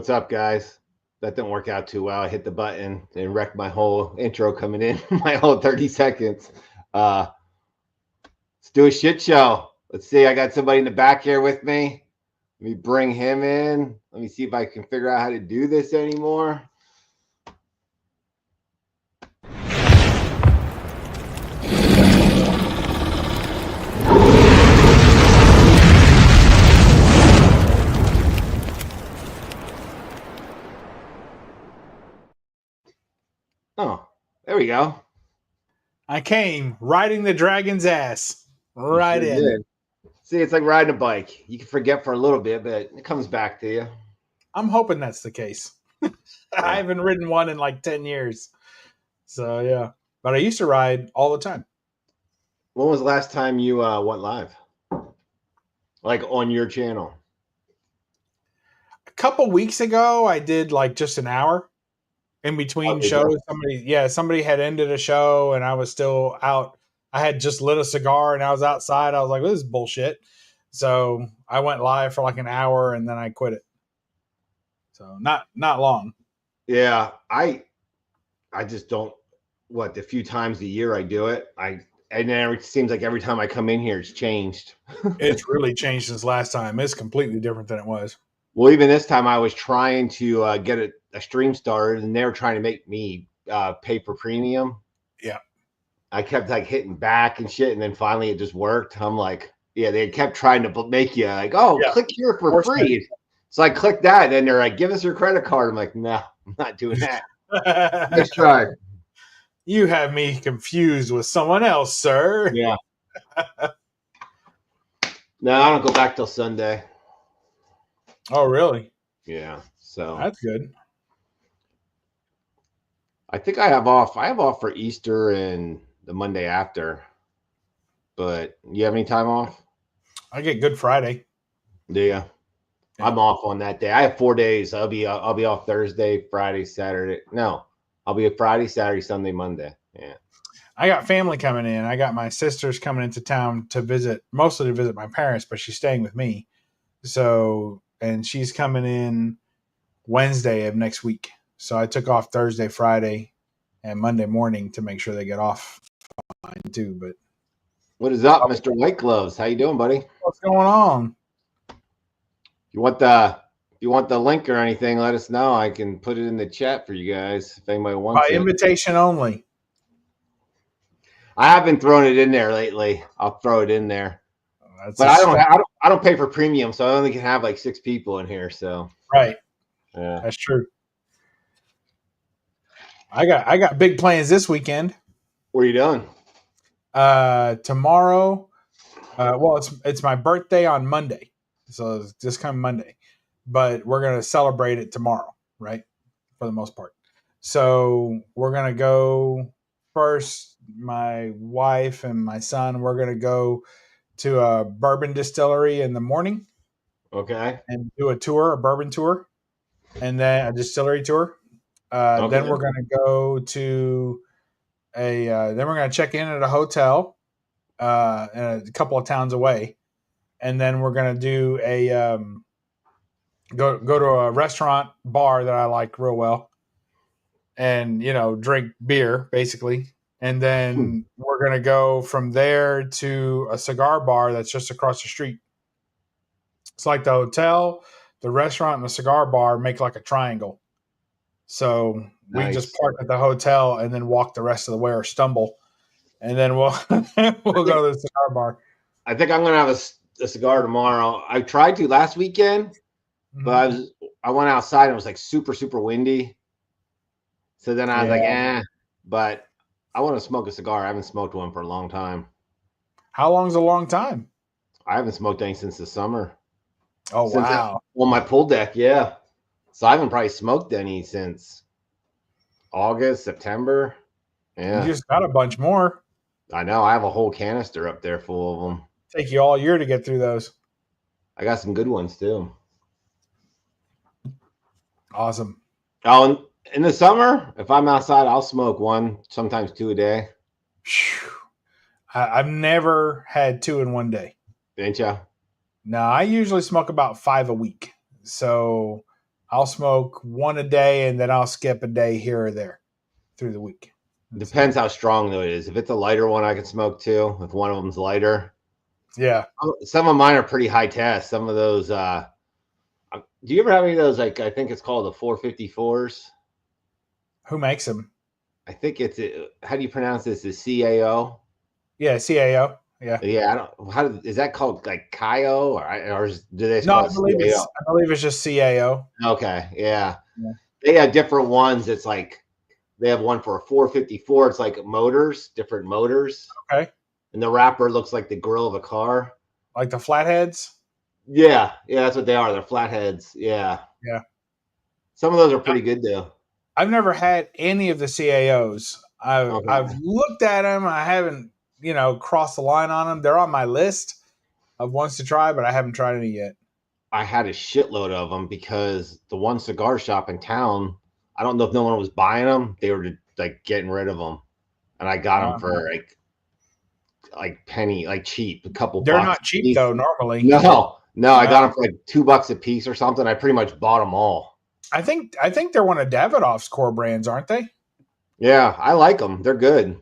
What's up, guys? That didn't work out too well. I hit the button and wrecked my whole intro coming in, my whole 30 seconds. Let's do a shit show. Let's see. I got somebody in the back here with me. Let me bring him in. Let me see if I can figure out how to do this anymore. Oh, there we go. I came riding the dragon's ass right You sure in. did. See, it's like riding a bike. You can forget for a little bit, but it comes back to you. I'm hoping that's the case. I haven't ridden one in like 10 years. So, yeah. But I used to ride all the time. When was the last time you went live? Like on your channel? A couple weeks ago, I did like just an hour in between shows. Somebody had ended a show and I was still out. I had just lit a cigar and I was outside. I was like, this is bullshit. So I went live for like an hour and then I quit it. So not long. Yeah, I just don't. What, the few times a year I do it, and then it seems like every time I come in here, it's changed. It's really changed since last time. It's completely different than it was. Well, even this time I was trying to get a stream started, and they were trying to make me pay for premium. Yeah. I kept like hitting back and shit, and then finally it just worked. I'm like, yeah, they kept trying to make you like, oh, click here for free. So I clicked that, and then they're like, give us your credit card. I'm like, no, I'm not doing that. Let's try. You have me confused with someone else, sir. Yeah. No, I don't go back till Sunday. Oh, really? Yeah. So that's good. I think I have off. I have off for Easter and the Monday after. But you have any time off? I get Good Friday. Do you? Yeah. I'm off on that day. I have 4 days. I'll be off Thursday, Friday, Saturday. No, I'll be a Friday, Saturday, Sunday, Monday. Yeah. I got family coming in. I got my sisters coming into town to visit, mostly to visit my parents, but she's staying with me. So, and she's coming in Wednesday of next week. So I took off Thursday, Friday, and Monday morning to make sure they get off fine too. But what is up, Mr. White Gloves? How you doing, buddy? What's going on? If you want the link or anything, let us know. I can put it in the chat for you guys if anybody wants it. By invitation only. I haven't thrown it in there lately. I'll throw it in there. But I don't pay for premium, so I only can have like 6 people in here. So right, yeah, that's true. I got big plans this weekend. What are you doing? Tomorrow. Well, it's my birthday on Monday, so it's this coming Monday. But we're gonna celebrate it tomorrow, right? For the most part. So we're gonna go first. My wife and my son. We're gonna go to a bourbon distillery in the morning. Okay. And do a bourbon tour, and then a distillery tour. Then we're going to go to then we're going to check in at a hotel in a couple of towns away. And then we're going to do go to a restaurant bar that I like real well and, drink beer basically. And then we're going to go from there to a cigar bar that's just across the street. It's like the hotel, the restaurant, and the cigar bar make like a triangle. So we just park at the hotel and then walk the rest of the way or stumble. And then we'll go to the cigar bar. I think I'm going to have a cigar tomorrow. I tried to last weekend, but I went outside and it was like super, super windy. So then I was like, but I want to smoke a cigar. I haven't smoked one for a long time. How long's a long time? I haven't smoked any since the summer. Oh, wow. On my pool deck, yeah. So I haven't probably smoked any since August, September. Yeah. You just got a bunch more. I know. I have a whole canister up there full of them. Take you all year to get through those. I got some good ones too. Awesome. Oh, and in the summer, if I'm outside, I'll smoke 1, sometimes 2 a day. I've never had 2 in one day. Didn't you? No, I usually smoke about 5 a week. So I'll smoke one a day, and then I'll skip a day here or there through the week. Depends how strong though it is. If it's a lighter one, I can smoke too. If one of them's lighter, yeah. Some of mine are pretty high test. Some of those. Do you ever have any of those? Like I think it's called the 454s. Who makes them? I think it's how do you pronounce this? The CAO. Yeah, CAO. Yeah. Yeah, I don't. How is that called? Like CAO or do they? No, I believe it's just CAO. Okay, yeah. They have different ones. It's like they have one for a 454. It's like motors, different motors. Okay. And the wrapper looks like the grill of a car. Like the flatheads? Yeah, that's what they are. They're flatheads. Yeah. Yeah. Some of those are pretty good though. I've never had any of the CAOs. I've looked at them. I haven't, crossed the line on them. They're on my list of ones to try, but I haven't tried any yet. I had a shitload of them because the one cigar shop in town, I don't know if no one was buying them. They were like getting rid of them, and I got them for like penny, like cheap, a couple. They're not cheap though. Normally, no. I got them for like $2 a piece or something. I pretty much bought them all. I think they're one of Davidoff's core brands, aren't they? Yeah, I like them. They're good.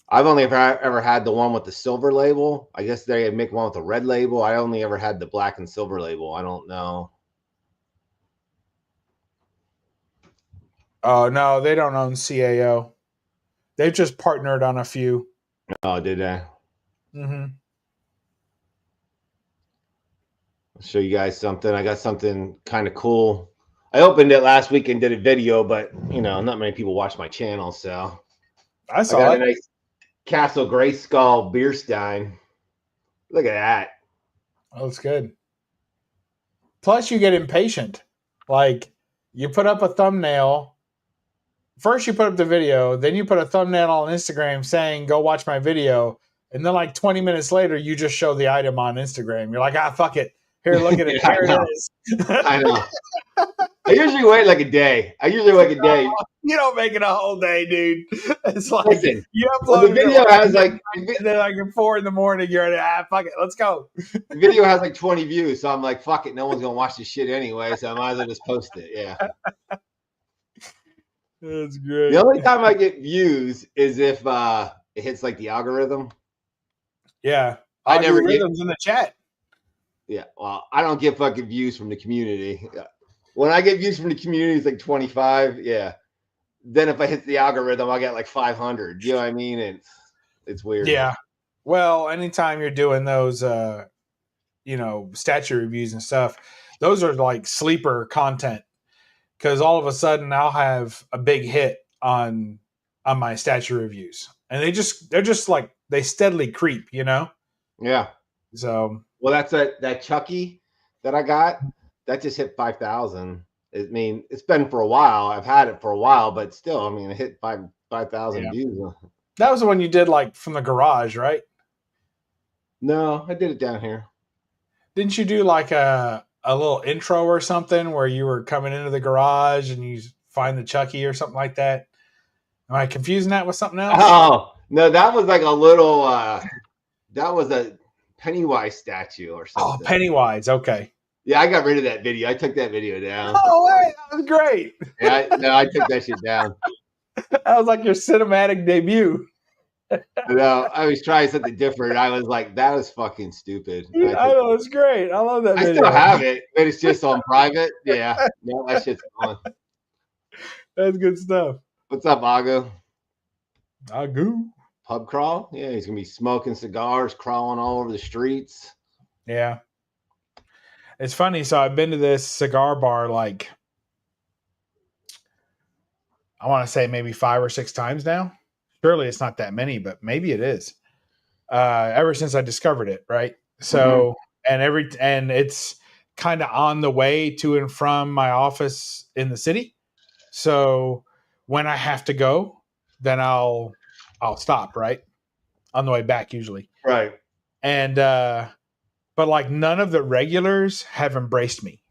I've only ever had the one with the silver label. I guess they make one with a red label. I only ever had the black and silver label. I don't know. Oh, no, they don't own CAO. They've just partnered on a few. Oh, did they? Mm-hmm. I'll show you guys something. I got something kind of cool. I opened it last week and did a video, but, not many people watch my channel, so. I got a nice Castle Grayskull beer stein. Look at that. Oh, that's good. Plus, you get impatient. Like, you put up a thumbnail. First, you put up the video. Then you put a thumbnail on Instagram saying, go watch my video. And then, like, 20 minutes later, you just show the item on Instagram. You're like, fuck it. Here, look at it. Yeah, Here it is. I know. I usually wait like a day. You don't make it a whole day, dude. It's like you upload the video has like, and then like at 4 a.m, you're at fuck it, let's go. The video has like 20 views, so I'm like, fuck it, no one's gonna watch this shit anyway, so I might as well just post it. Yeah. That's great. The only time I get views is if it hits like the algorithm. Yeah. I never get them in the chat. Yeah, well, I don't get fucking views from the community. When I get views from the community, it's like 25. Yeah. Then if I hit the algorithm, I get like 500. You know what I mean? It's weird. Yeah. Well, anytime you're doing those, statue reviews and stuff, those are like sleeper content because all of a sudden I'll have a big hit on my statue reviews, and they're just like they steadily creep. Yeah. So. Well, that's that Chucky that I got. That just hit 5,000. I mean, it's been for a while. I've had it for a while, but still, I mean, it hit 5,000 views. That was the one you did like from the garage, right? No, I did it down here. Didn't you do like a little intro or something where you were coming into the garage and you find the Chucky or something like that? Am I confusing that with something else? Oh, no, that was like a little, that was a Pennywise statue or something. Oh, Pennywise. Okay. Yeah, I got rid of that video. I took that video down. Oh, hey, that was great. Yeah, I took that shit down. That was like your cinematic debut. No, I was trying something different. I was like, that was fucking stupid. I know, it's great. I love that video. I still have it, but it's just on private. Yeah, no, that shit's gone. That's good stuff. What's up, Agu? Agu. Pub crawl? Yeah, he's going to be smoking cigars, crawling all over the streets. Yeah. It's funny. So I've been to this cigar bar like, I want to say maybe 5 or 6 times now. Surely it's not that many, but maybe it is. Ever since I discovered it, right? So, and it's kind of on the way to and from my office in the city. So when I have to go, then I'll stop, right? On the way back usually. Right. And but like none of the regulars have embraced me.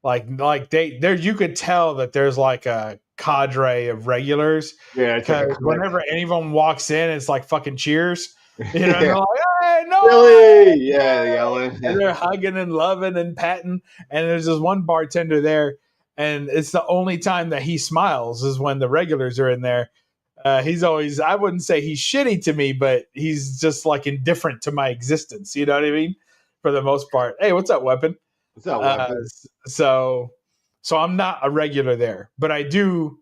Like you could tell that there's like a cadre of regulars. Yeah, because whenever anyone walks in, it's like fucking cheers. They're like, hey, no, Billy! Yeah, yelling. And they're hugging and loving and patting. And there's this one bartender there, and it's the only time that he smiles is when the regulars are in there. He's always, I wouldn't say he's shitty to me, but he's just like indifferent to my existence. You know what I mean? For the most part. Hey, what's up, Weapon? What's up, Weapon? So I'm not a regular there, but I do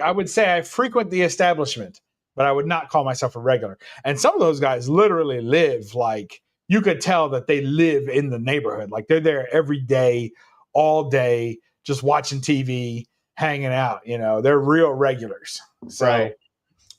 I would say I frequent the establishment, but I would not call myself a regular. And some of those guys literally live like, you could tell that they live in the neighborhood. Like they're there every day, all day, just watching TV, hanging out. You know, they're real regulars. So Right.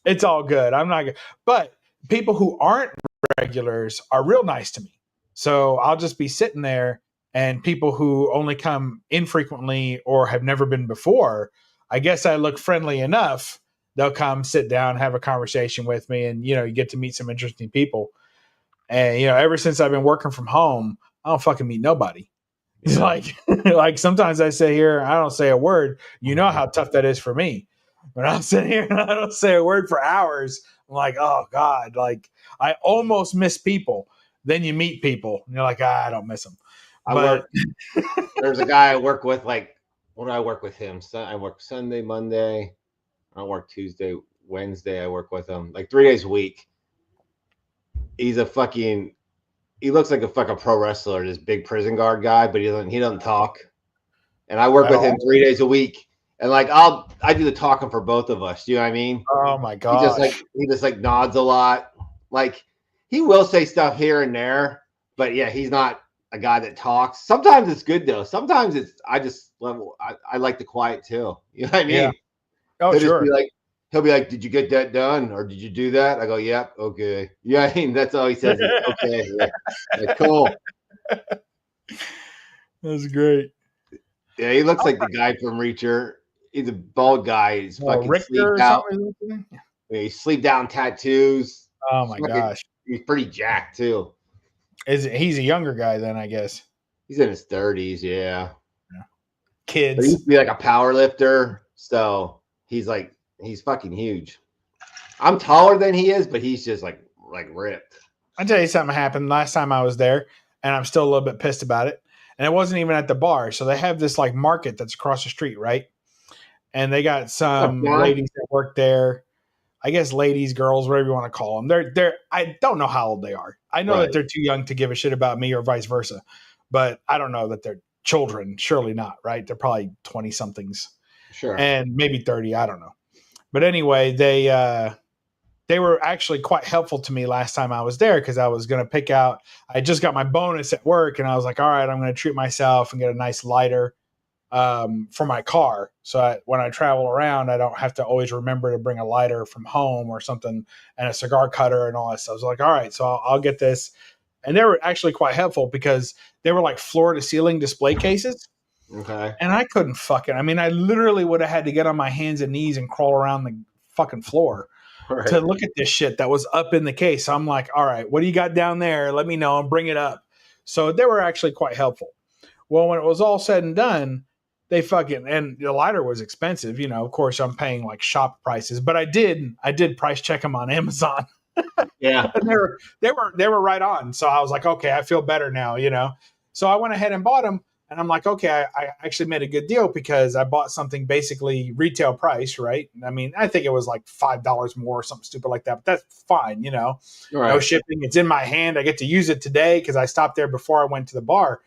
it's all good. I'm not good. But people who aren't regulars are real nice to me. So I'll just be sitting there, and people who only come infrequently or have never been before, I guess I look friendly enough. They'll come sit down, have a conversation with me, and you get to meet some interesting people. And ever since I've been working from home, I don't fucking meet nobody. It's like sometimes I sit here, I don't say a word. You know how tough that is for me. When I'm sitting here and I don't say a word for hours, I'm like, oh God, like I almost miss people. Then you meet people and you're like, I don't miss them. There's a guy I work with, like, what do I work with him? I work Sunday, Monday. I don't work Tuesday, Wednesday. I work with him like 3 days a week. He looks like a fucking pro wrestler, this big prison guard guy, but he doesn't talk. And I work with him 3 days a week. And like I do the talking for both of us. Do you know what I mean? Oh my God. He just nods a lot. Like he will say stuff here and there, but yeah, he's not a guy that talks. Sometimes it's good though. Sometimes I like the quiet tue. You know what I mean? Yeah. Oh, he'll sure. He'll be like, did you get that done? Or did you do that? I go, yep, okay. Yeah, I mean, that's all he says. Okay. Yeah. Like, cool. That's great. Yeah, he looks like the guy from Reacher. He's a bald guy. He's fucking sleeped out. Yeah, he's sleeped out in tattoos. Oh my gosh. He's pretty jacked too. He's a younger guy then, I guess. He's in his 30s, yeah. Kids. But he used to be like a power lifter, so he's fucking huge. I'm taller than he is, but he's just like ripped. I'll tell you something happened last time I was there, and I'm still a little bit pissed about it. And it wasn't even at the bar. So they have this like market that's across the street, right? And they got some ladies that work there. I guess ladies, girls, whatever you want to call them. They're I don't know how old they are. I know that they're too young to give a shit about me or vice versa. But I don't know that they're children. Surely not, right? They're probably 20 somethings. Sure. And maybe 30, I don't know. But anyway, they were actually quite helpful to me last time I was there because I was going to pick out, I just got my bonus at work and I was like, all right, I'm going to treat myself and get a nice lighter for my car. So when I travel around, I don't have to always remember to bring a lighter from home or something and a cigar cutter and all that stuff. I was like, all right, so I'll get this. And they were actually quite helpful because they were like floor to ceiling display cases. Okay. And I couldn't I literally would have had to get on my hands and knees and crawl around the fucking floor. Right. To look at this shit that was up in the case. So I'm like, all right, what do you got down there? Let me know and bring it up. So they were actually quite helpful. Well, when it was all said and done, and the lighter was expensive. Of course I'm paying like shop prices, but I did price check them on Amazon. Yeah. And they were right on. So I was like, okay, I feel better now, So I went ahead and bought them. And I'm like, okay, I actually made a good deal because I bought something basically retail price, right? I mean, I think it was like $5 more or something stupid like that, but that's fine, Right. No shipping. It's in my hand. I get to use it today because I stopped there before I went to the bar.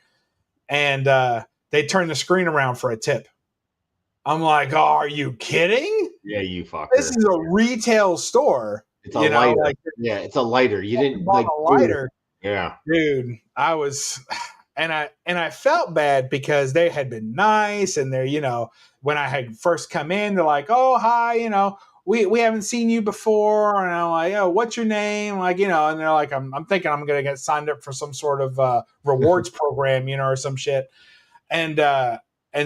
And they turned the screen around for a tip. I'm like, oh, are you kidding? Yeah, you fucker. This is a retail store. It's a lighter. It's a lighter. You didn't like a lighter. Yeah. Dude, I was... And I felt bad because they had been nice and they're, when I had first come in, they're like, oh, hi, we haven't seen you before. And I'm like, oh, what's your name? Like, and they're like, I'm thinking I'm going to get signed up for some sort of rewards program, or some shit. And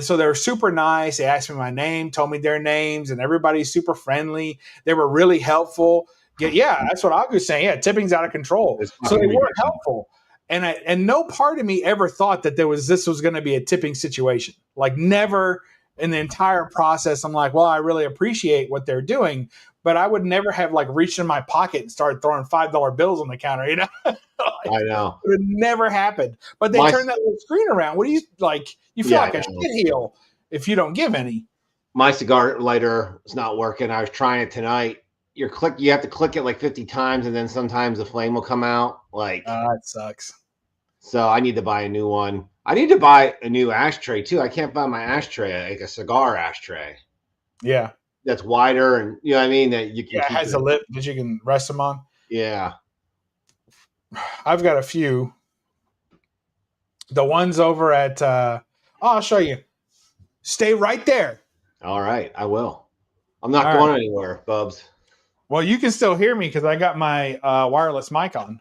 so they were super nice. They asked me my name, told me their names, and everybody's super friendly. They were really helpful. Yeah, that's what I was saying. Yeah, tipping's out of control. So they were helpful. And no part of me ever thought that this was going to be a tipping situation. Like never in the entire process, I'm like, well, I really appreciate what they're doing, but I would never have like reached in my pocket and started throwing $5 bills on the counter, you know? Like, I know. it would never happen. But they turn that little screen around. What do you like? You feel like a shitheel if you don't give any. My cigar lighter is not working. I was trying it tonight. You have to click it like 50 times, and then sometimes the flame will come out. Like, that sucks. So I need to buy a new one. I need to buy a new ashtray too. I can't buy my ashtray, like a cigar ashtray. Yeah. That's wider, and you know what I mean? That you can it has a lip that you can rest them on. Yeah. I've got a few. The ones over at I'll show you. Stay right there. All right, I will. I'm not going anywhere, Bubs. Well, you can still hear me because I got my wireless mic on.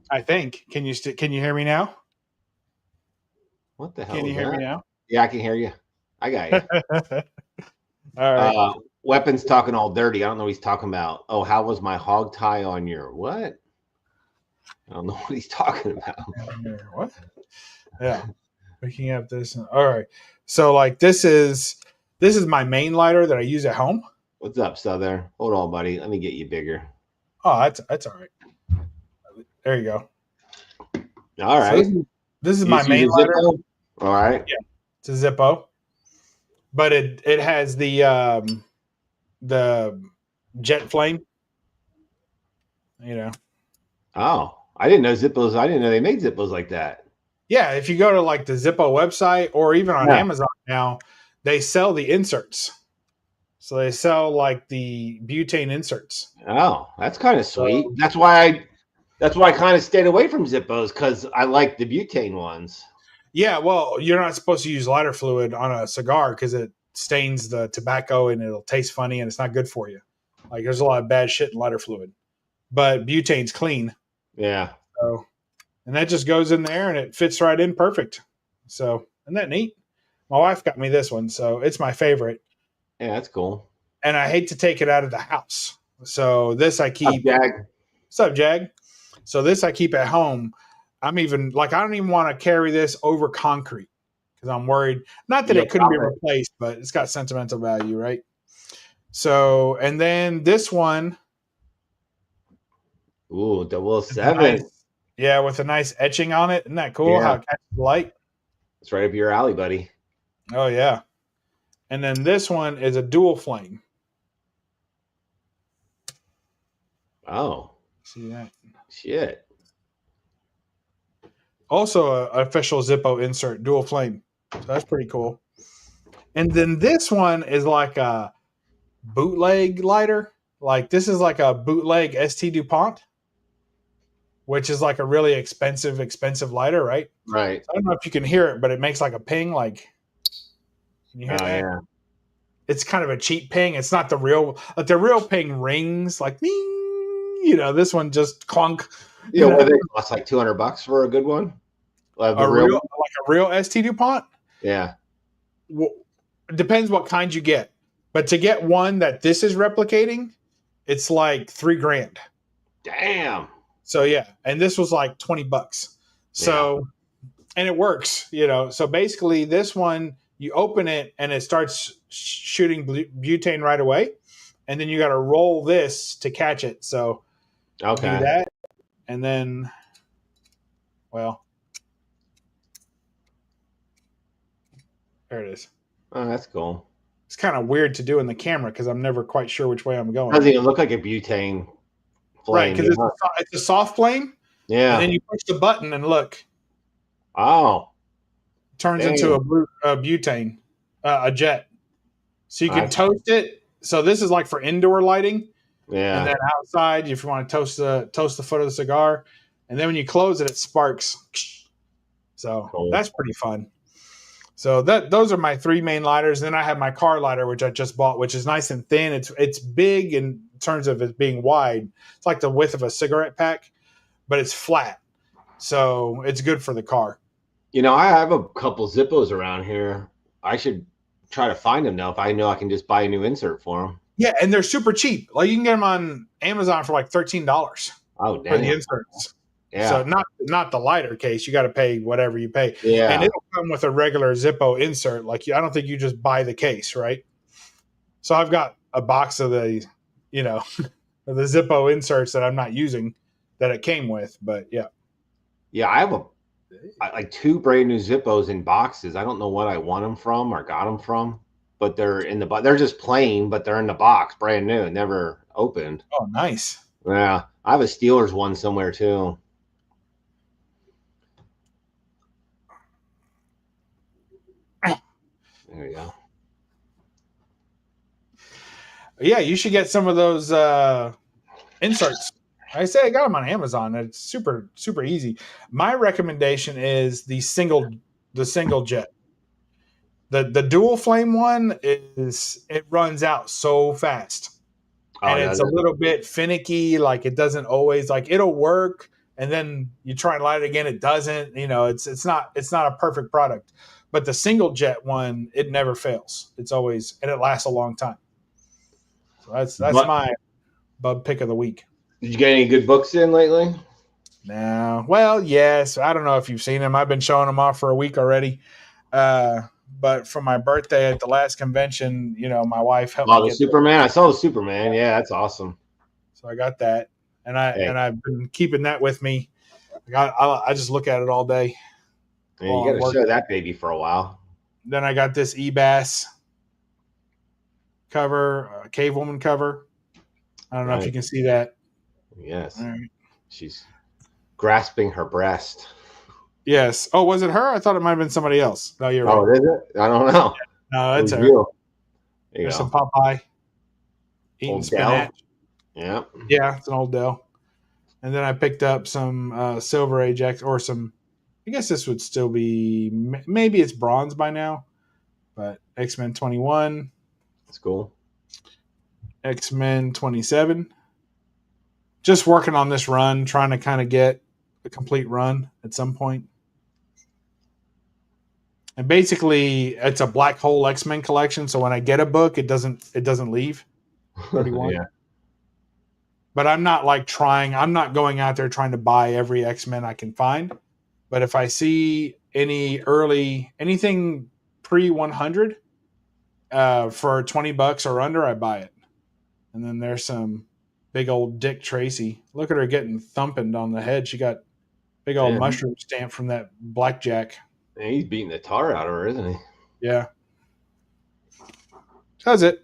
I think. Can you hear me now? What the hell? Can you hear me now? Yeah, I can hear you. I got you. All right. Weapons talking all dirty. I don't know what he's talking about. Oh, how was my hog tie on your what? I don't know what he's talking about. What? Yeah. Picking up this. All right. So like this is my main lighter that I use at home. What's up, Southern? Hold on, buddy. Let me get you bigger. Oh, that's all right. There you go. All right. So this is my main lighter. All right. Yeah. It's a Zippo. But it has the jet flame. You know. Oh, I didn't know Zippos. I didn't know they made Zippos like that. Yeah, if you go to like the Zippo website or even on Amazon now, they sell the inserts. So they sell like the butane inserts. Oh, that's kind of sweet. That's why I kind of stayed away from Zippos because I like the butane ones. Yeah, well, you're not supposed to use lighter fluid on a cigar because it stains the tobacco and it'll taste funny and it's not good for you. Like there's a lot of bad shit in lighter fluid, but butane's clean. Yeah. So, and that just goes in there and it fits right in perfect. So, isn't that neat? My wife got me this one, so it's my favorite. Yeah, that's cool. And I hate to take it out of the house. So this I keep. What's up, Jag? So this I keep at home. I'm even like I don't even want to carry this over concrete because I'm worried. Not that it couldn't be replaced, but it's got sentimental value, right? So and then this one. Ooh, 007. Yeah, with a nice etching on it. Isn't that cool? Yeah. How it catches the light. It's right up your alley, buddy. Oh yeah. And then this one is a dual flame. Oh. See that? Shit. Also an official Zippo insert, dual flame. So that's pretty cool. And then this one is like a bootleg lighter. Like this is like a bootleg ST DuPont, which is like a really expensive lighter, right? Right. So I don't know if you can hear it, but it makes like a ping. Like, can you hear that? Yeah. It's kind of a cheap ping. It's not the real. Like the real ping rings like me. You know, this one just clunk. Yeah, what they cost like $200 for a good one. Like a real ST DuPont. Yeah. Well, it depends what kind you get, but to get one that this is replicating, it's like $3,000. Damn. So yeah, and this was like $20. So, and it works, you know. So basically, this one you open it and it starts shooting butane right away, and then you got to roll this to catch it. So do that, and then, well, there it is. Oh, that's cool. It's kind of weird to do in the camera because I'm never quite sure which way I'm going. It doesn't even look like a butane flame. Right, because it's a soft flame. Yeah. And then you push the button and look. Oh. It turns into a butane, a jet. So you can toast it. So this is like for indoor lighting. Yeah. And then outside, if you want to toast the foot of the cigar. And then when you close it, it sparks. So that's pretty fun. So those are my three main lighters. Then I have my car lighter, which I just bought, which is nice and thin. It's big in terms of it being wide. It's like the width of a cigarette pack, but it's flat. So it's good for the car. You know, I have a couple Zippos around here. I should try to find them now if I know I can just buy a new insert for them. Yeah, and they're super cheap. Like you can get them on Amazon for like $13. Oh, damn. For the inserts. Yeah. So not the lighter case. You got to pay whatever you pay, Yeah. and it'll come with a regular Zippo insert. Like I don't think you just buy the case, right? So I've got a box of the, the Zippo inserts that I'm not using that it came with. But yeah, Yeah, I have like 2 brand new Zippos in boxes. I don't know what I won them from or got them from, but they're in the they're just plain, but they're in the box, brand new, never opened. oh nice. Yeah, I have a Steelers one somewhere too. There you go. Yeah, you should get some of those inserts. I say I got them on Amazon. It's super super easy. My recommendation is the single jet. The dual flame one it runs out so fast. And it's a little bit finicky, like it doesn't always like it'll work and then you try and light it again, it doesn't. It's not a perfect product. But the single jet one, it never fails. It's always and it lasts a long time. So that's my bub pick of the week. Did you get any good books in lately? No. Well, yes. I don't know if you've seen them. I've been showing them off for a week already. But for my birthday at the last convention, my wife helped me get the Superman. I saw the Superman. Yeah, that's awesome. So I got that, and I've been keeping that with me. I just look at it all day. Yeah, you got to show that baby for a while. Then I got this Ebass cover, Cave Woman cover. I don't know if you can see that. Yes, right. She's grasping her breast. Yes. Oh, was it her? I thought it might have been somebody else. No, you're right. Oh, is it? I don't know. No, it's her. There's some Popeye eating old spinach. Yeah. Yeah, it's an old Dell. And then I picked up some Silver Age X or some. I guess this would still be maybe it's bronze by now, but X-Men 21. That's cool. X-Men 27. Just working on this run, trying to kind of get a complete run at some point. And basically, it's a black hole X-Men collection. So when I get a book, it doesn't leave. 31. Yeah. But I'm not I'm not going out there trying to buy every X-Men I can find. But if I see anything pre-100 for $20 or under, I buy it. And then there's some big old Dick Tracy. Look at her getting thumped on the head. She got big old mushroom stamp from that blackjack. Man, he's beating the tar out of her, isn't he? Yeah. How's it?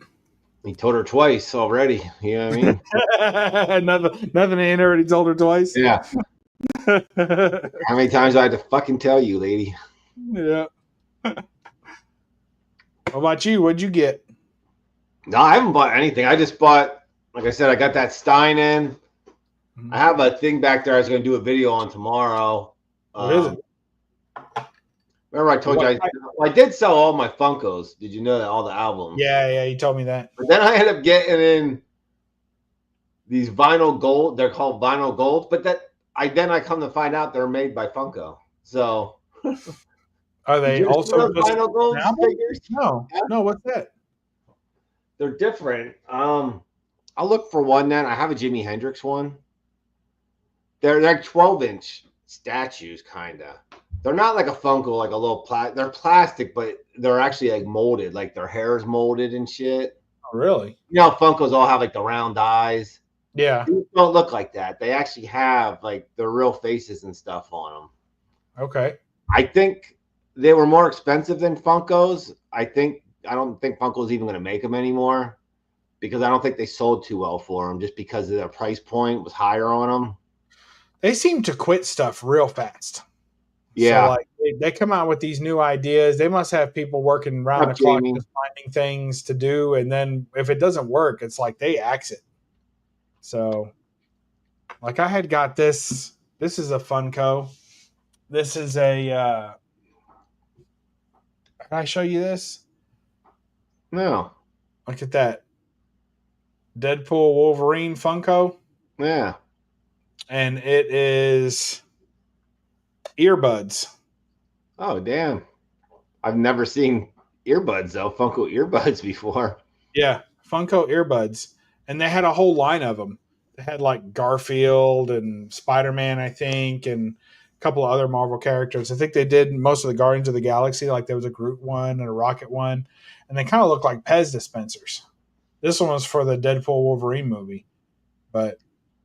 He told her twice already. You know what I mean? nothing ain't already told her twice. Yeah. How many times do I have to fucking tell you, lady? Yeah. What about you? What'd you get? No, I haven't bought anything. I just bought, like I said, I got that Stein in. Mm-hmm. I have a thing back there I was going to do a video on tomorrow. What is it? Remember I told you I did sell all my Funkos. Did you know that? All the albums. Yeah, you told me that. But then I ended up getting in these vinyl gold. They're called vinyl gold, but I come to find out they're made by Funko. So are they also vinyl gold figures? No, what's that? They're different. I'll look for one then. I have a Jimi Hendrix one. They're like 12-inch statues, kind of. They're not like a Funko, like a little they're plastic, but they're actually like molded, like their hair is molded and shit. Oh, really? You know, Funkos all have like the round eyes. Yeah. These don't look like that. They actually have like their real faces and stuff on them. Okay. I think they were more expensive than Funkos. I don't think Funko's even going to make them anymore because I don't think they sold too well for them just because of their price point was higher on them. They seem to quit stuff real fast. Yeah. So, like, they come out with these new ideas. They must have people working around the clock just finding things to do. And then if it doesn't work, it's like they axe it. So, like, I had got this. This is a Funko. This is a can I show you this? No. Look at that. Deadpool Wolverine Funko. Yeah. And it is earbuds. Oh, damn. I've never seen earbuds, though. Funko earbuds before. Yeah. Funko earbuds. And they had a whole line of them. It had like Garfield and Spider-Man, I think, and a couple of other Marvel characters. I think they did most of the Guardians of the Galaxy. Like there was a Groot one and a Rocket one, and they kind of looked like Pez dispensers. This one was for the Deadpool Wolverine movie, but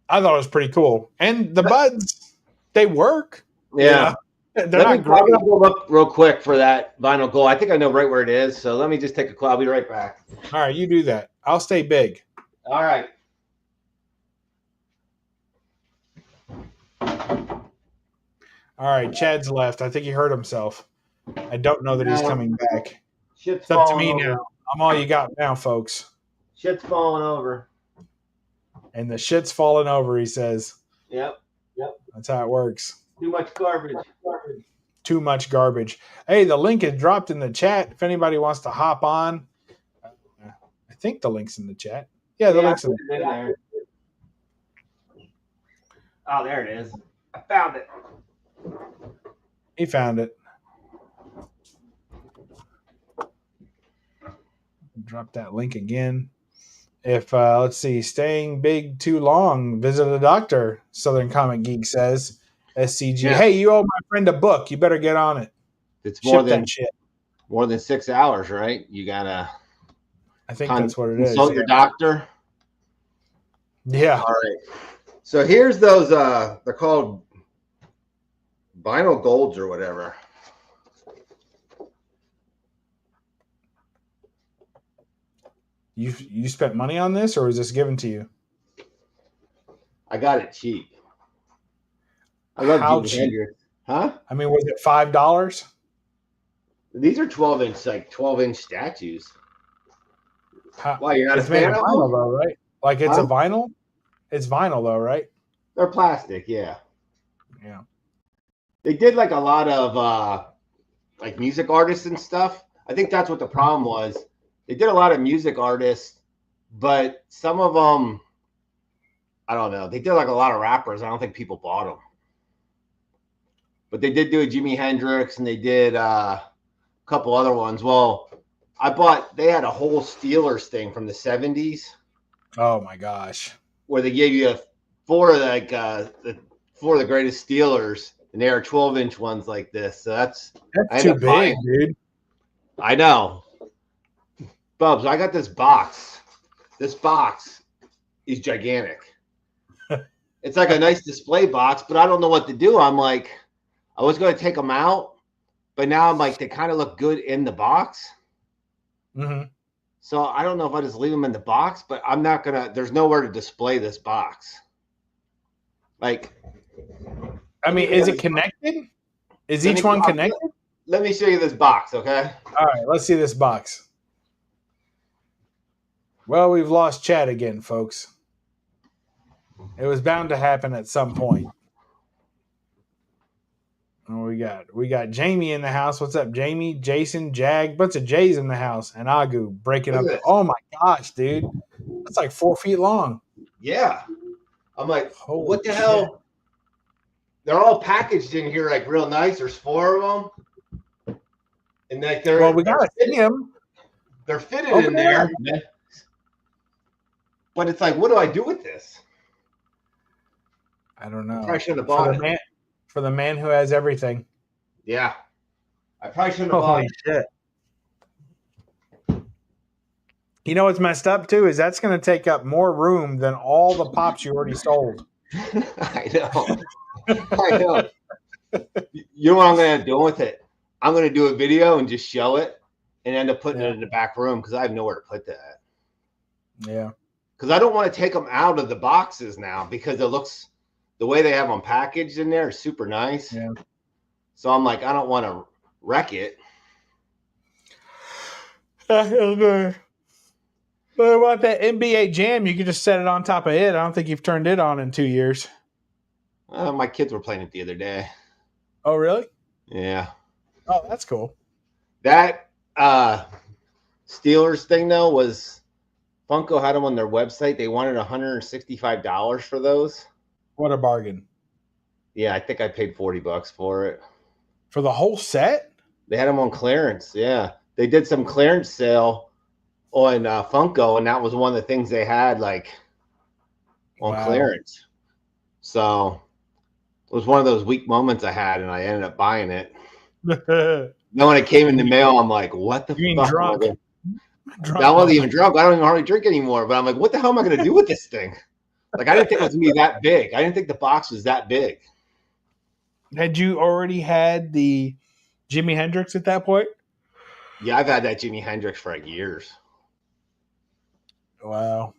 I thought it was pretty cool. And the buds, they work. Yeah. They're not great. I'm gonna go look real quick for that vinyl gold. I think I know right where it is. So let me just take a call. I'll be right back. All right, you do that. I'll stay big. All right. All right, Chad's left. I think he hurt himself. I don't know that he's coming back. Shit's It's up to me falling over. now. I'm all you got now, folks. Shit's falling over. And the shit's falling over, he says. Yep. That's how it works. Too much garbage. Too much garbage. Hey, the link is dropped in the chat. If anybody wants to hop on, I think the link's in the chat. Yeah, the link's in the chat. There. Oh, there it is. I found it. He found it. Drop that link again. If, let's see, staying big too long, visit a doctor, Southern Comic Geek says. SCG. Yeah. Hey, you owe my friend a book. You better get on it. It's more than that shit. More than 6 hours, right? You gotta. I think that's what it is. Consult your doctor. Yeah. All right. So here's those. They're called vinyl golds or whatever. You spent money on this, or was this given to you? I got it cheap. I love How Jimi cheap? Hendrix. Huh? I mean, was it $5? These are 12-inch statues. Why, you're not a It's made fan of of vinyl, them? though, right? Like it's a Huh? vinyl. It's vinyl, though, right? They're plastic, yeah. Yeah. They did like a lot of like music artists and stuff. I think that's what the problem was. They did a lot of music artists, but some of them, I don't know. They did like a lot of rappers. I don't think people bought them. But they did do a Jimi Hendrix, and they did a couple other ones. Well, they had a whole Steelers thing from the 70s Oh my gosh. where they gave you four of the greatest Steelers, and they are 12-inch ones like this. So That's I too end up big, buying. dude. I know. Bubs, I got this box. This box is gigantic. It's like a nice display box, but I don't know what to do. I'm like, I was going to take them out, but now I'm like, they kind of look good in the box. Mm-hmm. So I don't know if I just leave them in the box, but I'm not going to, there's nowhere to display this box. Like, I mean, is it connected? Is each one connected? Let me show you this box, okay? All right, let's see this box. Well, we've lost Chad again, folks. It was bound to happen at some point. Oh, we got Jamie in the house. What's up, Jamie? Jason, Jag, bunch of J's in the house, and Agu breaking up. Oh my gosh, dude, that's like 4 feet long. Yeah, I'm like, Holy what the shit. hell? They're all packaged in here like real nice. There's 4 of them, and like they're Well, we gotta see him. They're fitted Open in it there, up. but it's like, what do I do with this? I don't know. I probably shouldn't have bought it. For the man who has everything. Yeah, I probably shouldn't have bought Holy it. shit. You know what's messed up too is that's going to take up more room than all the pops you already sold. I know. I know. You know what I'm going to do with it? I'm going to do a video and just show it and end up putting it in the back room because I have nowhere to put that. Yeah. Because I don't want to take them out of the boxes now because it looks, the way they have them packaged in there is super nice. Yeah. So I'm like, I don't want to wreck it. But about that NBA Jam, you can just set it on top of it. I don't think you've turned it on in 2 years. My kids were playing it the other day. Oh, really? Yeah. Oh, that's cool. That Steelers thing, though, was Funko had them on their website. They wanted $165 for those. What a bargain. Yeah, I think I paid $40 for it. For the whole set? They had them on clearance. Yeah. They did some clearance sale on Funko, and that was one of the things they had, like, on clearance. So it was one of those weak moments I had, and I ended up buying it. Then when it came in the mail, I'm like, what the fuck? Drunk I wasn't even drunk. I don't even hardly drink anymore. But I'm like, what the hell am I going to do with this thing? Like, I didn't think it was going to be that big. I didn't think the box was that big. Had you already had the Jimi Hendrix at that point? Yeah, I've had that Jimi Hendrix for like years. Wow.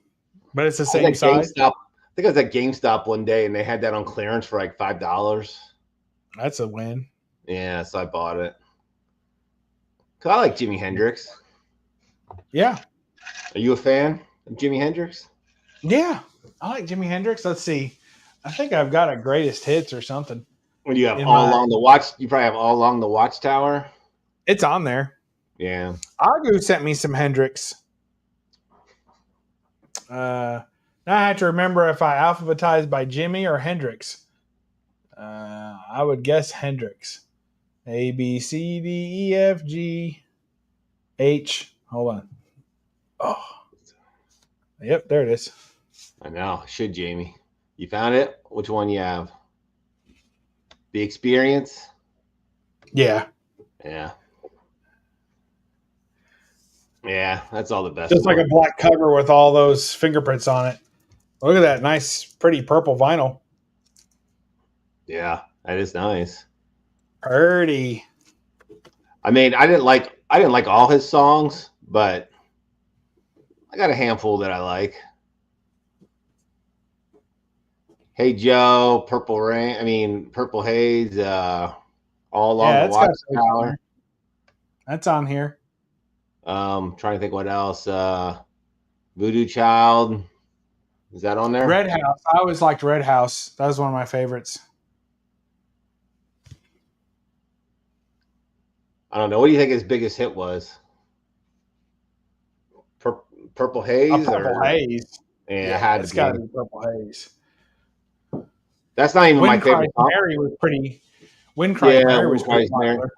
But it's the same size? I think I was at GameStop one day, and they had that on clearance for like $5. That's a win. Yeah, so I bought it. Because I like Jimi Hendrix. Yeah. Are you a fan of Jimi Hendrix? Yeah. I like Jimi Hendrix. Let's see. I think I've got a greatest hits or something. When you have Along the Watch, you probably have All Along the Watchtower. It's on there. Yeah. Agu sent me some Hendrix. Now I have to remember if I alphabetized by Jimmy or Hendrix. I would guess Hendrix. A, B, C, D, E, F, G, H. Hold on. Oh. Yep, there it is. I know. Should, Jamie. You found it? Which one you have? The Experience? Yeah. Yeah. Yeah, that's all the best. Just like a black cover with all those fingerprints on it. Look at that nice, pretty purple vinyl. Yeah, that is nice. Pretty. I mean, I didn't like all his songs, but I got a handful that I like. Hey Joe, Purple Haze, All Along the Watchtower. That's on here. Trying to think what else. Voodoo Child. Is that on there? Red House. I always liked Red House. That was one of my favorites. I don't know. What do you think his biggest hit was? Purple Haze? Purple Haze. Yeah, it's got to be Purple Haze. That's not even my favorite song. Mary was pretty. Wind Cry Mary was pretty popular.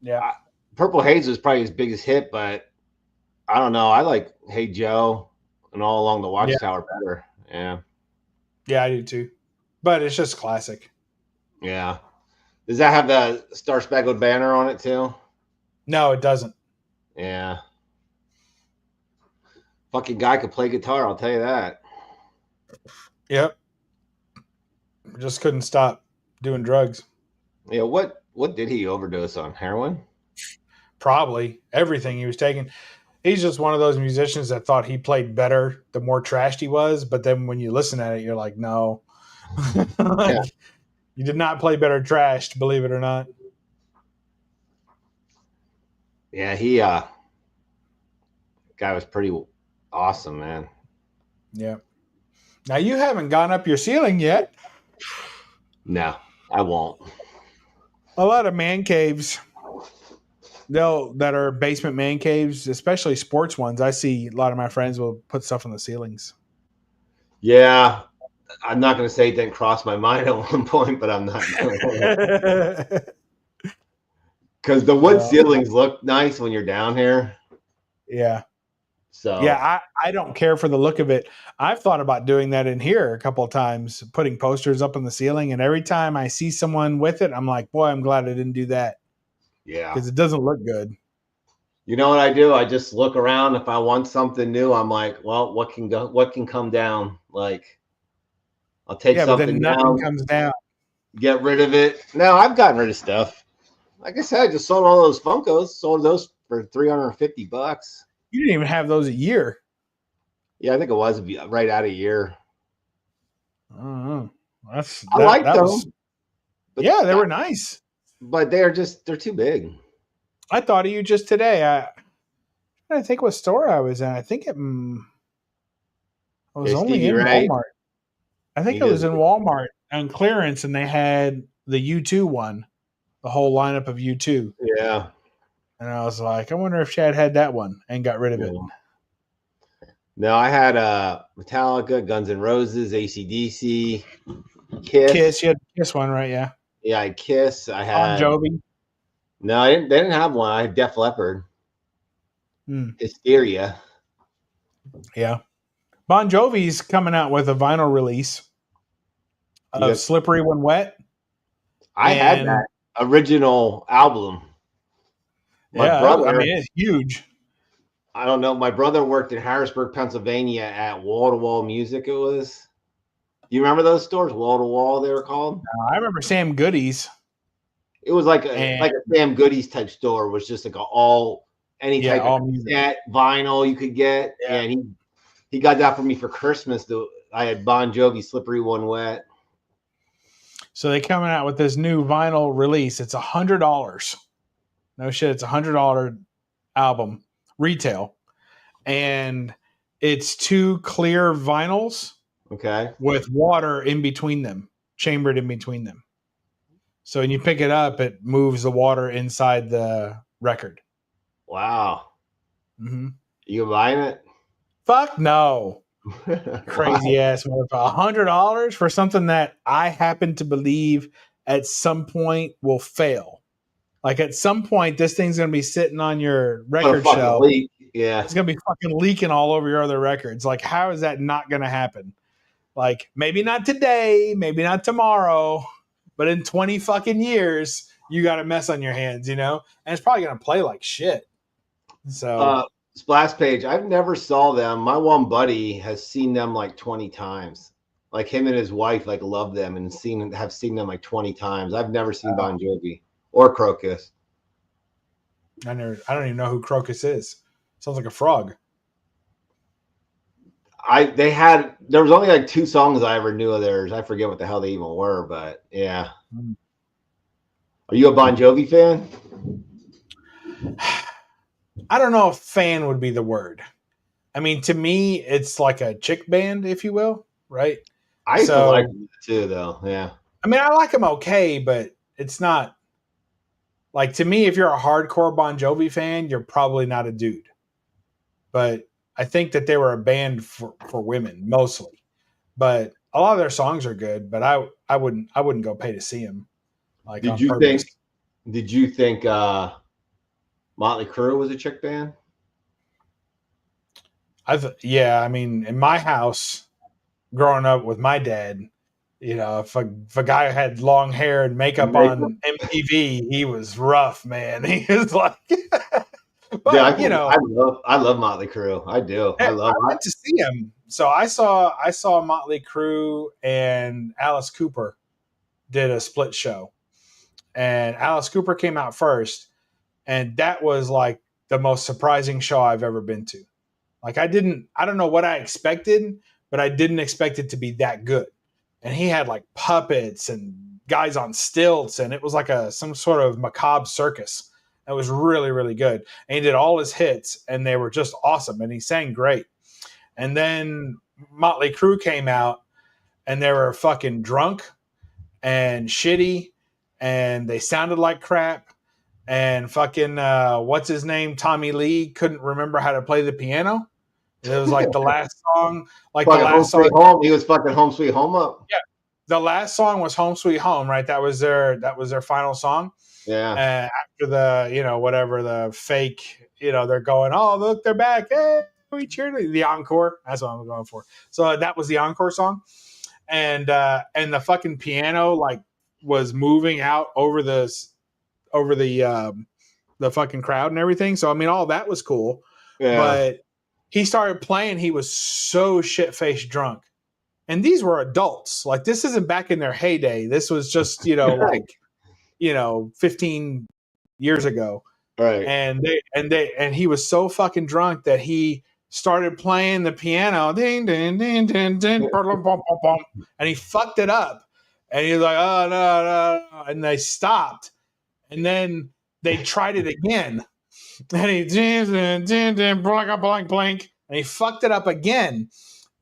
Yeah. Purple Haze was probably his biggest hit, but I don't know. I like Hey Joe and All Along the Watchtower better. Yeah. Yeah, I do too. But it's just classic. Yeah. Does that have the Star Spangled Banner on it too? No, it doesn't. Yeah. Fucking guy could play guitar, I'll tell you that. Yep. Just couldn't stop doing drugs. Yeah, what did he overdose on? Heroin? Probably everything he was taking. He's just one of those musicians that thought he played better the more trashed he was, but then when you listen at it, you're like, no. Yeah. You did not play better trashed, believe it or not. Yeah, guy was pretty awesome, man. Yeah. Now you haven't gone up your ceiling yet. No, I won't. A lot of man caves, that are basement man caves, especially sports ones. I see a lot of my friends will put stuff on the ceilings. Yeah, I'm not going to say it didn't cross my mind at one point, but I'm not going to. Because the wood ceilings look nice when you're down here. Yeah. So yeah, I don't care for the look of it. I've thought about doing that in here a couple of times, putting posters up on the ceiling, and every time I see someone with it, I'm like, boy, I'm glad I didn't do that. Yeah, because it doesn't look good. You know what I do? I just look around. If I want something new, I'm like, well, what can come down? Like, I'll take something but then nothing comes down. Get rid of it. No, I've gotten rid of stuff. Like I said, I just sold all those Funkos. Sold those for $350. You didn't even have those a year. Yeah, I think it was right out of a year. I don't know. I like them. Yeah, they were nice. But they're too big. I thought of you just today. I think what store I was in. I think it was only in Walmart. I think it was in Walmart on clearance, and they had the U2 one, the whole lineup of U2. Yeah. And I was like, I wonder if Chad had that one and got rid of it. No, I had Metallica, Guns N' Roses, AC/DC, Kiss. You had the Kiss one, right? Yeah. Yeah, I had Kiss. I had Bon Jovi. No, they didn't have one. I had Def Leppard. Hysteria. Yeah. Bon Jovi's coming out with a vinyl release of Slippery When Wet. I had that original album. My brother, I mean, it's huge. I don't know. My brother worked in Harrisburg, Pennsylvania at Wall to Wall Music. It was. You remember those stores, Wall to Wall? They were called. I remember Sam Goody's. It was like a Sam Goody's type store. It was just like any type of set, vinyl you could get. Yeah. And he got that for me for Christmas. I had Bon Jovi, Slippery When Wet. So they coming out with this new vinyl release. It's $100. No shit, it's $100 album retail, and it's 2 clear vinyls. Okay. With water in between them, chambered in between them. So when you pick it up, it moves the water inside the record. Wow. Mm-hmm. You buying it? Fuck no. Crazy ass motherfucker. $100 for something that I happen to believe at some point will fail. Like at some point, this thing's going to be sitting on your record shelf. Leak. Yeah. It's going to be fucking leaking all over your other records. Like, how is that not going to happen? Like, maybe not today, maybe not tomorrow, but in 20 fucking years, you got a mess on your hands, And it's probably going to play like shit. So, Splash Page, I've never saw them. My one buddy has seen them like 20 times. Like him and his wife love them and have seen them like 20 times. I've never seen Bon Jovi or Crocus. I don't even know who Crocus is. Sounds like a frog. There was only like 2 songs I ever knew of theirs. I forget what the hell they even were, but yeah. Are you a Bon Jovi fan? I don't know if fan would be the word. I mean, to me, it's like a chick band, if you will, right? I used to like them too, though. Yeah. I mean, I like them okay, but it's not like, to me, if you're a hardcore Bon Jovi fan, you're probably not a dude. But I think that they were a band for women mostly, but a lot of their songs are good. But I wouldn't go pay to see them. Like, did you think Motley Crue was a chick band? Yeah. I mean, in my house, growing up with my dad, if a guy had long hair and makeup on MTV, he was rough, man. He was like. But I love Motley Crue. I do. I went to see him. So I saw Motley Crue and Alice Cooper did a split show, and Alice Cooper came out first, and that was like the most surprising show I've ever been to. Like I don't know what I expected, but I didn't expect it to be that good. And he had like puppets and guys on stilts, and it was like some sort of macabre circus. It was really, really good. And he did all his hits, and they were just awesome. And he sang great. And then Motley Crue came out, and they were fucking drunk and shitty, and they sounded like crap. And fucking, what's his name? Tommy Lee couldn't remember how to play the piano. It was like the last song. Like the last song. Home. He was fucking Home Sweet Home up. Yeah. The last song was Home Sweet Home, right? That was their final song. Yeah. After the, whatever the fake, they're going, oh, look, they're back. Hey, we cheered. The encore. That's what I'm going for. So that was the encore song. And the fucking piano was moving out over the fucking crowd and everything. So, I mean, all that was cool. Yeah. But he started playing. He was so shit-faced drunk. And these were adults. Like, this isn't back in their heyday. This was just, 15 years ago. Right. And he was so fucking drunk that he started playing the piano. Ding, ding, ding, ding, ding, bum, bum, bum, and he fucked it up. And he was like, oh, no. And they stopped. And then they tried it again. And he blank, blank, and he fucked it up again.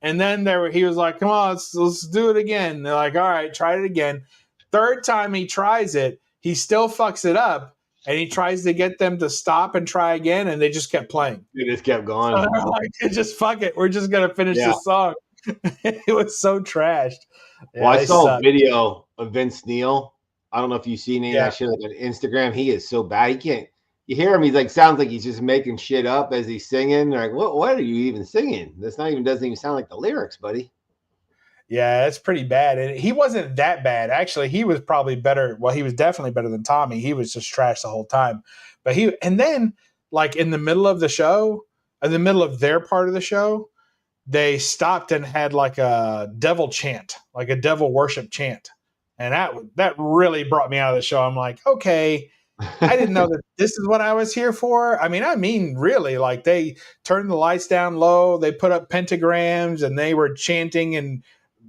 And then he was like, come on, let's do it again. They're like, all right, try it again. Third time he tries it, he still fucks it up, and he tries to get them to stop and try again, and they just kept playing. They just kept going. So they're like, just fuck it. We're just going to finish this song. It was so trashed. Yeah, well, I saw a video of Vince Neil. I don't know if you've seen any of that shit on Instagram. He is so bad. you hear him, he's like sounds like he's just making shit up as he's singing. They're like, what are you even singing? That's not even doesn't even sound like the lyrics, buddy. Yeah, it's pretty bad. And he wasn't that bad. Actually, he was probably better. Well, he was definitely better than Tommy. He was just trash the whole time. But and then like in the middle of the show, in the middle of their part of the show, they stopped and had like a devil chant, like a devil worship chant. And that really brought me out of the show. I'm like, okay, I didn't know that this is what I was here for. I mean, really, like they turned the lights down low, they put up pentagrams, and they were chanting and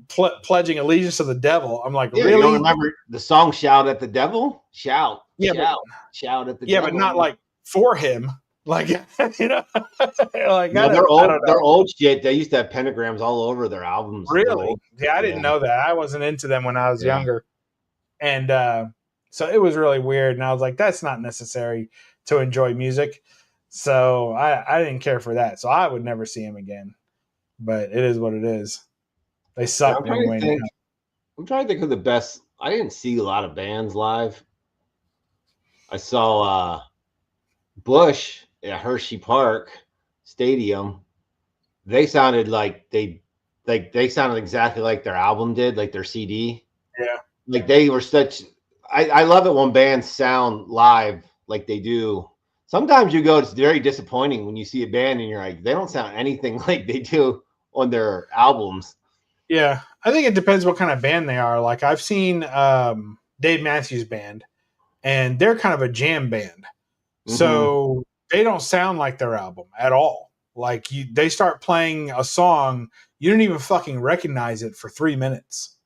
pledging allegiance to the devil. I'm like, really? You don't remember the song "Shout at the Devil"? Shout, yeah, shout at the devil. Yeah, but not like for him. Like, you know, like no, they're old shit. They used to have pentagrams all over their albums. Really? Yeah, I didn't know that. I wasn't into them when I was younger, and so it was really weird. And I was like, that's not necessary to enjoy music. So I didn't care for that. So I would never see him again. But it is what it is. They suck anyway. I'm trying to think of the best. I didn't see a lot of bands live. I saw Bush at Hershey Park Stadium. They sounded like they sounded exactly like their album did, like their CD. Yeah. Like they were such. I love it when bands sound live like they do. Sometimes you go, it's very disappointing when you see a band and you're like, they don't sound anything like they do on their albums. Yeah, I think it depends what kind of band they are. Like I've seen Dave Matthews Band, and they're kind of a jam band. Mm-hmm. So they don't sound like their album at all. Like they start playing a song, you don't even fucking recognize it for 3 minutes.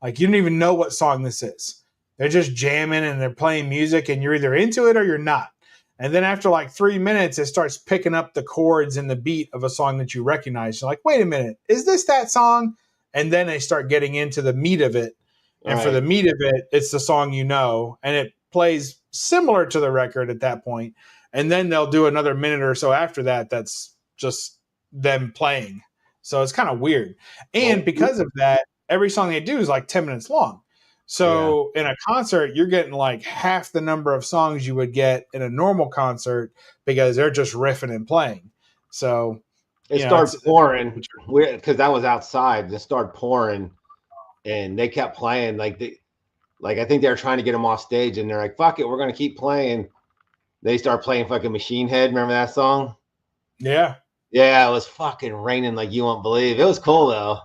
Like you don't even know what song this is. They're just jamming and they're playing music, and you're either into it or you're not. And then after like 3 minutes, it starts picking up the chords and the beat of a song that you recognize. You're like, wait a minute, is this that song? And then they start getting into the meat of it. And for the meat of it, it's the song you know. And it plays similar to the record at that point. And then they'll do another minute or so after that that's just them playing. So it's kind of weird. And because of that, every song they do is like 10 minutes long. So in a concert, you're getting like half the number of songs you would get in a normal concert because they're just riffing and playing. So it started pouring because that was outside. It started pouring, and they kept playing. Like I think they were trying to get them off stage, and they're like, "Fuck it, we're gonna keep playing." They start playing fucking Machine Head. Remember that song? Yeah. Yeah, it was fucking raining like you won't believe. It was cool though.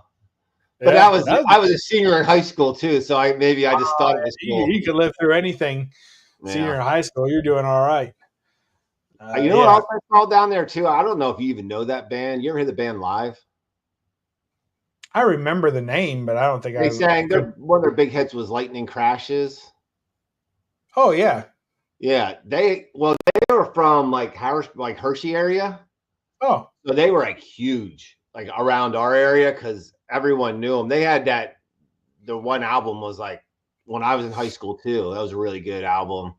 But I was a senior in high school too, so I just thought it was cool. You could live through anything. Senior in high school, you're doing all right. You know what else I saw down there too? I don't know if you even know that band. You ever hear the band live? I remember the name, but I don't think they sang. One of their big hits was "Lightning Crashes." Oh yeah, yeah. They were from like Hershey area. Oh, so they were like huge, like around our area because everyone knew them. They had the one album was like when I was in high school too. That was a really good album.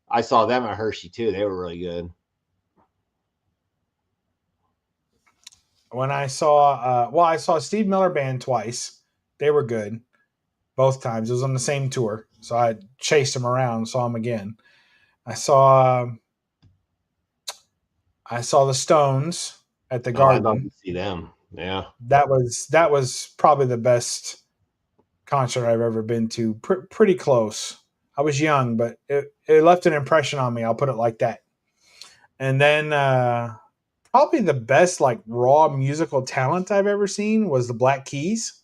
I saw them at Hershey too. They were really good. When I saw, I saw Steve Miller Band twice. They were good both times. It was on the same tour, so I chased them around, saw them again. I saw the Stones at the Garden. I'd love to see them. Yeah, that was probably the best concert I've ever been to. Pretty close. I was young, but it left an impression on me. I'll put it like that. And then probably the best like raw musical talent I've ever seen was the Black Keys.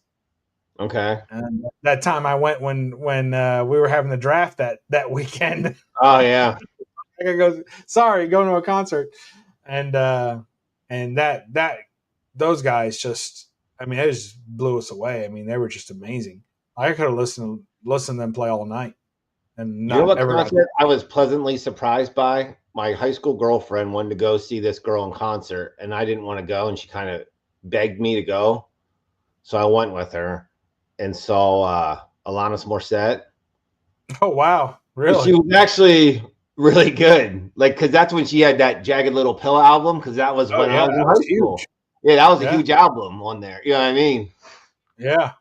Okay. And that time I went when we were having the draft that weekend. Oh yeah. I go, sorry, going to a concert, and that those guys just, I mean, it just blew us away. I mean, they were just amazing. I could have listened to them play all night. And not what concert I was pleasantly surprised by? My high school girlfriend wanted to go see this girl in concert, and I didn't want to go, and she kind of begged me to go. So I went with her and saw Alanis Morissette. Oh, wow. Really? She was actually really good. Like, because that's when she had that Jagged Little Pill album, because that was when I was in high school. Huge. Yeah, that was a huge album on there. You know what I mean? Yeah.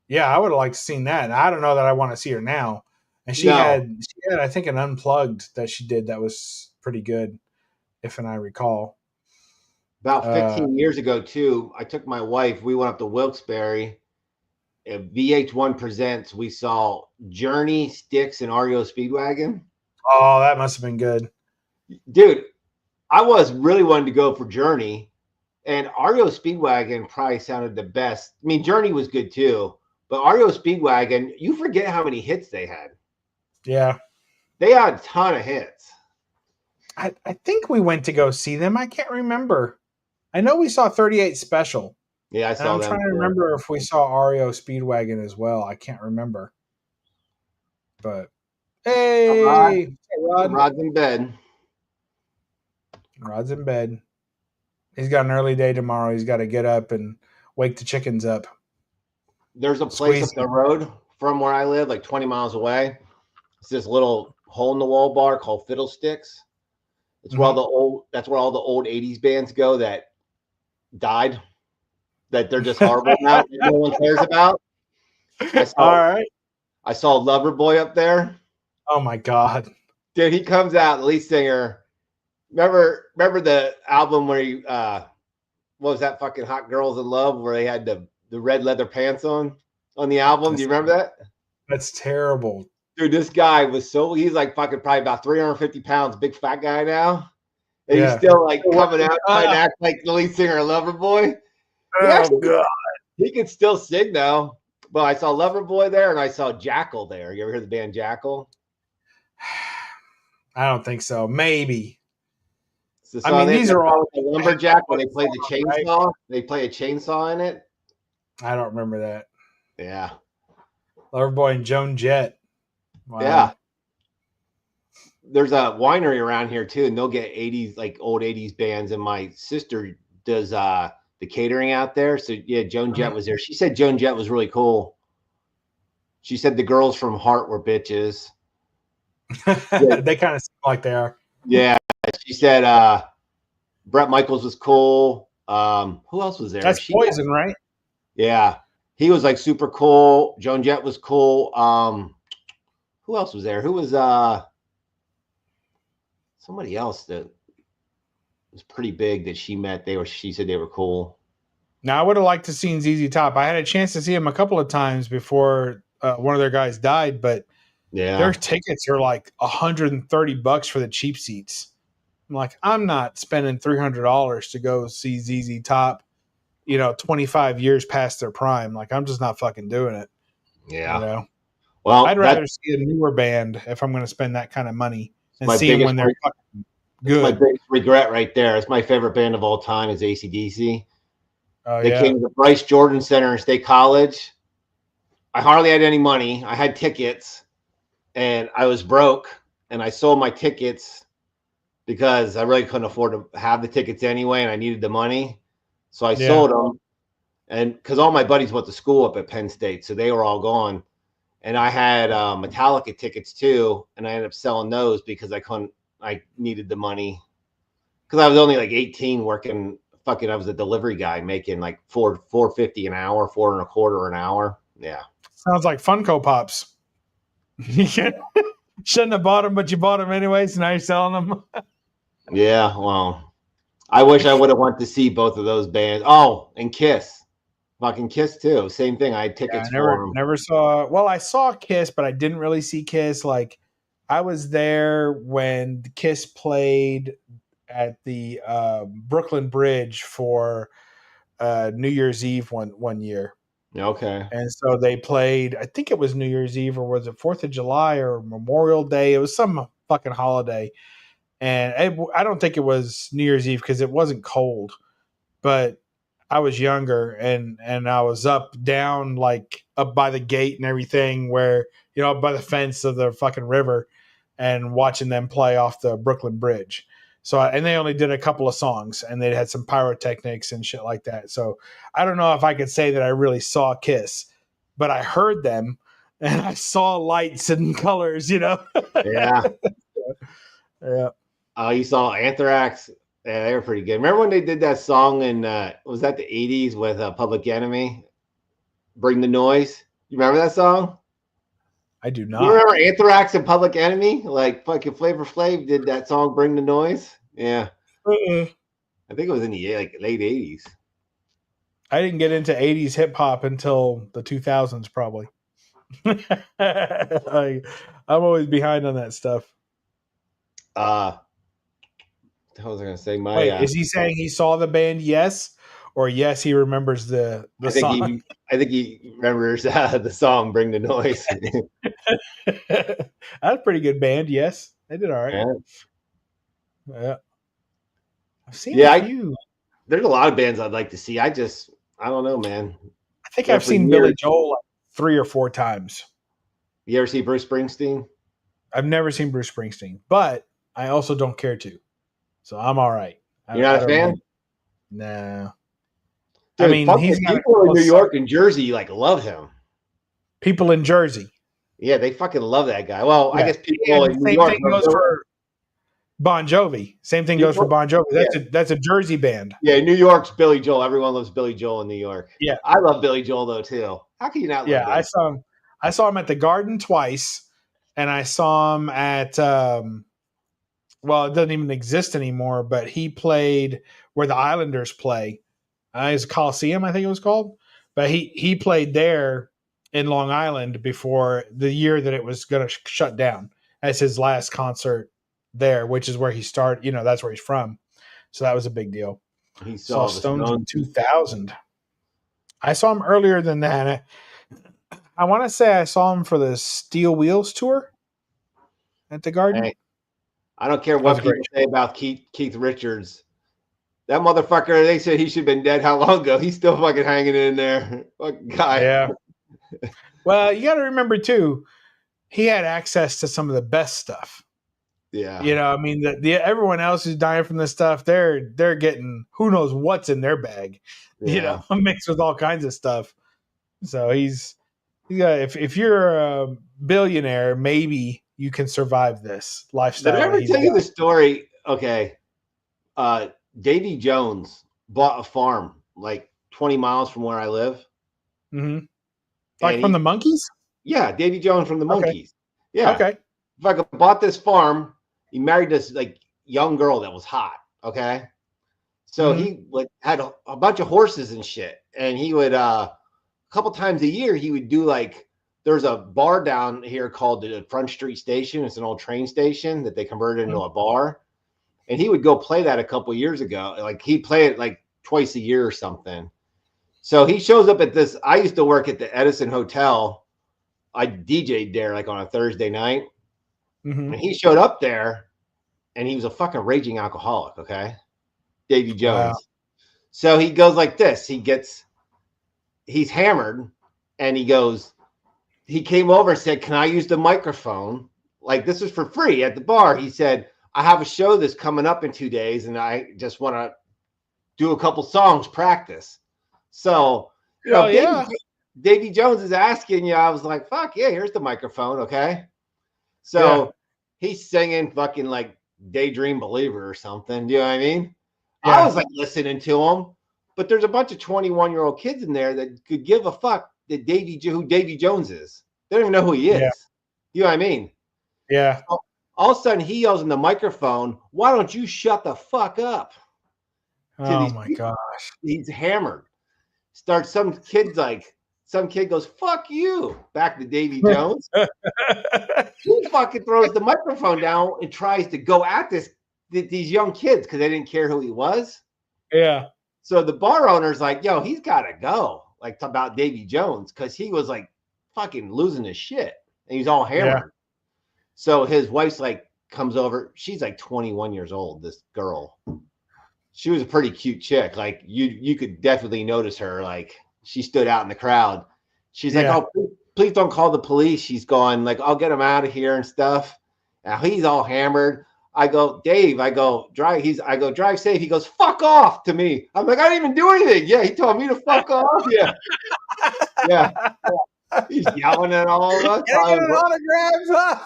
Yeah, I would have liked to seen that. I don't know that I want to see her now. And No, she had, I think, an unplugged that she did that was pretty good, if and I recall. about Uh, 15 years ago too. I took my wife. We went up to Wilkes-Barre. At VH1 Presents. We saw Journey, Styx, and REO Speedwagon. oh, that must have been good. Dude, I was really wanting to go for Journey, and REO Speedwagon probably sounded the best. I mean, Journey was good too, but REO Speedwagon, you forget how many hits they had. Yeah. They had a ton of hits. I think we went to go see them. I can't remember. I know we saw 38 Special. Yeah, I And saw I'm them trying to too. remember if we saw REO Speedwagon as well. I can't remember. But Rod, hey, Rod. Rod's in bed. Rod's in bed. He's got an early day tomorrow. He's got to get up and wake the chickens up. There's a place up Squeeze. the road from where I live, like 20 miles away. It's this little hole in the wall bar called Fiddlesticks. It's where all the old. That's where all the old '80s bands go that died. That they're just horrible now. That no one cares about. I All saw. right. I saw Loverboy up there. Oh my God. Dude, he comes out. The lead singer. Remember the album where he what was that fucking Hot Girls in Love where they had the red leather pants on the album? Do you remember that? That's terrible. Dude, this guy was he's like fucking probably about 350 pounds, big fat guy now. And he's Yeah. still like coming out trying to act like the lead singer of Loverboy. Oh God. He could still sing though. But I saw Loverboy there and I saw Jackal there. You ever hear the band Jackal? I don't think so. Maybe. The I mean, these are all the lumberjack when they play the chainsaw. right? They play a chainsaw in it. I don't remember that. Yeah. Loverboy and Joan Jett. Wow. Yeah. There's a winery around here too, and they'll get 80s, like old 80s bands. And my sister does the catering out there. So yeah, Joan Jett was there. She said Joan Jett was really cool. She said the girls from Heart were bitches. They kind of seem like they are. Yeah. She said Bret Michaels was cool. Who else was there? That's Poison, right? Yeah. He was like super cool. Joan Jett was cool. Who else was there? Who was somebody else that was pretty big that she met? She said they were cool. Now I would have liked to seen ZZ Top. I had a chance to see him a couple of times before one of their guys died, but yeah, their tickets are like $130 for the cheap seats. I'm like, I'm not spending $300 to go see ZZ Top, 25 years past their prime. Like, I'm just not fucking doing it. Yeah. Well, I'd rather see a newer band if I'm going to spend that kind of money and see them when they're fucking good. My biggest regret right there. It's my favorite band of all time is AC/DC. They came to the Bryce Jordan Center in State College. I hardly had any money. I had tickets, and I was broke, and I sold my tickets because I really couldn't afford to have the tickets anyway, and I needed the money. So I sold them, and because all my buddies went to school up at Penn State, so they were all gone. And I had Metallica tickets too, and I ended up selling those because I needed the money because I was only like 18 working. I was a delivery guy making like $4.50 an hour, $4.25 an hour. Yeah. Sounds like Funko Pops. Shouldn't have bought them, but you bought them anyways. So now you're selling them. Yeah. Well, I wish I would have went to see both of those bands. Oh, and Kiss. Fucking Kiss too. Same thing. I had tickets for them. Never saw. Well, I saw Kiss, but I didn't really see Kiss. Like, I was there when Kiss played at the Brooklyn Bridge for New Year's Eve one year. Okay. And so they played, I think it was New Year's Eve, or was it 4th of July or Memorial Day? It was some fucking holiday. And I don't think it was New Year's Eve because it wasn't cold. But I was younger and I was down, like up by the gate and everything where, by the fence of the fucking river and watching them play off the Brooklyn Bridge. So, and they only did a couple of songs and they had some pyrotechnics and shit like that. So I don't know if I could say that I really saw Kiss, but I heard them and I saw lights and colors, Yeah. Yeah. You saw Anthrax. Yeah, they were pretty good. Remember when they did that song in, was that the 80s with Public Enemy? Bring the Noise. You remember that song? I do not. You remember Anthrax and Public Enemy? Like fucking Flavor Flav did that song "Bring the Noise." Yeah, I think it was in the late '80s. I didn't get into 80s hip hop until the 2000s, probably. I'm always behind on that stuff. What was I going to say? Wait, is he saying he saw the band? Yes, or yes, he remembers the song. I think he remembers the song "Bring the Noise." That's a pretty good band. Yes, they did all right. Yeah, I've seen a few. There's a lot of bands I'd like to see. I don't know, man. I think I've seen Billy Joel like 3 or 4 times. You ever see Bruce Springsteen? I've never seen Bruce Springsteen, but I also don't care to. So I'm all right. You're not a fan? No. Dude, I mean, he's people in New York and Jersey like love him. People in Jersey. Yeah, they fucking love that guy. Well, yeah. I guess people in New York. Same thing goes for Bon Jovi. Same thing goes for Bon Jovi. That's a Jersey band. Yeah, New York's Billy Joel. Everyone loves Billy Joel in New York. Yeah, I love Billy Joel though too. How can you not? Yeah, I saw him at the Garden twice, and I saw him at. Well, it doesn't even exist anymore, but he played where the Islanders play. It's Coliseum, I think it was called. But he played there in Long Island before the year that it was going to shut down as his last concert there, which is where he started. You know, that's where he's from. So that was a big deal. He saw Stones in 2000. I saw him earlier than that. I want to say I saw him for the Steel Wheels tour at the Garden. Hey, I don't care what people say about Keith Richards. That motherfucker, they said he should have been dead how long ago? He's still fucking hanging in there. Fucking guy. Yeah. Well, you got to remember, too, he had access to some of the best stuff. Yeah. You know, I mean, everyone else who's dying from this stuff, they're getting who knows what's in their bag, you know, mixed with all kinds of stuff. So if you're a billionaire, maybe you can survive this lifestyle. Did I ever tell you the story? Okay. Davy Jones bought a farm like 20 miles from where I live. Mm-hmm. Like from the Monkees? Yeah, Davy Jones from the Monkees. Okay. Yeah. Okay. Fucking bought this farm. He married this like young girl that was hot. Okay. So he like had a bunch of horses and shit. And he would a couple times a year he would do like there's a bar down here called the Front Street Station. It's an old train station that they converted into a bar. And he would go play that a couple years ago. Like he played it like twice a year or something. So he shows up at this. I used to work at the Edison Hotel. I DJ'd there like on a Thursday night. Mm-hmm. And he showed up there and he was a fucking raging alcoholic. Okay. Davy Jones. Wow. So he goes like this. He's hammered and he came over and said, "Can I use the microphone?" Like this was for free at the bar. He said, "I have a show that's coming up in 2 days and I just want to do a couple songs, practice." So, you know, Davy Jones is asking you. I was like, fuck yeah, here's the microphone. Okay. So he's singing fucking like Daydream Believer or something. Do you know what I mean? Yeah. I was like listening to him, but there's a bunch of 21-year-old kids in there that could give a fuck that who Davy Jones is. They don't even know who he is. Yeah. You know what I mean? Yeah. So, all of a sudden, he yells in the microphone, "Why don't you shut the fuck up?" Oh my gosh. He's hammered. Some kid goes, "Fuck you," back to Davy Jones. He fucking throws the microphone down and tries to go at these young kids because they didn't care who he was. Yeah. So the bar owner's like, "Yo, he's got to go." Like about Davy Jones because he was like fucking losing his shit and he's all hammered. Yeah. So his wife's like comes over. She's like 21 years old. This girl. She was a pretty cute chick. Like you could definitely notice her. Like she stood out in the crowd. She's like, "Oh, please don't call the police." She's going like, "I'll get him out of here and stuff." Now he's all hammered. I go, "Dave," drive safe. He goes, "Fuck off" to me. I'm like, "I didn't even do anything." Yeah, he told me to fuck off. Yeah. Yeah. He's yelling at all of us.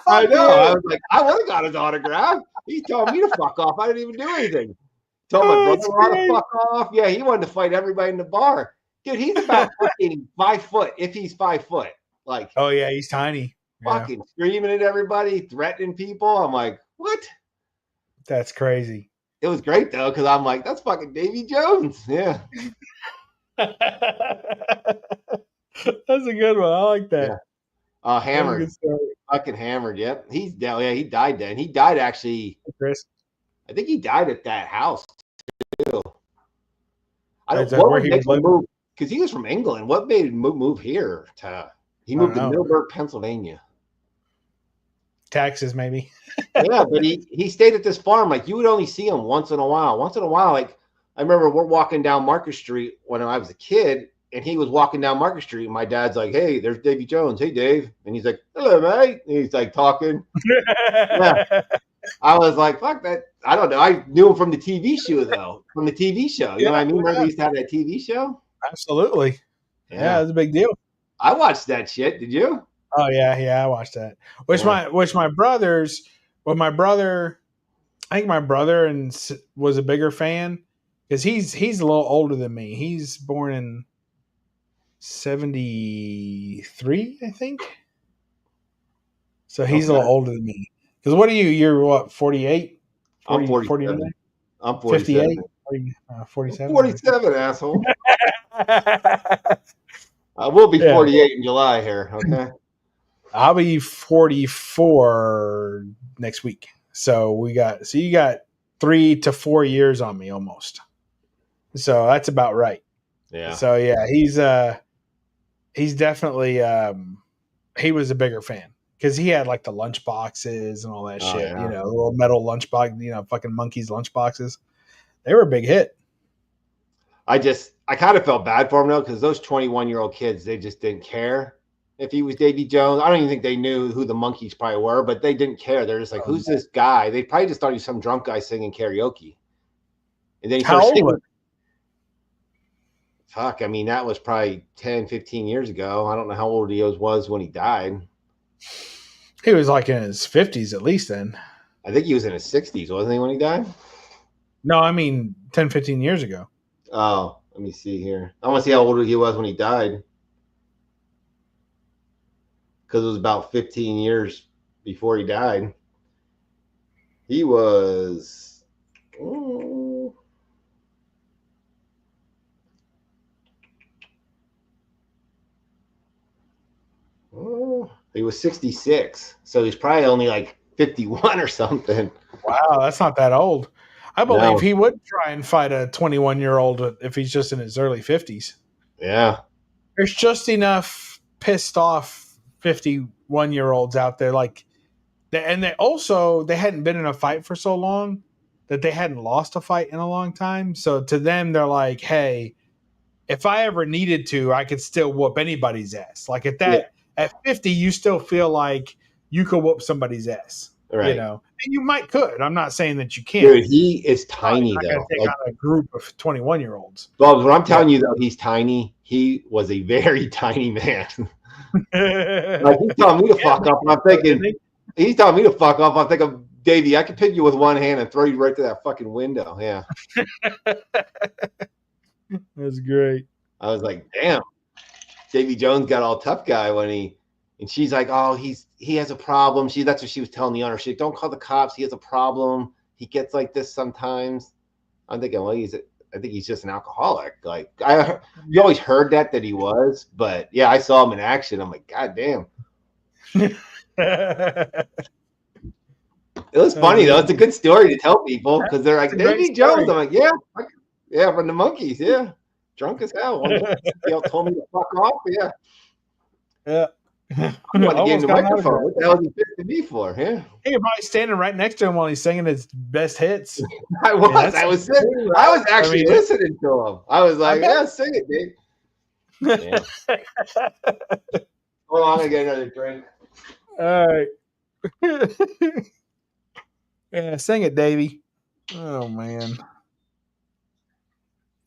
I know. I was like, I would have got his autograph. He told me to fuck off. I didn't even do anything. Told my brother to fuck off. Yeah, he wanted to fight everybody in the bar. Dude, he's about fucking 5 foot, if he's 5 foot. Like, oh yeah, he's tiny. fucking screaming at everybody, threatening people. I'm like, what? That's crazy. It was great though, because I'm like, that's fucking Davy Jones. Yeah. That's a good one. I like that. Yeah. Hammered. Fucking hammered. Yep. He died then. He died actually. Chris. I think he died at that house too. I don't know where he was living because he was from England. What made him move here? He moved to Middleburg, Pennsylvania. Taxes, maybe. Yeah, but he stayed at this farm. Like you would only see him once in a while. Once in a while, like I remember we're walking down Market Street when I was a kid, and he was walking down Market Street. And my dad's like, "Hey, there's Davy Jones. Hey, Dave," and he's like, "Hello, mate." And he's like talking. Yeah. I was like, "Fuck that." I don't know. I knew him from the TV show, though. From the TV show, you know what I mean? Remember they used to have that TV show? Absolutely. Yeah, it was a big deal. I watched that shit. Did you? Oh yeah, I watched that. My brothers, my brother, I think my brother was a bigger fan because he's a little older than me. He's born in 73, I think. So he's a little older than me. Because what are you? You're what? 48? I'm 47. I'm 58. 47. 47, asshole. I will be 48 in July here. Okay. I'll be 44 next week. So you got 3 to 4 years on me almost. So that's about right. Yeah. So yeah, he's definitely he was a bigger fan because he had like the lunch boxes and all that shit. Yeah. You know, little metal lunch box. You know, fucking Monkeys lunch boxes. They were a big hit. I kind of felt bad for him though because those 21-year-old kids, they just didn't care if he was Davy Jones. I don't even think they knew who the Monkees probably were, but they didn't care. They're just like, who's this guy? They probably just thought he was some drunk guy singing karaoke. And then he started singing. Fuck, I mean, that was probably 10, 15 years ago. I don't know how old he was when he died. He was like in his 50s at least then. I think he was in his 60s, wasn't he, when he died? No, I mean 10, 15 years ago. Oh, let me see here. I want to see how old he was when he died. Because it was about 15 years before he died. He was... he was 66. So he's probably only like 51 or something. Wow, that's not that old. I believe he would try and fight a 21-year-old if he's just in his early 50s. Yeah. There's just enough pissed off 51-year-olds out there. Like, they hadn't been in a fight for so long that they hadn't lost a fight in a long time. So to them, they're like, hey, if I ever needed to, I could still whoop anybody's ass. Like at 50, you still feel like you could whoop somebody's ass. Right. You know, and you could. I'm not saying that you can't. Dude, he is tiny though. Take on a group of 21-year-olds. Well, what I'm telling you though, he's tiny. He was a very tiny man. Like he's telling me to fuck up. I'm thinking he's telling me to fuck up. I'm thinking, Davey, I could pick you with one hand and throw you right to that fucking window. Yeah. That's great. I was like, damn. Davy Jones got all tough guy and she's like, oh, he has a problem. That's what she was telling the owner. She's like, don't call the cops. He has a problem. He gets like this sometimes. I'm thinking, well, I think he's just an alcoholic. Like you always heard that he was, but yeah, I saw him in action. I'm like, God damn. It was funny though. It's a good story to tell people because they're like, Davy Jones. I'm like, yeah, from the Monkees. Yeah. Drunk as hell. Y'all told me to fuck off. Yeah. Yeah. I'm about to get in the microphone. What the hell is he pissing me for? Yeah. Hey, you're probably standing right next to him while he's singing his best hits. I was. I was actually listening to him. I was like, yeah, sing it, dude. Yeah. Hold on, I get another drink. All right. Yeah, sing it, Davey. Oh man.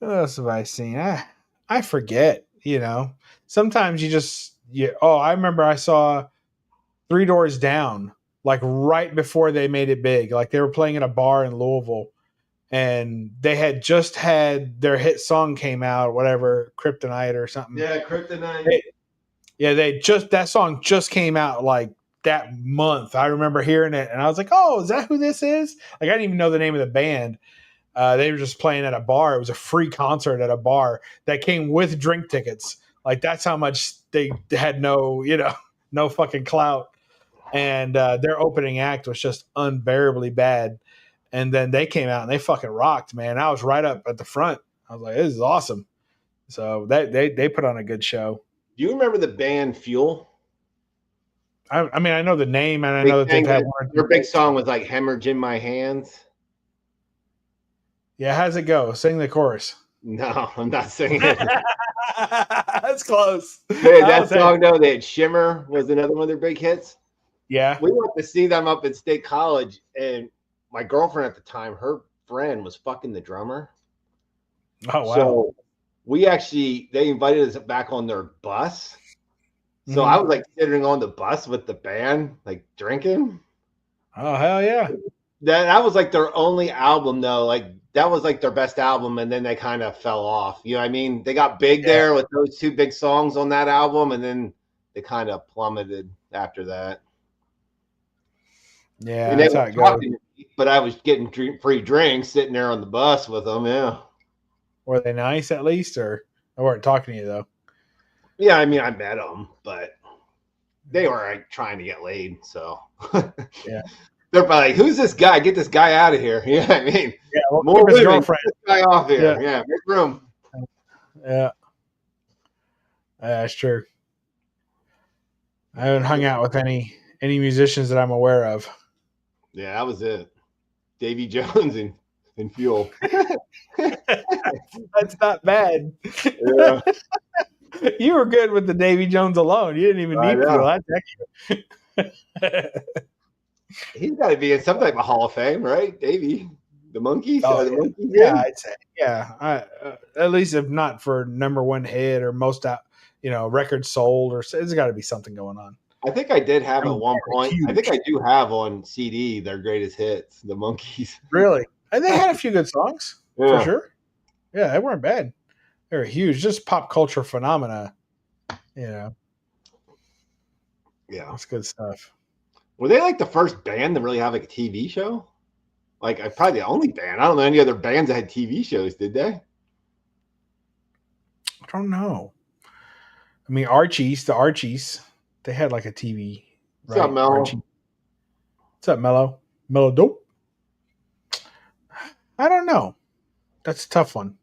What else have I seen? I forget, you know. Sometimes I remember I saw Three Doors Down, like right before they made it big. Like they were playing in a bar in Louisville and they had just had their hit song came out, whatever, Kryptonite or something. Yeah, Kryptonite. That song just came out like that month. I remember hearing it, and I was like, "Oh, is that who this is?" Like, I didn't even know the name of the band. They were just playing at a bar. It was a free concert at a bar that came with drink tickets. Like, that's how much they had no fucking clout. And their opening act was just unbearably bad. And then they came out and they fucking rocked, man. I was right up at the front. I was like, this is awesome. So they put on a good show. Do you remember the band Fuel? I mean, I know the name, and I know that they've had one. Their big song was like "Hemorrhage in My Hands." Yeah, how's it go? Sing the chorus. No, I'm not singing it. That's close. Hey, that song though, they had "Shimmer" was another one of their big hits. Yeah, we went to see them up at State College, and my girlfriend at the time, her friend was fucking the drummer. Oh wow! So they invited us back on their bus. So I was like sitting on the bus with the band, like drinking. Oh hell yeah! That was like their only album though. Like that was like their best album, and then they kind of fell off. You know what I mean? They got big there with those two big songs on that album, and then they kind of plummeted after that. Yeah, that's how it goes. But I was getting free drinks sitting there on the bus with them. Yeah. Were they nice at least, or they weren't talking to you though? Yeah, I mean, I met them, but they were like trying to get laid. So yeah, they're probably like, "Who's this guy? Get this guy out of here!" Yeah, I mean, yeah, well, more women, girlfriend. Get this guy off here. Yeah, make room. Yeah, that's true. I haven't hung out with any musicians that I'm aware of. Yeah, that was it. Davy Jones and Fuel. That's not bad. Yeah. You were good with the Davy Jones alone. You didn't even need Fuel. That's extra. He's got to be in some type of Hall of Fame, right? Davy, the Monkees. Oh, the Monkees yeah, I'd say. Yeah, at least if not for #1 hit or most records sold, or there's got to be something going on. I think I did have at one point. Huge. I think I do have on CD their greatest hits, the Monkees. Really? And they had a few good songs for sure. Yeah, they weren't bad. They were huge, just pop culture phenomena. Yeah, that's good stuff. Were they like the first band to really have like a TV show? Like, probably the only band. I don't know any other bands that had TV shows. Did they? I don't know. I mean, the Archies. They had like a TV. What's up, Mello? Archie. What's up, Mello? Mello Dope? I don't know. That's a tough one.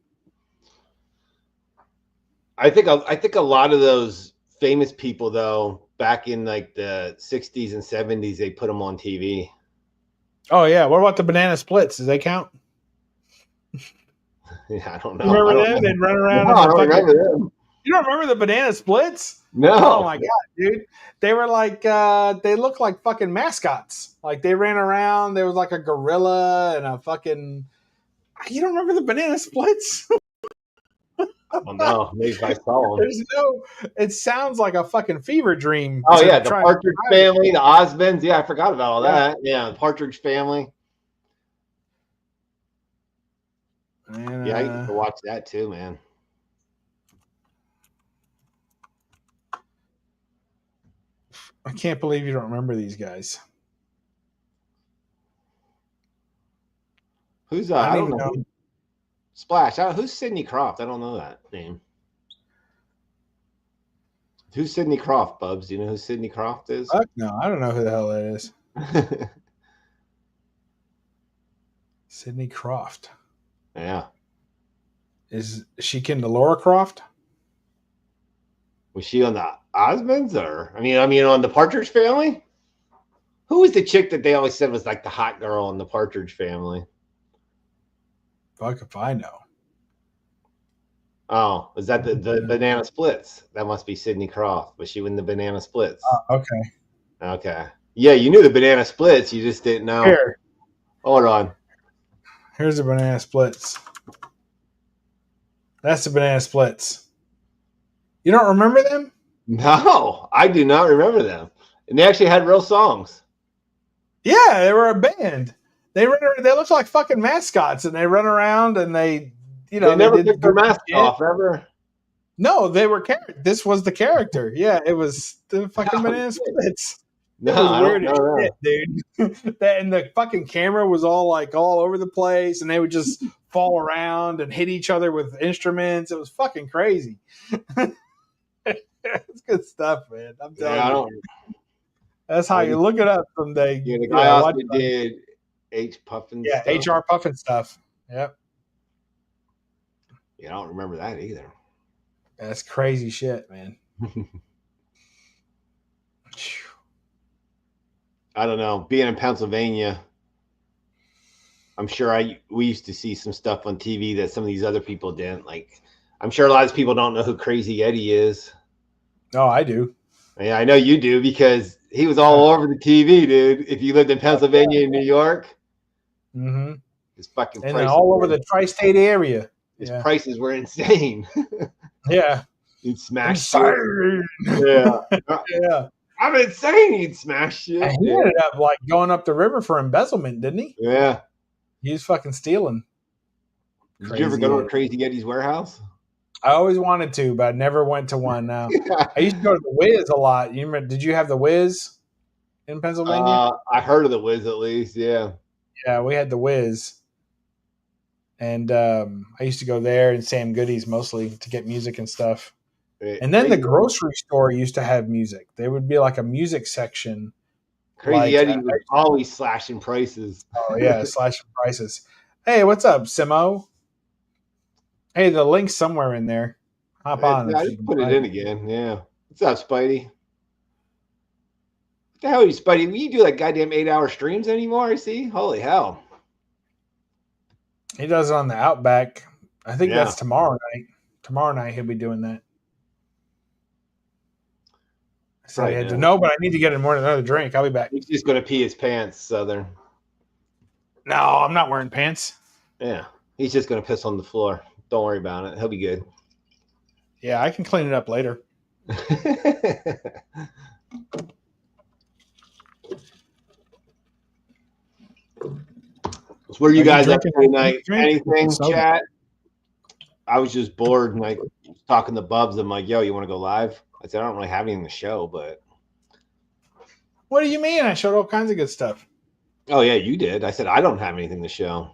I think a lot of those famous people, though, back in like the 60s and 70s, they put them on TV. Oh, yeah. What about the Banana Splits? Does they count? Yeah, I don't know. Remember them? They'd run around. No, I don't remember them. You don't remember the Banana Splits? No. Oh my god, dude! They were like they looked like fucking mascots. Like they ran around. There was like a gorilla and a fucking. You don't remember the Banana Splits? Oh no, maybe I saw them. It sounds like a fucking fever dream. Oh yeah, the Partridge Family, the Osmonds. Yeah, I forgot about all that. Yeah, the Partridge Family. And, yeah, I used to watch that too, man. I can't believe you don't remember these guys. Who's I don't know. Splash. Who's Sidney Croft? I don't know that name. Who's Sidney Croft, Bubs? Do you know who Sidney Croft is? No, I don't know who the hell that is. Sidney Croft. Yeah. Is she kin to Laura Croft? Was she on the Osmonds, or I mean on the Partridge Family? Who was the chick that they always said was like the hot girl in the Partridge Family? Fuck if I know. Oh, is that the Banana Splits? That must be Sidney Croft. Was she in the Banana Splits? Okay. Okay. Yeah, you knew the Banana Splits. You just didn't know. Here. Hold on. Here's the Banana Splits. That's the Banana Splits. You don't remember them? No, I do not remember them. And they actually had real songs. Yeah, they were a band. They looked like fucking mascots, and they run around and they never took their mask off ever. No, they were this was the character. Yeah, it was the fucking Banana Splits. No, It was I don't weird as know shit, dude. And the fucking camera was all over the place, and they would just fall around and hit each other with instruments. It was fucking crazy. It's good stuff, man. I'm that. Yeah, telling I you. don't. That's how you look it up someday. Yeah, the guy Yeah, also watch did H. Puffin yeah, stuff. HR Puffin stuff. Yep. Yeah, I don't remember that either. That's crazy shit, man. I don't know. Being in Pennsylvania, I'm sure we used to see some stuff on TV that some of these other people didn't. Like, I'm sure a lot of people don't know who Crazy Eddie is. Oh, I do. Yeah, I know you do because he was all over the TV, dude. If you lived in Pennsylvania and New York, Mm-hmm. his fucking And then prices all over the tri-state area. his Yeah. prices were insane. Yeah. He'd smash shit. Insane. Yeah. Yeah. I'm insane. He'd smash shit. And he ended up going up the river for embezzlement, didn't he? Yeah. He was fucking stealing. Did you ever go to a Crazy Eddie's warehouse? I always wanted to, but I never went to one. Now I used to go to the Wiz a lot. You remember? Did you have the Wiz in Pennsylvania? I heard of the Wiz at least. Yeah. Yeah, we had the Wiz, and I used to go there and Sam Goodies mostly to get music and stuff. And then the grocery store used to have music. There would be like a music section. Crazy Eddie was always slashing prices. Oh yeah, slashing prices. Hey, what's up, Simo? Hey, the link's somewhere in there. Hop on. I just put it in again. Yeah. What's up, Spidey? What the hell are you, Spidey? Will you do like goddamn 8-hour streams anymore? I see. Holy hell. He does it on the Outback. I think that's tomorrow night. Tomorrow night he'll be doing that. So I had to know, but I need to get more than another drink. I'll be back. He's just gonna pee his pants, Southern. No, I'm not wearing pants. Yeah. He's just gonna piss on the floor. Don't worry about it. He'll be good. Yeah, I can clean it up later. So where you guys up tonight? Anything, chat? I was just bored and talking to Bubs. I'm like, yo, you want to go live? I said, I don't really have anything to show, but. What do you mean? I showed all kinds of good stuff. Oh, yeah, you did. I said, I don't have anything to show.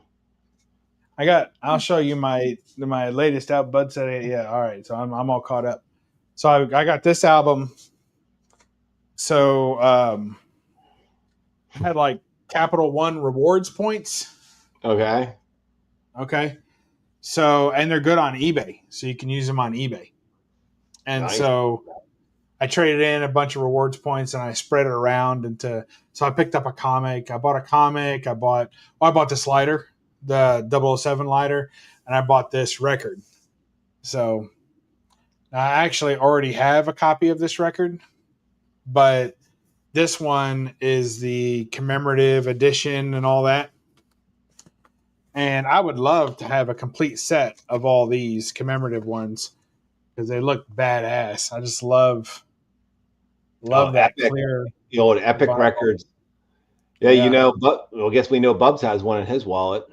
I'll show you my latest out. Bud said, yeah, all right. So I'm all caught up. So I got this album. So I had like Capital One rewards points. Okay. So, and they're good on eBay. So you can use them on eBay. And nice. So I traded in a bunch of rewards points and I spread it around so I picked up a comic. I bought a comic. I bought this lighter, the 007 lighter, and I bought this record. So I actually already have a copy of this record, but this one is the commemorative edition and all that. And I would love to have a complete set of all these commemorative ones because they look badass. I just love that Epic, clear. The old Epic vinyl. Records. Yeah, you know, I guess we know Bubs has one in his wallet.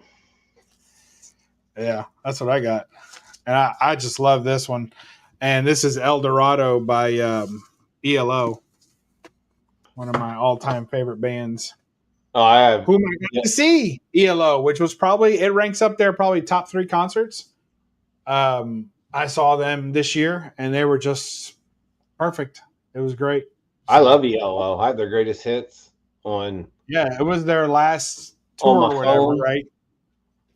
Yeah, that's what I got. And I just love this one. And this is El Dorado by ELO, one of my all-time favorite bands. Oh, I have. Who am I going to see? ELO, which was it ranks up there, probably top 3 concerts. I saw them this year, and they were just perfect. It was great. I love ELO. I have their greatest hits on. Yeah, it was their last tour or whatever, right?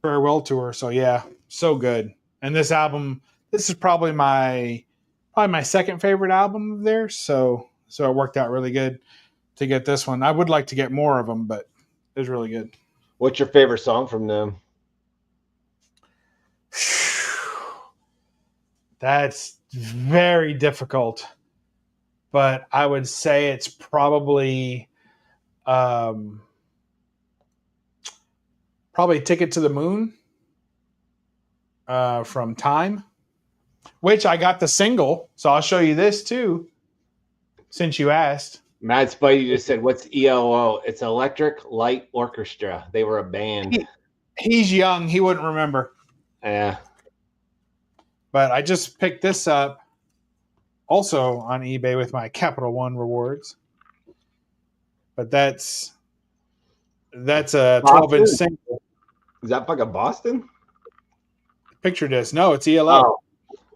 Farewell tour. So yeah, so good. And this album, this is probably my second favorite album of theirs. So it worked out really good to get this one. I would like to get more of them, but it was really good. What's your favorite song from them? That's very difficult, but I would say it's probably Ticket to the Moon from Time, which I got the single, so I'll show you this too since you asked. Mad Spidey just said, what's ELO? It's Electric Light Orchestra. They were a band. He's young. He wouldn't remember. Yeah. But I just picked this up also on eBay with my Capital One rewards. but that's a 12-inch Boston? single Is that fucking Boston? picture disc. No, it's ELO. Oh,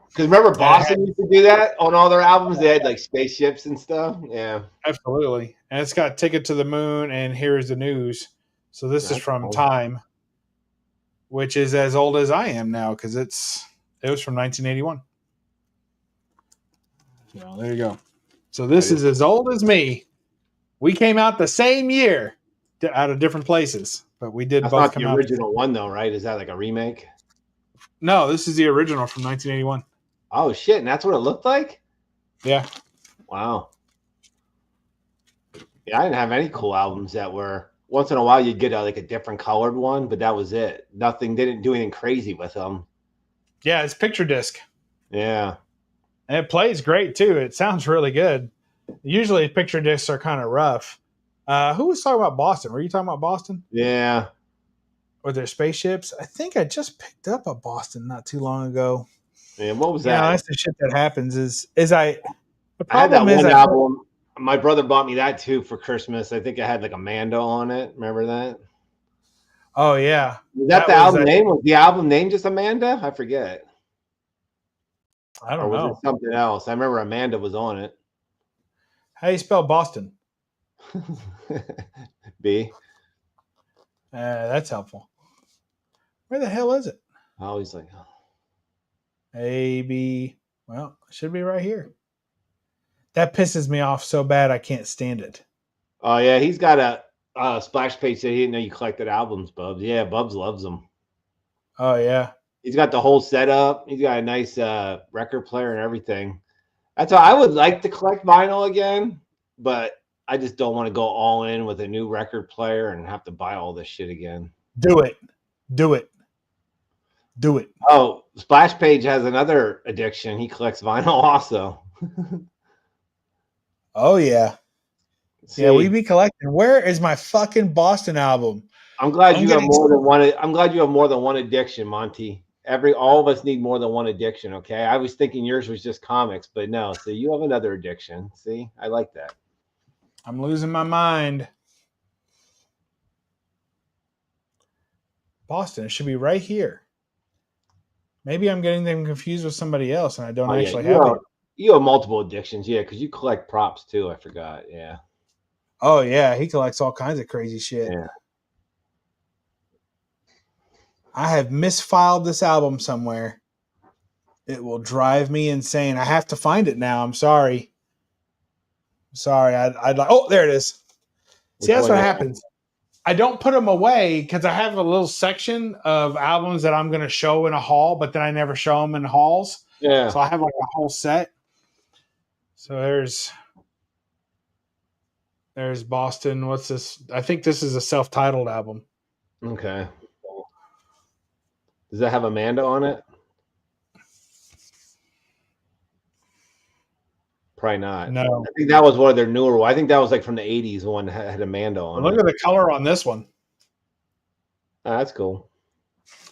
because remember And it Boston used to do that on all their albums. They had like spaceships and stuff. Yeah, absolutely. And it's got Ticket to the Moon and Here Is the News. So this is that's from cool. Time, which is as old as I am now because it was from 1981. So there you go. So this is as old as me. We came out the same year out of different places, but we did That's both not come the out. original one though, right? Is that like a remake? No, this is the original from 1981. Oh shit! And that's what it looked like. Yeah. Wow. Yeah, I didn't have any cool albums that were. Once in a while, you'd get like a different colored one, but that was it. Nothing. They didn't do anything crazy with them. Yeah, it's picture disc. Yeah. And it plays great too. It sounds really good. Usually picture discs are kind of rough. Who was talking about Boston? Were you talking about Boston? Yeah. With their spaceships? I think I just picked up a Boston not too long ago. Yeah. What was Yeah, that? that's the shit that happens. The I had that problem is one album. My brother bought me that too for Christmas. I think it had like Amanda on it. Remember that? Oh yeah. Was that the album name? Was the album name just Amanda? I forget. I don't know. Or was it something else? I remember Amanda was on it. How do you spell Boston? B. That's helpful. Where the hell is it? I always like A, B. Well, it should be right here. That pisses me off so bad I can't stand it. Oh yeah, he's got a splash page that he didn't know you collected albums, Bubs. Yeah, Bubs loves them. Oh yeah. He's got the whole setup. He's got a nice record player and everything. That's why I would like to collect vinyl again, but I just don't want to go all in with a new record player and have to buy all this shit again. Do it. Oh, Splash Page has another addiction. He collects vinyl also. Oh yeah. See, yeah, we be collecting. Where is my fucking Boston album? I'm glad you have more than one. I'm glad you have more than one addiction, Monty. All of us need more than one addiction. Okay, I was thinking yours was just comics, but no. So you have another addiction. See, I like that. I'm losing my mind. Boston, it should be right here. Maybe I'm getting them confused with somebody else, and I don't actually have it. You have multiple addictions, yeah, because you collect props too. I forgot, yeah. Oh yeah, he collects all kinds of crazy shit. Yeah. I have misfiled this album somewhere. It will drive me insane. I have to find it now. I'm sorry. I'd like. Oh, there it is. See, that's what happens. I don't put them away because I have a little section of albums that I'm going to show in a haul, but then I never show them in hauls. Yeah. So I have like a whole set. So there's Boston. What's this? I think this is a self-titled album. Okay. Does that have Amanda on it? Probably not. No. I think that was one of their newer ones. I think that was like from the 80s one that had Amanda on it. Look at the color on this one. Oh, that's cool.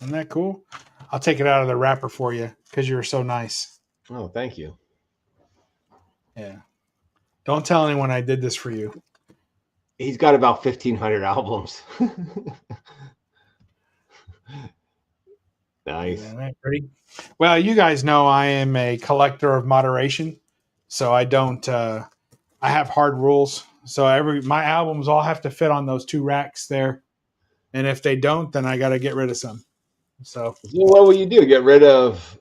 Isn't that cool? I'll take it out of the wrapper for you because you were so nice. Oh, thank you. Yeah. Don't tell anyone I did this for you. He's got about 1,500 albums. Nice. Yeah, pretty. Well, you guys know I am a collector of moderation, so I don't. I have hard rules, so my albums all have to fit on those two racks there, and if they don't, then I got to get rid of some. So what will you do? Get rid of?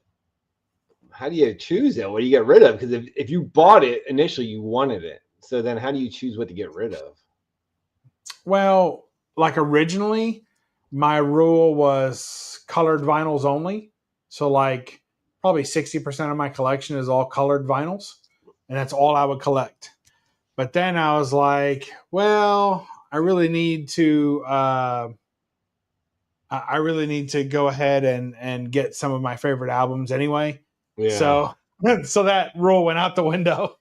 How do you choose that? What do you get rid of? Because if you bought it initially, you wanted it. So then, how do you choose what to get rid of? Well, like originally, my rule was colored vinyls only. So like probably 60% of my collection is all colored vinyls, and that's all I would collect. But then I was like, well, I really need to go ahead and get some of my favorite albums anyway. Yeah. So that rule went out the window.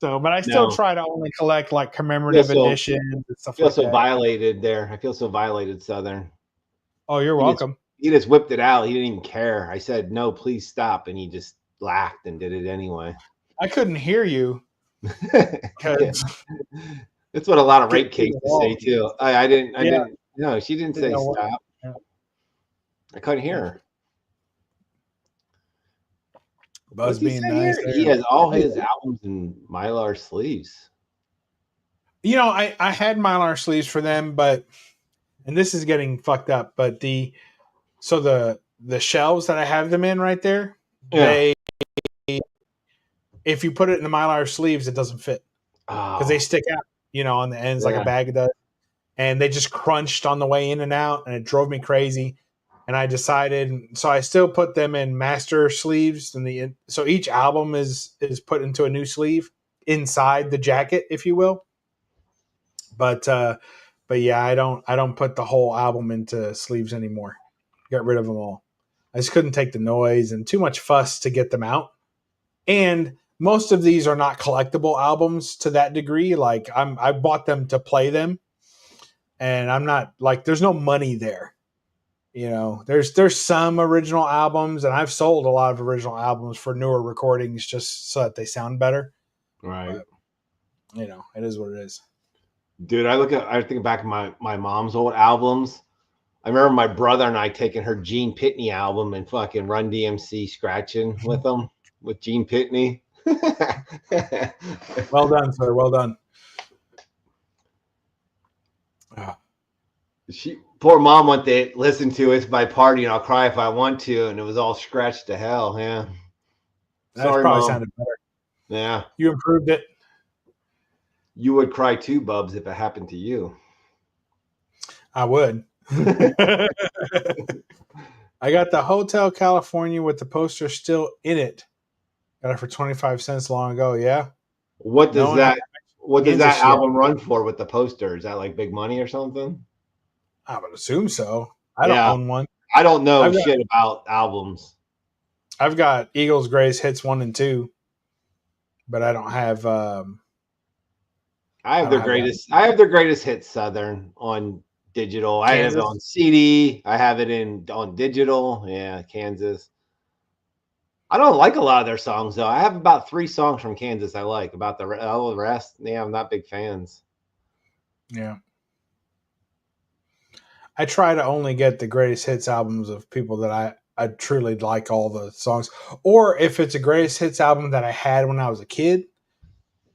But I still try to only collect like commemorative editions and stuff like that. I feel so violated there. I feel so violated, Southern. Oh, you're welcome. He just whipped it out. He didn't even care. I said, no, please stop. And he just laughed and did it anyway. I couldn't hear you. That's what a lot of Get rape through the cases say wall. too. I didn't. Yeah, No, she didn't didn't say know what. stop. Yeah. I couldn't hear her. Buzz What's he being said nice here? He there. has all his albums in Mylar sleeves. You know, I had Mylar sleeves for them, but and this is getting fucked up, but the shelves that I have them in right there, Yeah. they if you put it in the Mylar sleeves, it doesn't fit because they Oh, stick out, on the ends like a yeah. bag does, and they just crunched on the way in and out, and it drove me crazy. And I decided, so I still put them in master sleeves, and so each album is put into a new sleeve inside the jacket, if you will. But yeah, I don't put the whole album into sleeves anymore. Got rid of them all. I just couldn't take the noise and too much fuss to get them out. And most of these are not collectible albums to that degree. Like I bought them to play them, and I'm not like there's no money there. There's some original albums, and I've sold a lot of original albums for newer recordings just so that they sound better. Right. But it is what it is. Dude, I think back at my mom's old albums. I remember my brother and I taking her Gene Pitney album and fucking Run DMC scratching with them with Gene Pitney. Well done, sir. Well done. Poor mom went to listen to It's My Party and I'll Cry If I Want to, and it was all scratched to hell. Yeah. That Sorry, probably Mom. sounded better. Yeah. You improved it. You would cry too, Bubs, if it happened to you. I would. I got the Hotel California with the poster still in it. Got it for 25 cents long ago. Yeah. What does that Kansas album run for with the poster? Is that like big money or something? I would assume so. I don't own one. I don't know shit about albums. I've got Eagles Greatest Hits 1 and 2, but I don't have I have their greatest hits Southern on digital. Kansas? I have it on CD. I have it on digital. Yeah, Kansas. I don't like a lot of their songs though. I have about 3 songs from Kansas I like. About all the rest, yeah, I'm not big fans. Yeah. I try to only get the greatest hits albums of people that I truly like all the songs. Or if it's a greatest hits album that I had when I was a kid.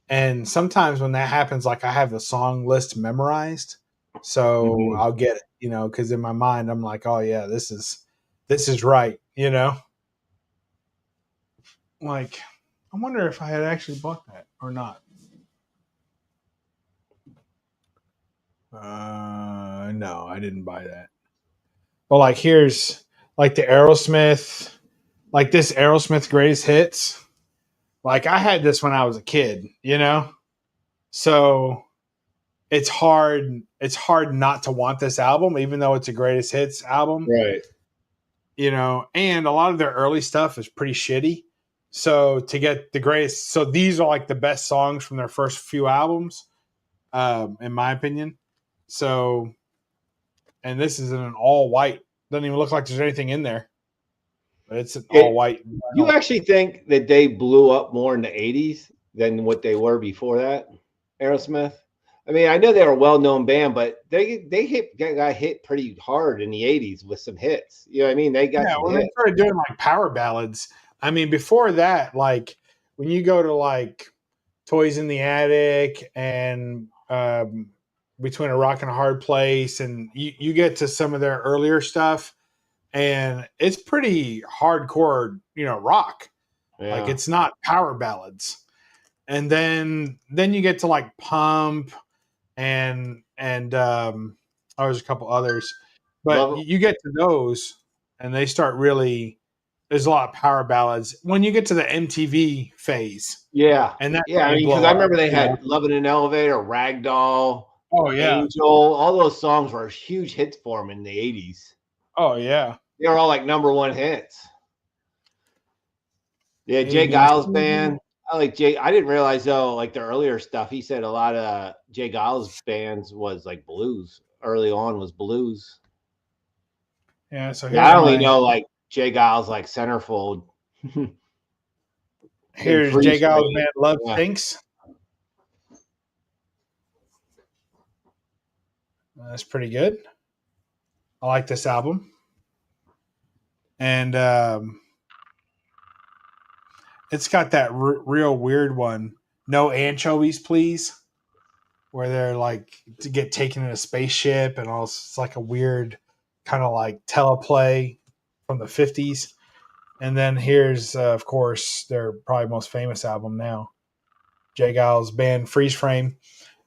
And sometimes when that happens, like I have the song list memorized. So I'll get it, because in my mind I'm like, oh yeah, this is right, Like, I wonder if I had actually bought that or not. No, I didn't buy that. But like, here's like the Aerosmith, like this Aerosmith greatest hits. Like I had this when I was a kid, So it's hard not to want this album, even though it's a greatest hits album. Right. And a lot of their early stuff is pretty shitty. So to get the greatest, so these are like the best songs from their first few albums, in my opinion. So, and this is in an all white. Doesn't even look like there's anything in there, but it's an all white. You actually think that they blew up more in the 80s than what they were before that, Aerosmith? I mean, I know they were a well-known band, but they got hit pretty hard in the 80s with some hits. You know what I mean? They got some hits. They started doing like power ballads. I mean, before that, like when you go to like Toys in the Attic and Between a Rock and a Hard Place, and you get to some of their earlier stuff, and it's pretty hardcore, rock. Yeah. Like it's not power ballads. And then you get to like Pump and there's a couple others, but you get to those and they start really. There's a lot of power ballads when you get to the MTV phase. Yeah, and that I mean, because I remember they had "Love in an Elevator," "Ragdoll," oh yeah, "Angel." All those songs were huge hits for them in the 80s. Oh yeah, they were all like #1 hits. Yeah, Jay Giles band. I like Jay. I didn't realize though, like the earlier stuff, he said a lot of Jay Giles bands was like blues. Early on was blues. Yeah, so I only know like Jay Giles, like Centerfold. Here's Jay Giles' band Love Stinks. That's pretty good. I like this album. And it's got that real weird one. No anchovies, please. Where they're like to get taken in a spaceship and all. It's like a weird kind of like teleplay from the 50s. And then here's, of course, their probably most famous album now, J. Geils band Freeze Frame.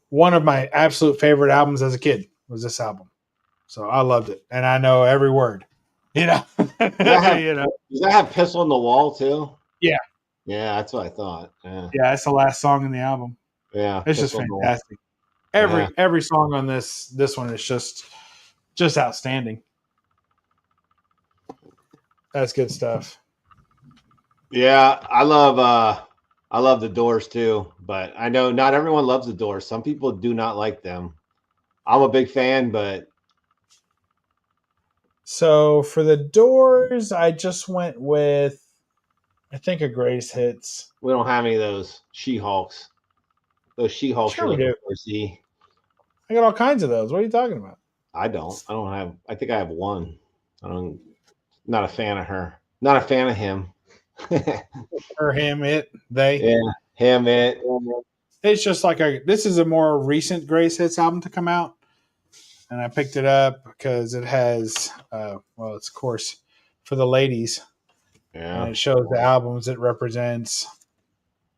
One of my absolute favorite albums as a kid was this album. So I loved it. And I know every word. You know? Does that have Pistol on the Wall too? Yeah. Yeah, that's what I thought. Yeah, that's the last song in the album. Yeah. It's just fantastic. Every song on this one is just outstanding. That's good stuff. Yeah, I love the Doors too, but I know not everyone loves the Doors. Some people do not like them. I'm a big fan, but so for the Doors, I just went with I think a greatest hits. We don't have any of those She-Hulks. Those She-Hulks sure we do. See. I got all kinds of those. What are you talking about? I don't have. I think I have one. Not a fan of her. Not a fan of him. Or him, it, they. Yeah, him, it. It's just like this is a more recent greatest hits album to come out. And I picked it up because it has, it's of course for the ladies. Yeah. And it shows the albums it represents.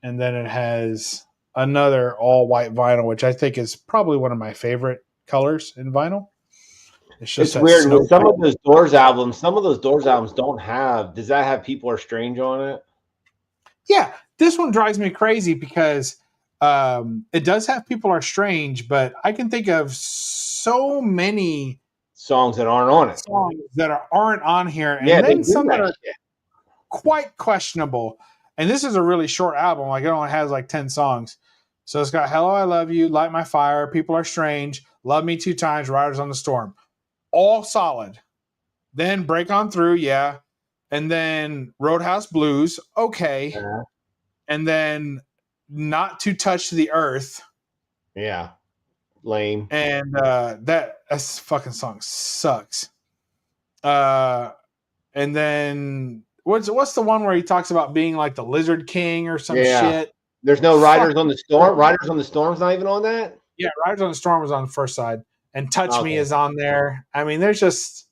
And then it has another all white vinyl, which I think is probably one of my favorite colors in vinyl. It's weird with some of those Doors albums. Some of those Doors albums don't have. Does that have People Are Strange on it? Yeah, this one drives me crazy because it does have People Are Strange, but I can think of so many songs that aren't on it. Songs that aren't on here, and then some that are quite questionable. And this is a really short album; like it only has like 10 songs. So it's got "Hello, I Love You," "Light My Fire," "People Are Strange," "Love Me 2 Times," "Riders on the Storm." All solid. Then Break On Through, yeah. And then Roadhouse Blues, okay. Yeah. And then Not to Touch the Earth. Yeah. Lame. And that fucking song sucks. And then what's the one where he talks about being like the Lizard King or some shit? There's no Riders on the Storm. Riders on the Storm's not even on that? Yeah, Riders on the Storm was on the first side. And Touch Me is on there. I mean, there's just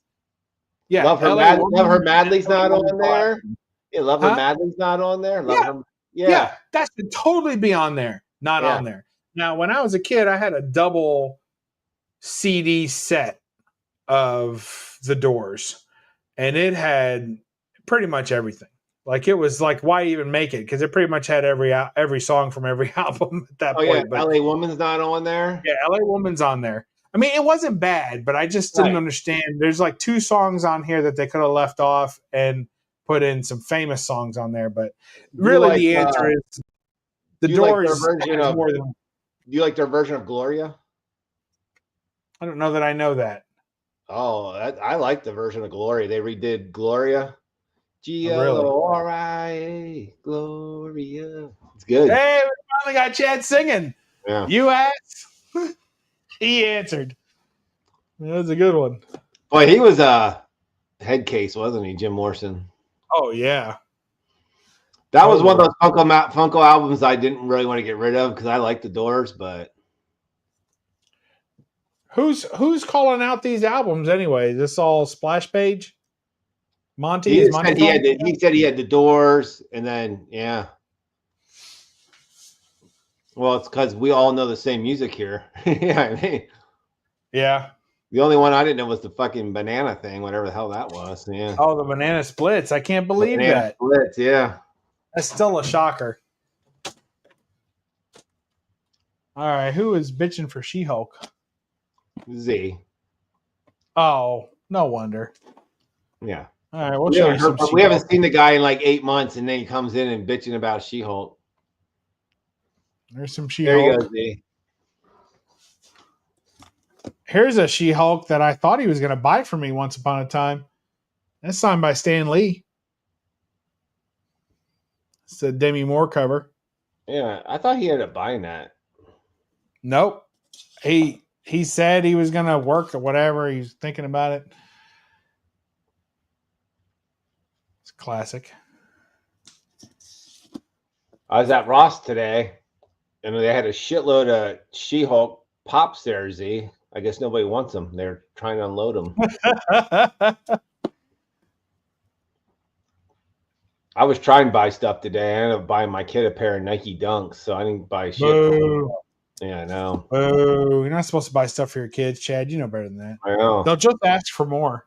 Love Her Madly's not on there. Yeah, Love Her Madly's not on there. Yeah, that should totally be on there. Not on there. Now, when I was a kid, I had a double CD set of the Doors, and it had pretty much everything. Like it was like, why even make it? Because it pretty much had every song from every album at that point. Yeah, but LA Woman's not on there. Yeah, LA Woman's on there. I mean, it wasn't bad, but I just didn't understand. There's like 2 songs on here that they could have left off and put in some famous songs on there. But really, the answer is the Doors. Do you like their version of Gloria? I don't know that I know that. Oh, I like the version of Gloria. They redid Gloria. G-L-O-R-I-A, Gloria. It's good. Hey, we finally got Chad singing. Yeah. You asked. He answered. That was a good one. Boy, he was a head case, wasn't he, Jim Morrison? Oh, yeah. That was one of those Funko albums I didn't really want to get rid of because I like the Doors, but who's calling out these albums anyway? Is this all Splash Page? Monty? He said he had the Doors, and then well, it's because we all know the same music here. Yeah. The only one I didn't know was the fucking banana thing, whatever the hell that was. Yeah. Oh, the Banana Splits. I can't believe that. Splits, yeah. That's still a shocker. All right, who is bitching for She-Hulk? Z. Oh, no wonder. Yeah. All right, we'll show you some we haven't seen the guy in like 8 months, and then he comes in and bitching about She-Hulk. There's some She-Hulk. There you go, Z. Here's a She-Hulk that I thought he was going to buy for me once upon a time. That's signed by Stan Lee. It's a Demi Moore cover. Yeah, I thought he ended up buying that. Nope. He he said he was going to work or whatever. He's thinking about it. It's classic. I was at Ross today, and they had a shitload of She-Hulk pops there, Z. I guess nobody wants them. They're trying to unload them. I was trying to buy stuff today. I ended up buying my kid a pair of Nike Dunks, so I didn't buy shit. Boo. Yeah, I know. Boo. You're not supposed to buy stuff for your kids, Chad. You know better than that. I know. They'll just ask for more.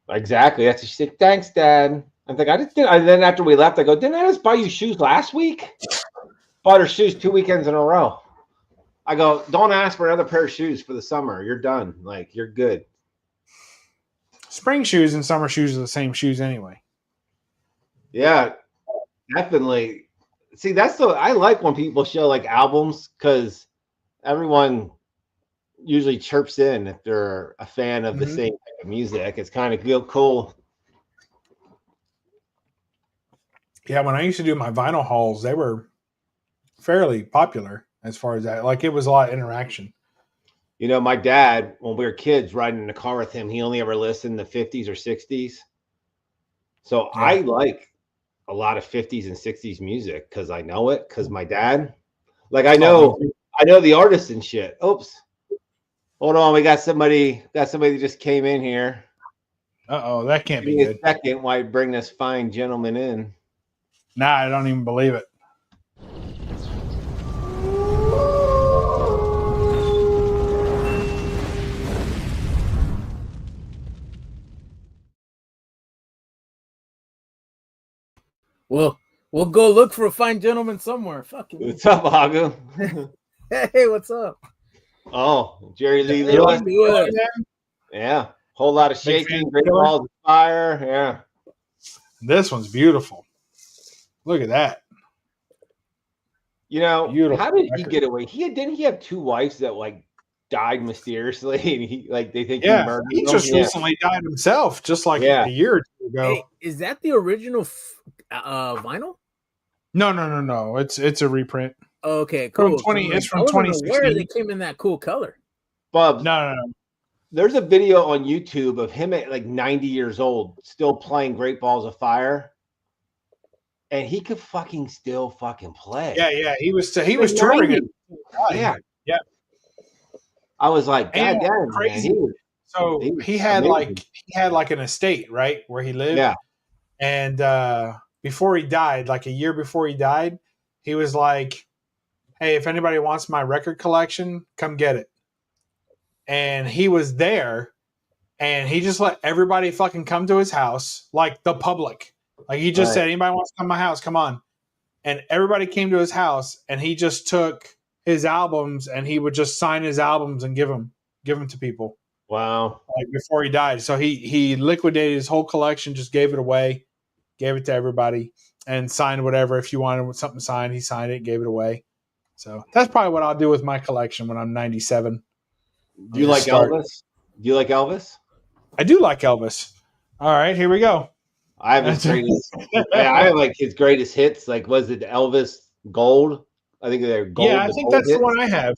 Exactly. That's what she said. Thanks, Dad. I'm like, I just did. And then after we left, I go, didn't I just buy you shoes last week? Bought her shoes 2 weekends in a row. I go, don't ask for another pair of shoes for the summer. You're done. Like, you're good. Spring shoes and summer shoes are the same shoes anyway. Yeah, definitely. See, I like when people show like albums because everyone usually chirps in if they're a fan of the same type of music. It's kind of cool. Yeah, when I used to do my vinyl hauls, they were fairly popular as far as that. Like, it was a lot of interaction. You know, my dad, when we were kids riding in the car with him, he only ever listened to 50s or 60s. So yeah. I like a lot of 50s and 60s music because I know it, because my dad, like, I know the artists and shit. Oops. Hold on, we got somebody that just came in here. Uh-oh, that can't be good. A second, why bring this fine gentleman in? Nah, I don't even believe it. Well, we'll go look for a fine gentleman somewhere. Fucking. What's up, Hagu? Hey, what's up? Oh, Jerry Lee Lewis. Yeah, whole lot of shaking, great balls of fire. Yeah, this one's beautiful. Look at that. You know, beautiful how did he get away? Didn't he have two wives that like died mysteriously? And he they think he murdered them? He just recently died himself, just like a year or two ago. Hey, is that the original vinyl? No. It's a reprint. Okay, cool. It's from 2016. Where they came in that cool color. Bubs. No. There's a video on YouTube of him at like 90 years old, still playing Great Balls of Fire. And he could still play. Yeah. He was touring it. Yeah. I was like, God damn, crazy. Man. He had like an estate, right, where he lived. Yeah. And before he died, like a year before he died, he was like, hey, if anybody wants my record collection, come get it. And he was there, and he just let everybody fucking come to his house, like the public. Like, he just said, anybody wants to come to my house, come on. And everybody came to his house, and he just took his albums, and he would just sign his albums and give them to people. Wow. Like, before he died. So he liquidated his whole collection, just gave it away, gave it to everybody, and signed whatever. If you wanted something signed, he signed it, gave it away. So that's probably what I'll do with my collection when I'm 97. Do you like Elvis? Do you like Elvis? I do like Elvis. All right, here we go. I have his greatest. I have like his greatest hits. Like, was it Elvis Gold? I think they're gold. Yeah, I think that's the one I have.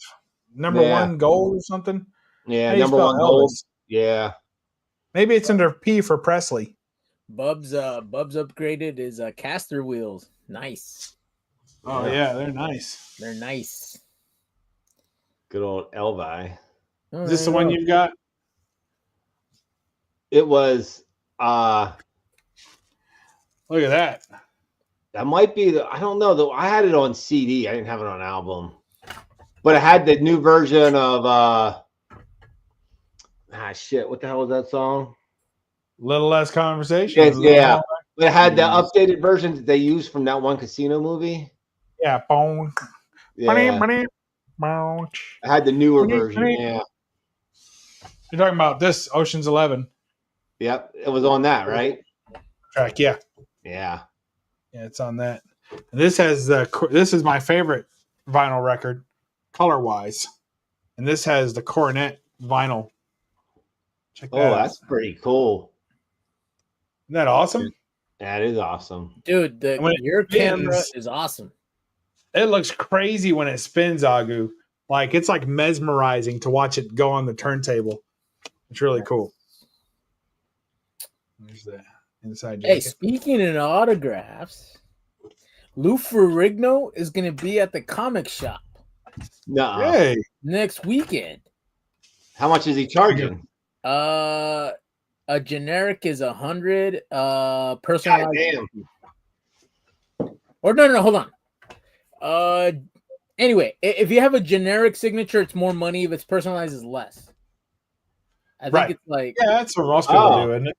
Number one gold or something. Yeah, number one gold. Yeah. Maybe it's under P for Presley. Bubs upgraded his caster wheels. Nice. Oh yeah, they're nice. They're nice. Good old Elvi. Is this the one you've got? It was. Look at that. That might be I don't know though. I had it on CD. I didn't have it on album, but it had the new version of shit. What the hell was that song? Little Less Conversation. Yes, yeah. But it had the updated version that they used from that one casino movie. Yeah. Yeah. I had the newer version. Yeah. You're talking about this Ocean's 11. Yep, it was on that, right? Track, yeah. Yeah, it's on that. And this is my favorite vinyl record, color wise, and this has the Coronet vinyl. Check that out. That's pretty cool. Isn't that awesome? That is awesome, dude. Your camera is awesome. It looks crazy when it spins, Agu. Like it's like mesmerizing to watch it go on the turntable. It's really cool. There's the inside jacket. Hey, speaking of autographs, Lou Ferrigno is going to be at the comic shop No. Hey, next weekend. How much is he charging? A generic is 100. God Personalized. damn. Or no, hold on. Anyway, if you have a generic signature, it's more money. If it's personalized, it's less. I think Right. it's like yeah, that's what most people do, isn't it?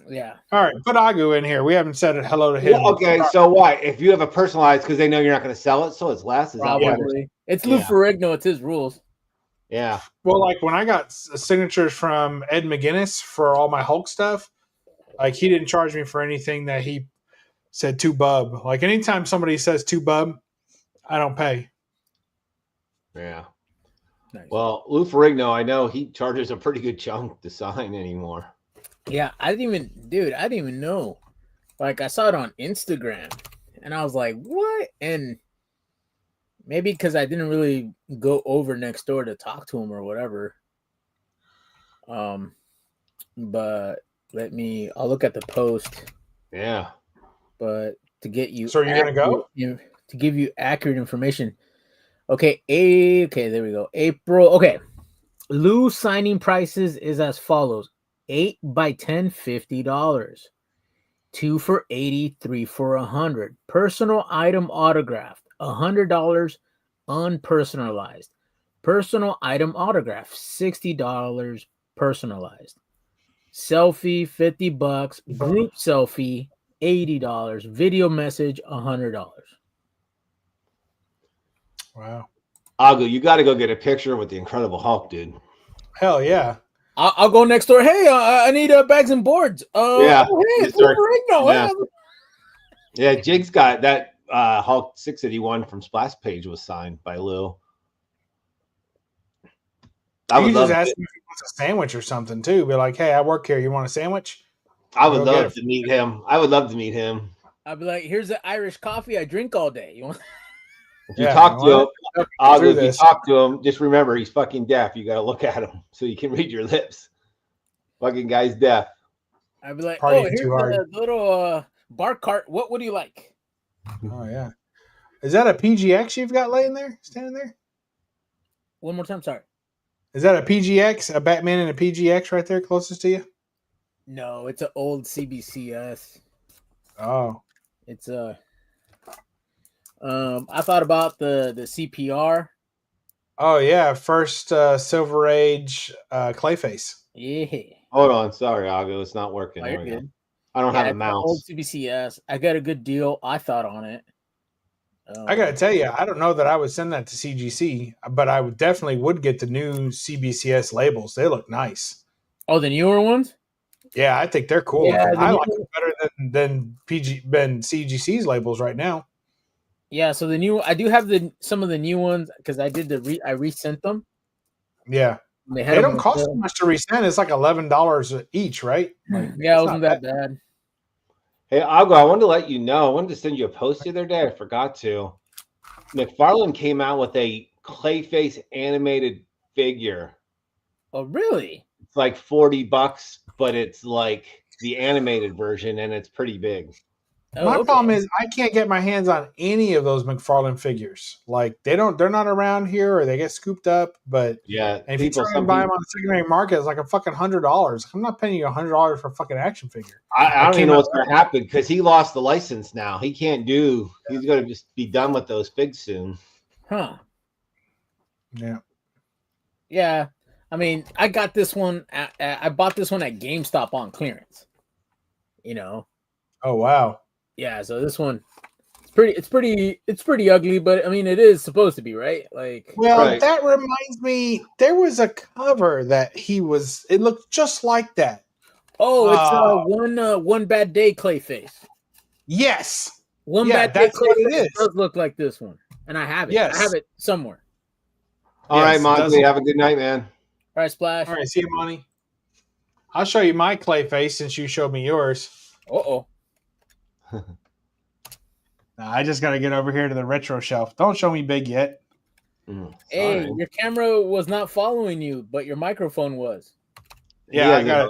yeah. All right, put Agu in here. We haven't said hello to him. Well, okay, so what? If you have a personalized because they know you're not going to sell it, so it's less. Is that what? Probably. It's Lou Ferrigno. It's his rules. Yeah. Well, like when I got signatures from Ed McGuinness for all my Hulk stuff, like he didn't charge me for anything that he said to Bub. Like anytime somebody says to Bub, I don't pay. Yeah. Nice. Well, Lou Ferrigno, I know he charges a pretty good chunk to sign anymore. Yeah, I didn't even know. Like I saw it on Instagram and I was like, what? And maybe because I didn't really go over next door to talk to him or whatever. But I'll look at the post. Yeah. But to get you So are you gonna go? To give you accurate information. Okay, there we go. April. Okay. Lou signing prices is as follows: 8 by 10, $50. 2 for 80, 3 for 100. Personal item autographed, $100 unpersonalized. Personal item autograph, $60 personalized. Selfie, $50. Group selfie, $80. Video message, $100. Wow. Agu, you got to go get a picture with the Incredible Hulk, dude. Hell yeah. I'll go next door. Hey, I need bags and boards. Yeah. Oh, hey, Yes, sir. yeah. Yeah, Jig's got that Hulk 681 from Splash Page was signed by Lou. I You would just love ask it. him if he wants a sandwich or something too. Be like, hey, I work here. You want a sandwich? I would Go get love it. to meet him. I would love to meet him. I'd be like, here's the Irish coffee I drink all day. You want? If you Yeah, talk to him, through Agu, if you this. talk to him, just remember he's fucking deaf. You got to look at him so you can read your lips. Fucking guy's deaf. I'd be like, Partying here's too hard. the little bar cart. What do you like? Oh yeah. Is that a PGX you've got laying there, standing there? One more time, sorry. Is that a PGX, a Batman and a PGX right there closest to you? No, it's an old CBCS. Oh. It's I thought about the CPR. Oh yeah, first Silver Age Clayface. Yeah. Hold on. Sorry, Agu. It's not working. Oh, There you're we go. good. I don't have a it's an old mouse. CBCS. I got a good deal. I thought on it. I gotta tell you, I don't know that I would send that to CGC, but I would definitely get the new CBCS labels. They look nice. Oh, the newer ones? Yeah, I think they're cool. Yeah, I like them better than CGC's labels right now. Yeah, so I do have some of the new ones because I did I resent them. Yeah. They don't cost so much to resend. It's like $11 each, right? Like, yeah, it wasn't that bad. Hey, Agu, I wanted to let you know. I wanted to send you a post the other day. I forgot to. McFarlane came out with a Clayface animated figure. Oh, really? It's like $40, but it's like the animated version, and it's pretty big. My problem is I can't get my hands on any of those McFarlane figures. Like they're not around here or they get scooped up. But yeah, if you try and buy them on the secondary market, it's like a fucking $100. I'm not paying you $100 for a fucking action figure. I don't even know what's going to happen because he lost the license now. He can't do. He's going to just be done with those figs soon. Huh? Yeah. Yeah. I mean, I got this one. I bought this one at GameStop on clearance. You know. Oh wow. Yeah, so this one, it's pretty ugly, but I mean, it is supposed to be, right? Like, well, right. That reminds me, there was a cover that it looked just like that. Oh, it's one bad day Clayface. Yes, one bad day Clayface it is. Does look like this one, and I have it. Yes. I have it somewhere. All right, Monty, have a good night, man. All right, Splash. All right, see you, Monty. I'll show you my Clayface since you showed me yours. Uh-oh. I just got to get over here to the retro shelf. Don't show me big yet. Hey, Sorry. your camera was not following you, but your microphone was. Yeah, I got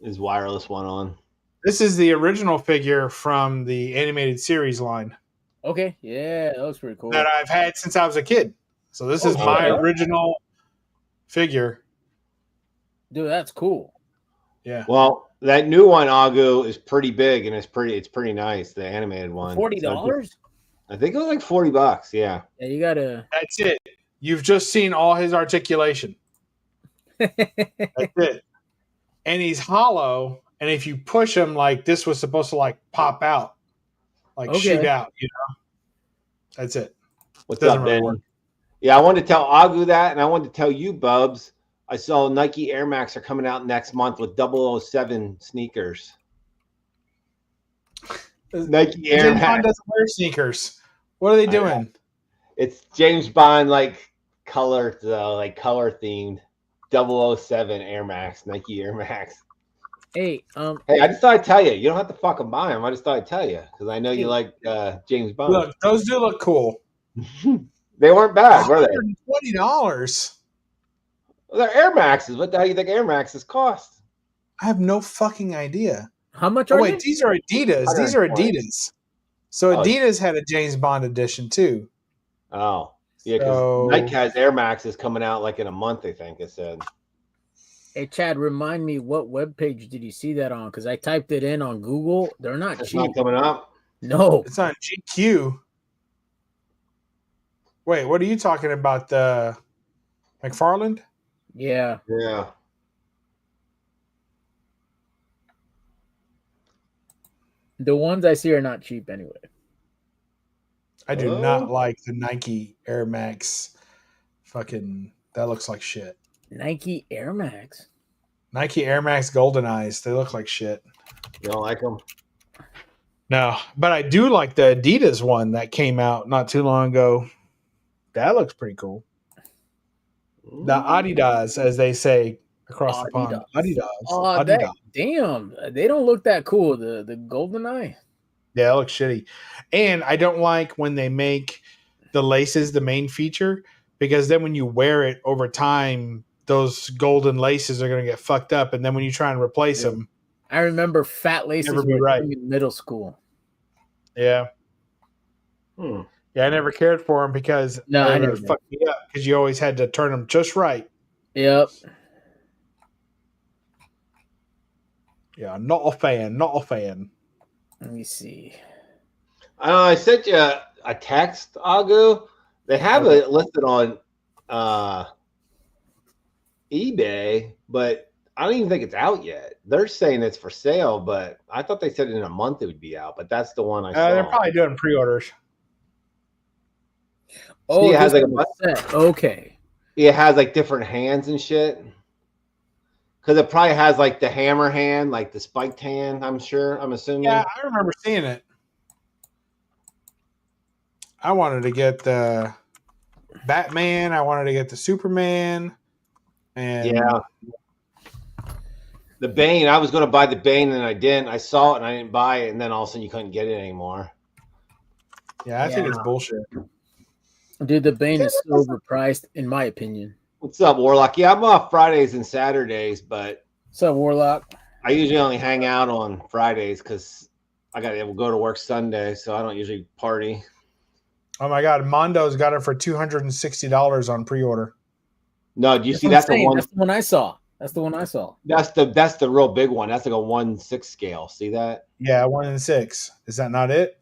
his wireless one on. This is the original figure from the animated series line Okay, yeah, that looks pretty cool. that I've had since I was a kid. So this is my shit. original figure. Dude, that's cool. Yeah. Well, that new one, Agu, is pretty big and it's pretty nice. The animated one. $40? I think it was like $40. Yeah. Yeah, you gotta. That's it. You've just seen all his articulation. That's it. And he's hollow. And if you push him, like this was supposed to like pop out, like shoot out, you know. That's it. What's up, Ben? Really yeah, I wanted to tell Agu that, and I wanted to tell you, Bubs. I saw Nike Air Max are coming out next month with 007 sneakers. Nike Air James Bond doesn't wear sneakers. What are they doing? It's James Bond like color though, like color themed. 007 Air Max, Nike Air Max. Hey, I just thought I'd tell you. You don't have to fucking buy them. I just thought I'd tell you because I know you like James Bond. Look, those do look cool. They weren't bad, were they? $20. Well, they're Air Maxes. What the hell do you think Air Maxes cost? I have no fucking idea. How much are wait, they? These are Adidas. These are Adidas. So Adidas had a James Bond edition too. Oh, yeah, because Nike has Air Maxes coming out like in a month, I think it said. Hey, Chad, remind me, what webpage did you see that on? Because I typed it in on Google. They're not cheap. It's not coming up? No. It's on GQ. Wait, what are you talking about? The McFarland? Yeah. Yeah. The ones I see are not cheap anyway. I do not like the Nike Air Max. Fucking, that looks like shit. Nike Air Max? Nike Air Max Golden Eyes. They look like shit. You don't like them? No, but I do like the Adidas one that came out not too long ago. That looks pretty cool. The Adidas, as they say across the pond. Adidas. Oh, Adidas. Damn. They don't look that cool. The Golden Eye. Yeah, it looks shitty. And I don't like when they make the laces the main feature because then when you wear it over time, those golden laces are going to get fucked up. And then when you try and replace them. I remember fat laces were in middle school. Yeah. Yeah, I never cared for them because I never fucked me up because you always had to turn them just right. Yep. Yeah, not a fan. Not a fan. Let me see. I sent you a text, Agu. They have it listed on eBay, but I don't even think it's out yet. They're saying it's for sale, but I thought they said in a month it would be out. But that's the one I saw. They're probably doing pre-orders. Oh, it has like a set. Okay. It has like different hands and shit. Because it probably has like the hammer hand, like the spiked hand, I'm assuming. Yeah, I remember seeing it. I wanted to get the Batman. I wanted to get the Superman. And yeah. The Bane. I was going to buy the Bane and I didn't. I saw it and I didn't buy it. And then all of a sudden you couldn't get it anymore. Yeah, I think it's bullshit. Dude, the Bane is so overpriced, in my opinion. What's up, Warlock? Yeah, I'm off Fridays and Saturdays, but what's up, Warlock? I usually only hang out on Fridays because I got to go to work Sunday, so I don't usually party. Oh my God, Mondo's got it for $260 on pre-order. No, do you see that's the one? That's the one I saw. That's the one I saw. That's the real big one. That's like a 1/6 scale. See that? Yeah, 1/6. Is that not it?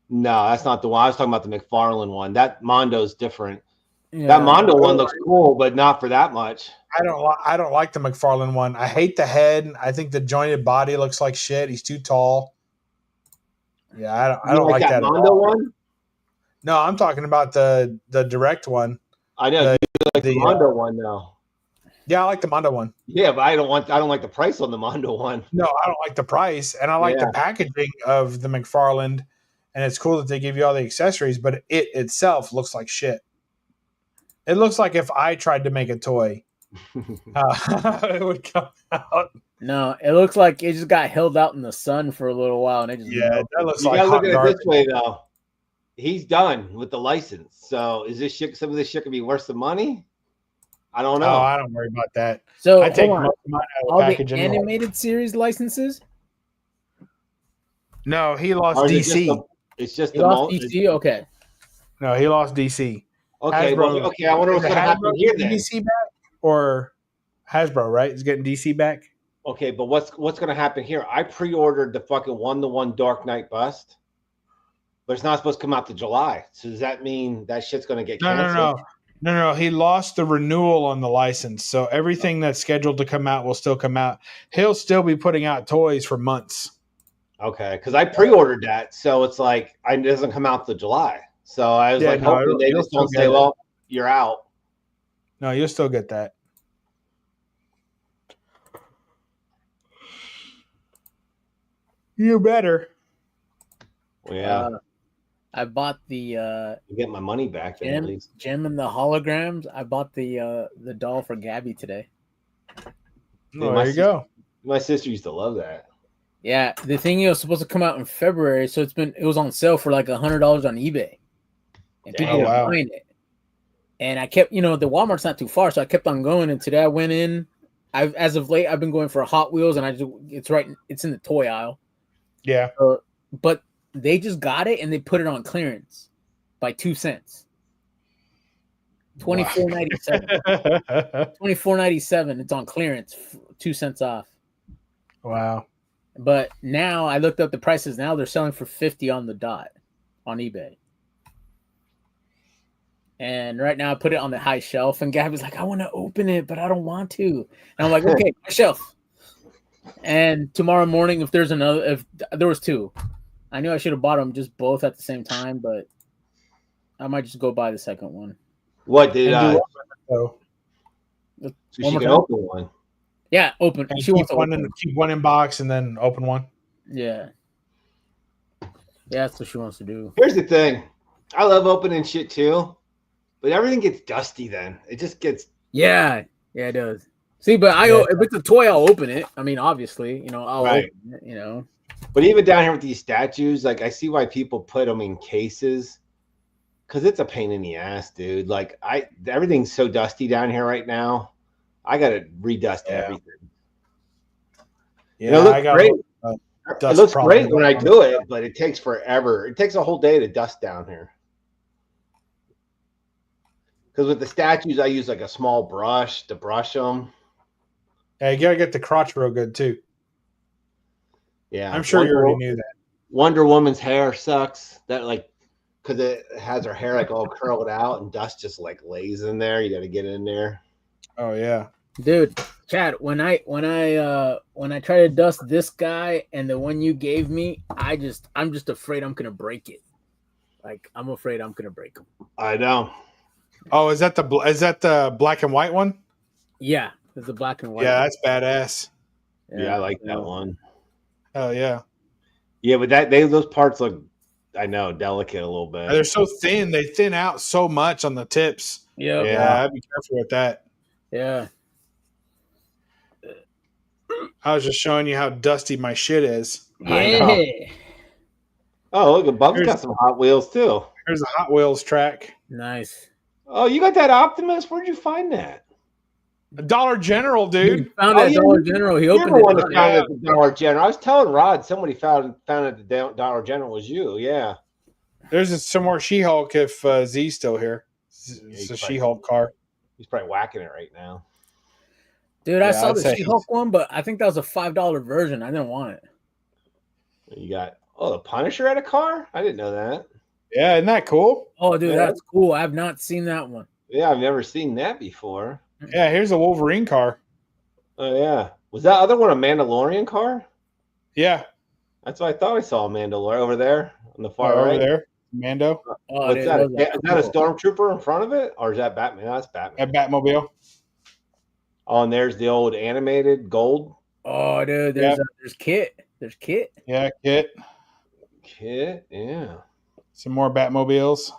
No, that's not the one. I was talking about the McFarlane one. That Mondo's different. Yeah, that Mondo one looks cool, but not for that much. I don't like the McFarlane one. I hate the head. I think the jointed body looks like shit. He's too tall. Yeah, I don't like that Mondo one. No, I'm talking about the direct one. I know. You like the Mondo one though. Yeah, I like the Mondo one. Yeah, but I don't like the price on the Mondo one. No, I don't like the price, and I like the packaging of the McFarlane, and it's cool that they give you all the accessories, but it itself looks like shit. It looks like if I tried to make a toy, it would come out. No, it looks like it just got held out in the sun for a little while, and it just that looks like. You gotta look at it this way, though. he's done with the license. So is this shit? Some of this shit gonna be worth some money? I don't Oh, know. I don't worry about that. So I take hold on. most of mine out of All the the package anyway. animated series licenses. No, he lost Or is DC. it's just You the lost DC. Okay. No, he lost DC. Okay, Hasbro- well, okay. I wonder what's Is it gonna happen Hasbro here getting then. DC back or Hasbro? Right, is getting DC back. Okay, but what's gonna happen here? I pre-ordered the fucking 1-to-1 Dark Knight bust, but it's not supposed to come out to July. So does that mean that shit's gonna get canceled? No. He lost the renewal on the license, so everything that's scheduled to come out will still come out. He'll still be putting out toys for months. Okay, because I pre-ordered that, so it's like it doesn't come out till July. So I was hoping they just don't say, "Well, you're out." No, you'll still get that. You better. Well, yeah, I bought the get my money back then at least. Gem and the holograms. I bought the doll for Gabby today. Oh, there you go. My sister used to love that. Yeah, the thing was supposed to come out in February, so it was on sale for like $100 on eBay, and people were buying it. And I kept, the Walmart's not too far, so I kept on going. And today I went in. As of late, I've been going for Hot Wheels, and it's in the toy aisle. Yeah, but they just got it and they put it on clearance by 2 cents. $24.97. $24.97. It's on clearance, 2 cents off. Wow. But now I looked up the prices. Now they're selling for $50 on the dot on eBay. And right now I put it on the high shelf, and Gabby's like, I want to open it, but I don't want to. And I'm like, okay, my shelf. And tomorrow morning, if there was two, I knew I should have bought them just both at the same time, but I might just go buy the second one. What did so she can open one? Yeah, open. And she wants to keep one in box and then open one. Yeah. Yeah, that's what she wants to do. Here's the thing. I love opening shit too, but everything gets dusty then. It just gets... Yeah, it does. See, but if it's a toy, I'll open it. I mean, obviously, I'll open it, But even down here with these statues, like I see why people put them in cases, because it's a pain in the ass, dude. Like everything's so dusty down here right now. I got to redust everything. Yeah, it looks great. It looks great when I do it, but it takes forever. It takes a whole day to dust down here. Because with the statues, I use like a small brush to brush them. Yeah, you gotta get the crotch real good too. Yeah, I'm sure you already knew that. Wonder Woman's hair sucks. That because it has her hair like all curled out and dust just like lays in there. You got to get in there. Oh yeah, dude, Chad. When I try to dust this guy and the one you gave me, I'm just afraid I'm gonna break it. Like I'm afraid I'm gonna break them. I know. Oh, is that the black and white one? Yeah, it's the black and white. Yeah, that's badass. Yeah, I like that one. Oh yeah. Yeah, but those parts look, I know, delicate a little bit. They're so thin; they thin out so much on the tips. Yeah, I'd be careful with that. Yeah. I was just showing you how dusty my shit is. Yeah. Oh, look, Bub's got some Hot Wheels too. Here's a Hot Wheels track. Nice. Oh, you got that Optimus? Where'd you find that? Dollar General, dude. He found it at Dollar General. He opened it. One that found it at the Dollar General. I was telling Rod somebody found it at the Dollar General was you. Yeah. There's some more She-Hulk if Z's still here. It's a She-Hulk car. He's probably whacking it right now. Dude, I saw the She-Hulk one, but I think that was a $5 version. I didn't want it. You got the Punisher at a car? I didn't know that. Yeah, isn't that cool? Oh, dude, that's cool. I have not seen that one. Yeah, I've never seen that before. Yeah, here's a Wolverine car. Oh, yeah. Was that other one a Mandalorian car? Yeah. That's what I thought I saw a Mandalorian over there on the far right. Over there. Mando. What's that? Is that a stormtrooper in front of it? Or is that Batman? No, that's Batman. A Batmobile. Oh, and there's the old animated gold. Oh, dude, there's Kit. There's Kit. Yeah, Kit. Kit, yeah. Some more Batmobiles.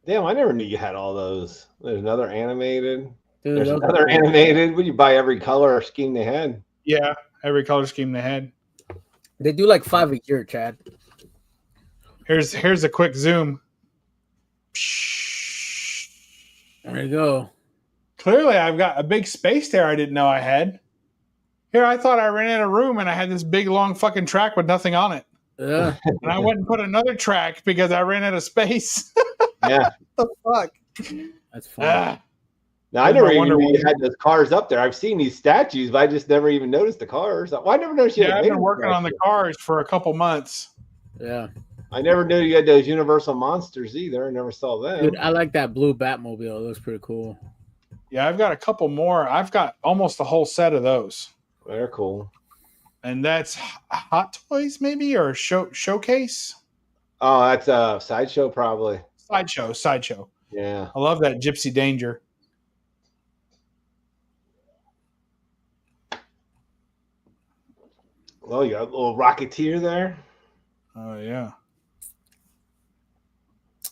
Damn, I never knew you had all those. There's another animated. Dude, there's another animated. Would you buy every color or scheme they had? Yeah, every color scheme they had. They do like 5 a year, Chad. Here's a quick zoom. There you go. Clearly, I've got a big space there I didn't know I had. Here, I thought I rented a room and I had this big, long fucking track with nothing on it. Yeah. And I went and put another track because I ran out of space. Yeah. What the fuck? That's fine. Now, I never even knew you had those cars up there. I've seen these statues, but I just never even noticed the cars. Well, I never noticed you had I've been working on the cars for a couple months. Yeah. I never knew you had those Universal monsters either. I never saw them. Dude, I like that blue Batmobile. It looks pretty cool. Yeah, I've got a couple more. I've got almost a whole set of those. They're cool. And that's Hot Toys, maybe, or Showcase? Oh, that's a Sideshow, probably. Sideshow. Yeah. I love that Gypsy Danger. Well, you got a little Rocketeer there. Oh, yeah.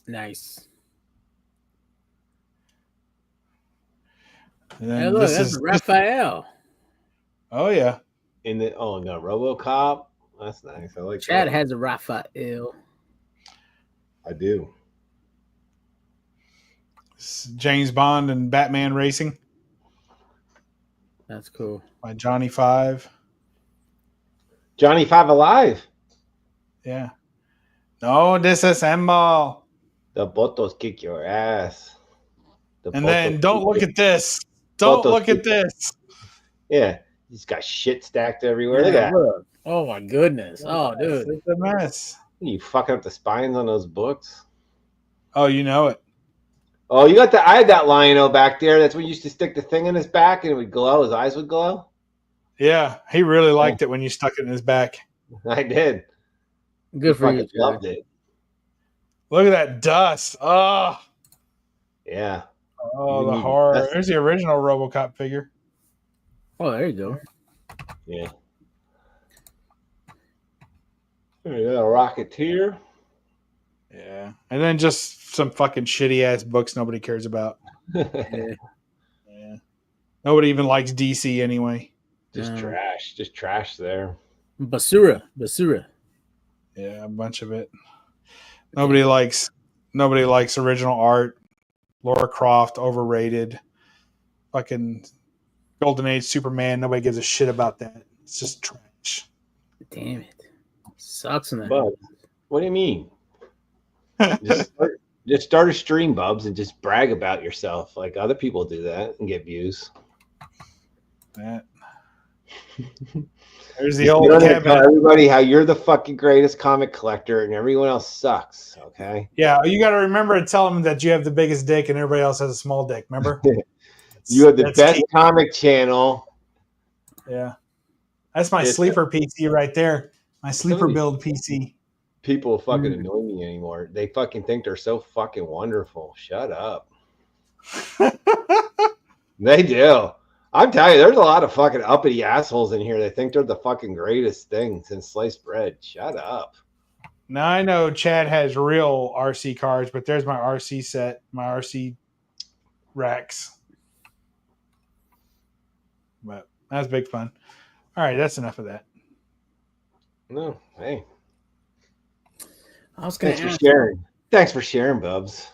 Nice. And then Hey, look, that's Raphael. Oh, yeah. No, RoboCop. That's nice. I like Chad that. has a Raphael. I do. James Bond and Batman Racing That's cool. by Johnny Five. Johnny Five Alive. Yeah. No disassemble. The Botos kick your ass. And then don't look at this. Don't look at this. Yeah. He's got shit stacked everywhere. Look at that. Look. Oh my goodness. Oh, dude. It's a mess. You fucking up the spines on those books. Oh, you know it. Oh, you got I had that Lion-O back there. That's when you used to stick the thing in his back and it would glow. His eyes would glow. Yeah, he really liked it when you stuck it in his back. I did. Good for you. Loved it. Look at that dust. Oh, Yeah. the horror. There's the original RoboCop figure. Oh, there you go. Yeah. There you go, Rocketeer. Yeah. And then just some fucking shitty ass books nobody cares about. Yeah. Yeah. Nobody even likes DC anyway. Just trash. Just trash there. Basura. Yeah, a bunch of it. Nobody likes original art. Laura Croft, overrated. Fucking Golden Age Superman, nobody gives a shit about that. It's just trash. Damn it. Sucks in that. But what do you mean? Just start a stream, Bubs, and just brag about yourself. Like other people do that and get views. That. There's the old cabinet. Tell everybody how you're the fucking greatest comic collector and everyone else sucks. Okay. Yeah, you got to remember to tell them that you have the biggest dick and everybody else has a small dick. Remember? You have the best comic channel. Yeah, that's my sleeper PC right there. My sleeper build PC. People fucking annoy me anymore. They fucking think they're so fucking wonderful. Shut up. They do. I'm telling you, there's a lot of fucking uppity assholes in here that think they're the fucking greatest thing since sliced bread. Shut up. Now I know Chad has real RC cars, but there's my RC set, my RC racks. But that's big fun. All right, that's enough of that. No, hey. I was gonna Thanks for sharing. Thanks for sharing, Bubs.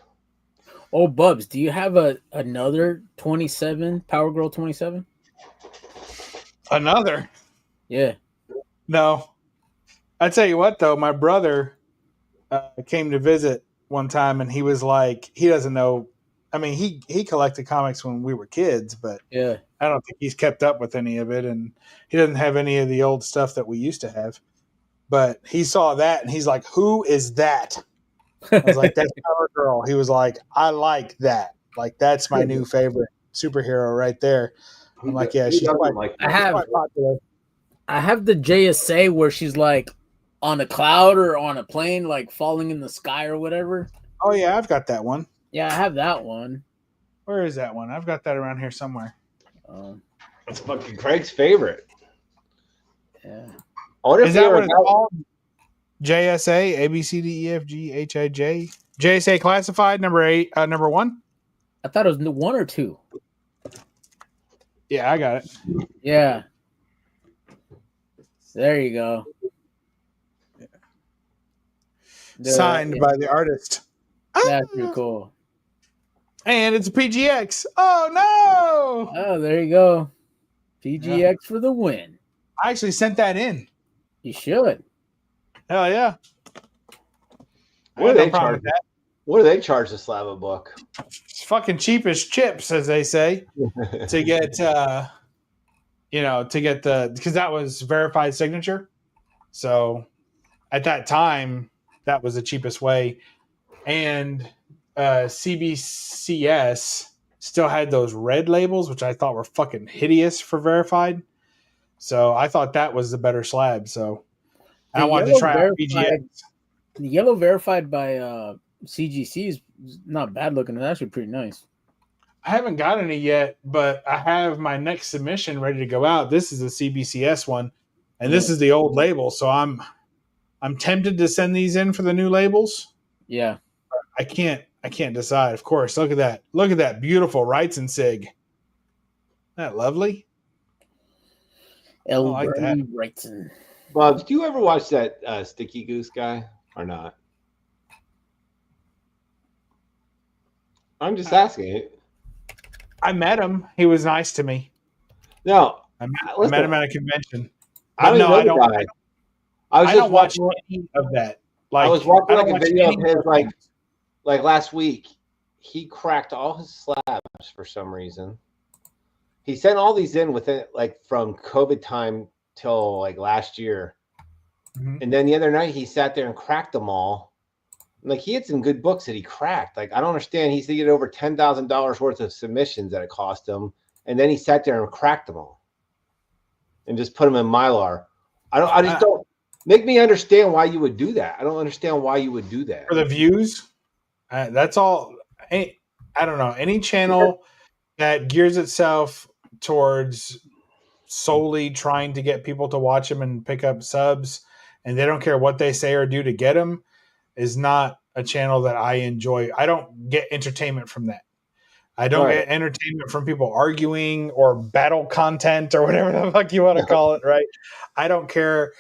Oh, Bubs, do you have another 27 Power Girl 27? Another? Yeah. No. I tell you what, though, my brother came to visit one time, and he was like, he doesn't know. I mean, he collected comics when we were kids, but yeah, I don't think he's kept up with any of it, and he doesn't have any of the old stuff that we used to have. But he saw that, and he's like, "Who is that?" I was like, "That's Power Girl." He was like, "I like that. Like, that's my new favorite superhero right there." I'm like, "Yeah, she's quite popular." I have the JSA where she's like on a cloud or on a plane, like falling in the sky or whatever. Oh yeah, I've got that one. Yeah, I have that one. Where is that one? I've got that around here somewhere. That's fucking Craig's favorite. Yeah. Is that what it's called? JSA, A B C D E F G H I J. JSA classified number 1. I thought it was 1 or 2. Yeah, I got it. Yeah. There you go. signed by the artist. That's pretty cool. And it's a PGX. Oh no! Oh, there you go. PGX for the win. I actually sent that in. You should. Hell yeah! What do they charge? What do they charge to slab a book? It's fucking cheap as chips, as they say, to get to get because that was verified signature. So at that time, that was the cheapest way, and CBCS still had those red labels, which I thought were fucking hideous for verified. So I thought that was the better slab. So I wanted to try out PGX. The yellow verified by CGC is not bad looking. It's actually pretty nice. I haven't got any yet, but I have my next submission ready to go out. This is a CBCS one, and this is the old label. So I'm tempted to send these in for the new labels. Yeah, I can't decide. Of course, look at that. Look at that beautiful Wrightson Sig. Isn't that lovely? I like that. Wrightson. Bob, did you ever watch that Sticky Goose guy or not? I'm just asking. I met him. He was nice to me. No, I met him at a convention. I don't watch any of that. I was watching a video of his like last week. He cracked all his slabs for some reason. He sent all these in within from COVID time till last year. Mm-hmm. And then the other night he sat there and cracked them all. He had some good books that he cracked. I don't understand. He said he had over $10,000 worth of submissions that it cost him. And then he sat there and cracked them all and just put them in Mylar. I just don't make me understand why you would do that. I don't understand why you would do that. For the views? That's all. I don't know. Any channel that gears itself towards solely trying to get people to watch them and pick up subs, and they don't care what they say or do to get them, is not a channel that I enjoy. I don't get entertainment from that. I don't get entertainment from people arguing or battle content or whatever the fuck you want to call it, right? I don't care.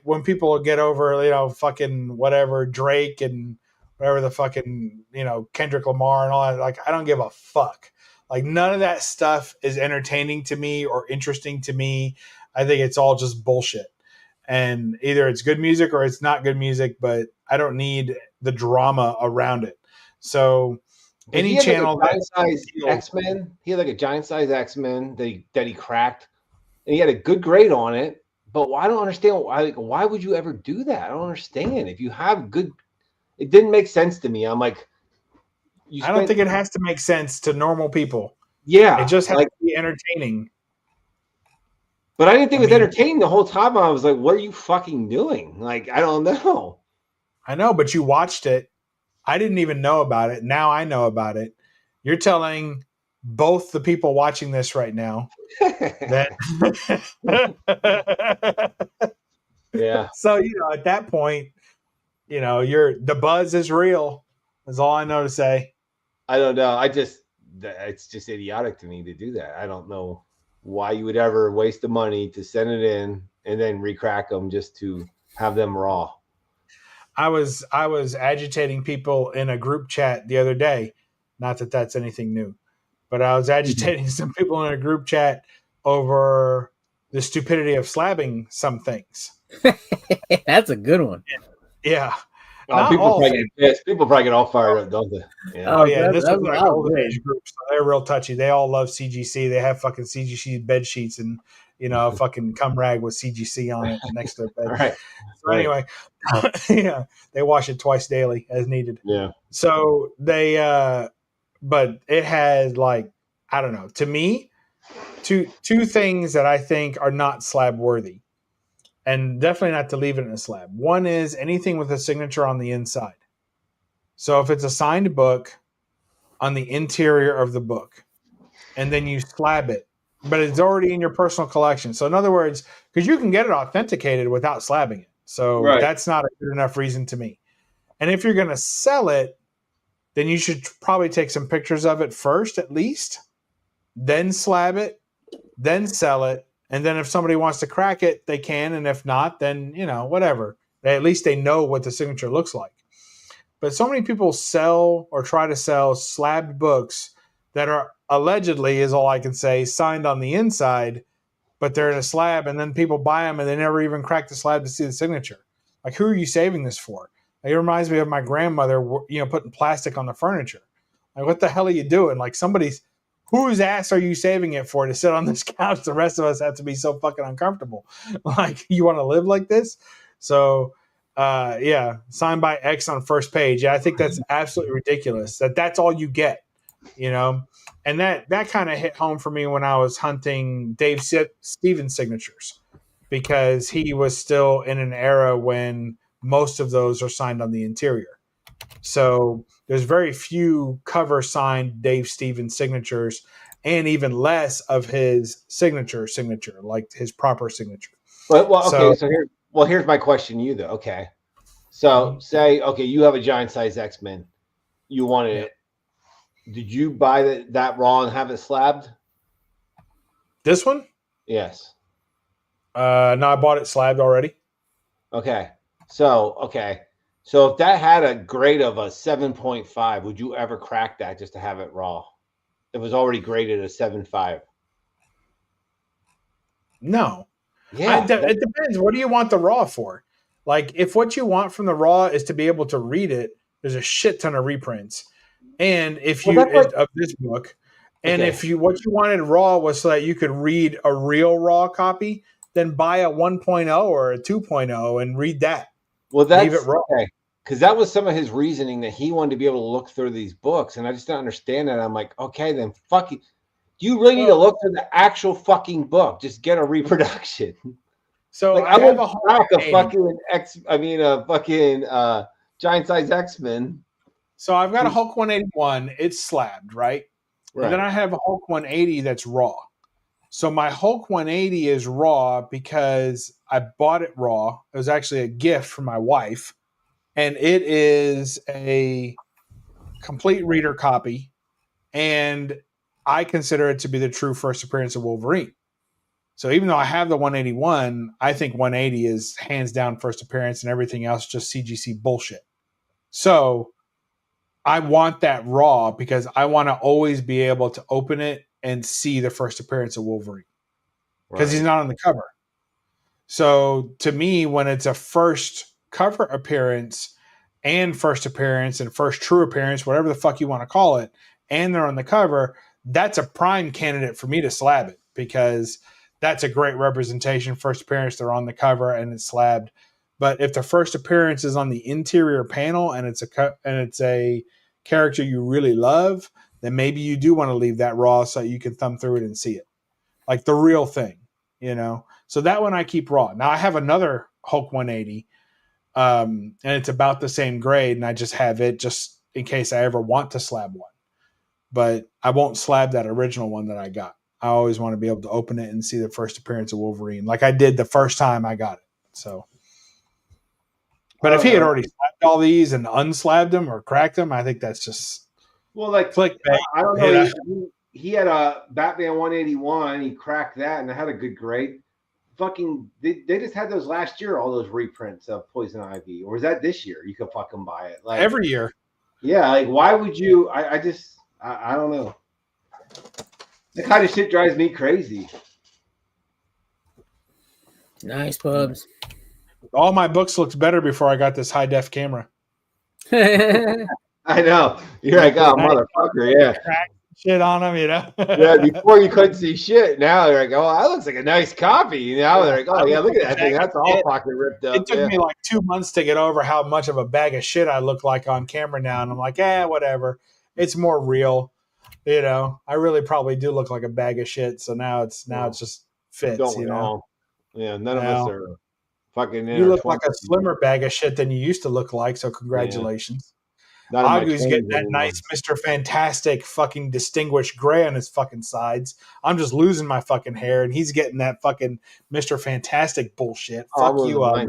When people get over, fucking whatever, Drake and whatever the fucking, Kendrick Lamar and all that, I don't give a fuck. None of that stuff is entertaining to me or interesting to me. I think it's all just bullshit. And either it's good music or it's not good music, but I don't need the drama around it. So any channel that size X-Men, he had a giant size X-Men that he cracked, and he had a good grade on it. But I don't understand why would you ever do that? I don't understand. If you have good, it didn't make sense to me. I'm I don't think it has to make sense to normal people. Yeah, it just has to be entertaining. But I didn't think it was entertaining the whole time. I was like, what are you fucking doing? I don't know. I know, but you watched it. I didn't even know about it. Now I know about it. You're telling both the people watching this right now that. Yeah. So, at that point, the buzz is real. That's all I know to say. I don't know. It's just idiotic to me to do that. I don't know why you would ever waste the money to send it in and then recrack them just to have them raw. I was agitating people in a group chat the other day. Not that that's anything new, but I was agitating some people in a group chat over the stupidity of slabbing some things. That's a good one. Yeah. People probably get all fired up, don't they? Yeah. Oh yeah, this was like older age group, so they're real touchy. They all love CGC. They have fucking CGC bed sheets and a fucking cum rag with CGC on it next to their bed. Right. So anyway, yeah, they wash it twice daily as needed. Yeah. So they, but it had I don't know. To me, two things that I think are not slab worthy. And definitely not to leave it in a slab. One is anything with a signature on the inside. So if it's a signed book, on the interior of the book, and then you slab it, but it's already in your personal collection. So in other words, because you can get it authenticated without slabbing it. So that's not a good enough reason to me. And if you're going to sell it, then you should probably take some pictures of it first, at least, then slab it, then sell it. And then if somebody wants to crack it, they can. And if not, then, whatever. At least they know what the signature looks like. but so many people sell or try to sell slabbed books that are allegedly, is all I can say, signed on the inside, but they're in a slab, and then people buy them and they never even crack the slab to see the signature. Like, who are you saving this for? Like, it reminds me of my grandmother, putting plastic on the furniture. Like, what the hell are you doing? Like, whose ass are you saving it for to sit on this couch? The rest of us have to be so fucking uncomfortable. Like, you want to live like this? So, signed by X on first page. Yeah, I think that's absolutely ridiculous. That's all you get, And that kind of hit home for me when I was hunting Dave Stevens signatures, because he was still in an era when most of those are signed on the interior. So there's very few cover signed Dave Stevens signatures, and even less of his signature, like his proper signature. Here's my question to you though. Okay. So say, you have a giant size X-Men. You wanted it. Did you buy that raw and have it slabbed? This one? Yes. No, I bought it slabbed already. Okay. So if that had a grade of a 7.5, would you ever crack that just to have it raw? It was already graded a 7.5. No. Yeah. It depends. What do you want the raw for? Like, if what you want from the raw is to be able to read it, there's a shit ton of reprints. And if of this book, and if what you wanted raw was so that you could read a real raw copy, then buy a 1.0 or a 2.0 and read that. Well, leave it raw. Okay. Because that was some of his reasoning, that he wanted to be able to look through these books, and I just don't understand that. I'm like, okay, then fuck it. Do you really need to look through the actual fucking book? Just get a reproduction. So like, I won't crack a fucking giant size X-Men. So I've got a Hulk 181. It's slabbed, right? And then I have a Hulk 180 that's raw. So my Hulk 180 is raw because I bought it raw. It was actually a gift from my wife. And it is a complete reader copy. And I consider it to be the true first appearance of Wolverine. So even though I have the 181, I think 180 is hands down first appearance, and everything else just CGC bullshit. So I want that raw because I want to always be able to open it and see the first appearance of Wolverine, because he's not on the cover. So to me, when it's a first cover appearance and first true appearance, whatever the fuck you want to call it, and they're on the cover, that's a prime candidate for me to slab it, because that's a great representation. First appearance, they're on the cover and it's slabbed. But if the first appearance is on the interior panel and it's a character you really love, then maybe you do want to leave that raw so you can thumb through it and see it, like the real thing, So that one I keep raw. Now I have another Hulk 180, and it's about the same grade, and I just have it just in case I ever want to slab one. But I won't slab that original one that I got. I always want to be able to open it and see the first appearance of Wolverine, like I did the first time I got it. So, but if he had already slabbed all these and unslabbed them or cracked them, I think that's just clickbait. I don't know. He had a Batman 181. He cracked that, and it had a good grade. They just had those last year, all those reprints of Poison Ivy, or was that this year? You could fucking buy it like every year. Yeah, like why would you? I don't know. That kind of shit drives me crazy. Nice, Pubs. All my books looked better before I got this high def camera. I know. You're like, oh, motherfucker, yeah. Crack shit on them, Yeah, before you couldn't see shit. Now they're like, oh, that looks like a nice copy. Now they're like, oh, yeah, look at that thing. That's all fucking ripped up. It took me like 2 months to get over how much of a bag of shit I look like on camera now. And I'm like, whatever. It's more real. I really probably do look like a bag of shit. So now it's just fits. Don't we all? Yeah, none of us are fucking. You look like a slimmer bag of shit than you used to look like. So congratulations. Agu's getting that nice Mr. Fantastic fucking distinguished gray on his fucking sides. I'm just losing my fucking hair, and he's getting that fucking Mr. Fantastic bullshit. Fuck you up.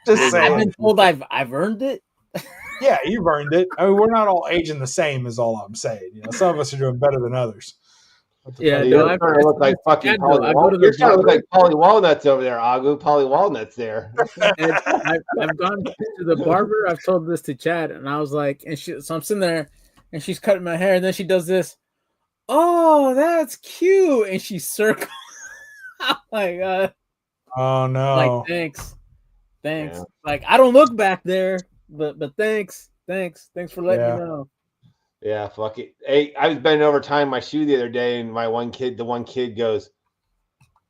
Just saying. I've been told I've earned it. Yeah, you've earned it. I mean, we're not all aging the same, is all I'm saying. Some of us are doing better than others. Yeah, You're no, starting to look like fucking Polly Walnuts. You're starting to look like Polly Walnuts over there, Agu. Polly Walnuts there. And I've gone to the barber. I've told this to Chad, and I was like, so I'm sitting there, and she's cutting my hair, and then she does this. Oh, that's cute, and she circles. Oh my god! Oh no! Like thanks. Yeah. Like I don't look back there, but thanks for letting me know. Yeah, fuck it. Hey, I was bending over tying my shoe the other day, and the one kid goes,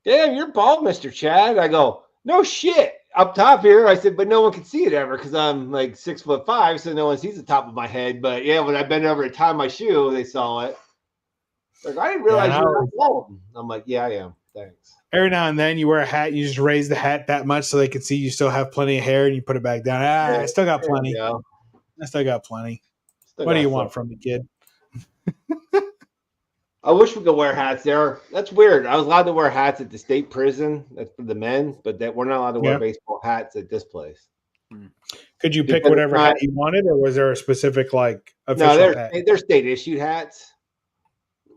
"Damn, you're bald, Mr. Chad." I go, "No shit." Up top here, I said, but no one can see it ever because I'm like 6'5", so no one sees the top of my head. But yeah, when I bent over to tie my shoe, they saw it. Like, I didn't realize you were bald. I'm like, yeah, I am. Thanks. Every now and then you wear a hat, you just raise the hat that much so they can see you still have plenty of hair, and you put it back down. I still got plenty. I still got plenty. What do you want from me, kid? I wish we could wear hats there. That's weird. I was allowed to wear hats at the state prison. That's for the men, but we're not allowed to wear baseball hats at this place. Could you pick whatever hat you wanted, or was there a specific official hat? They're state issued hats,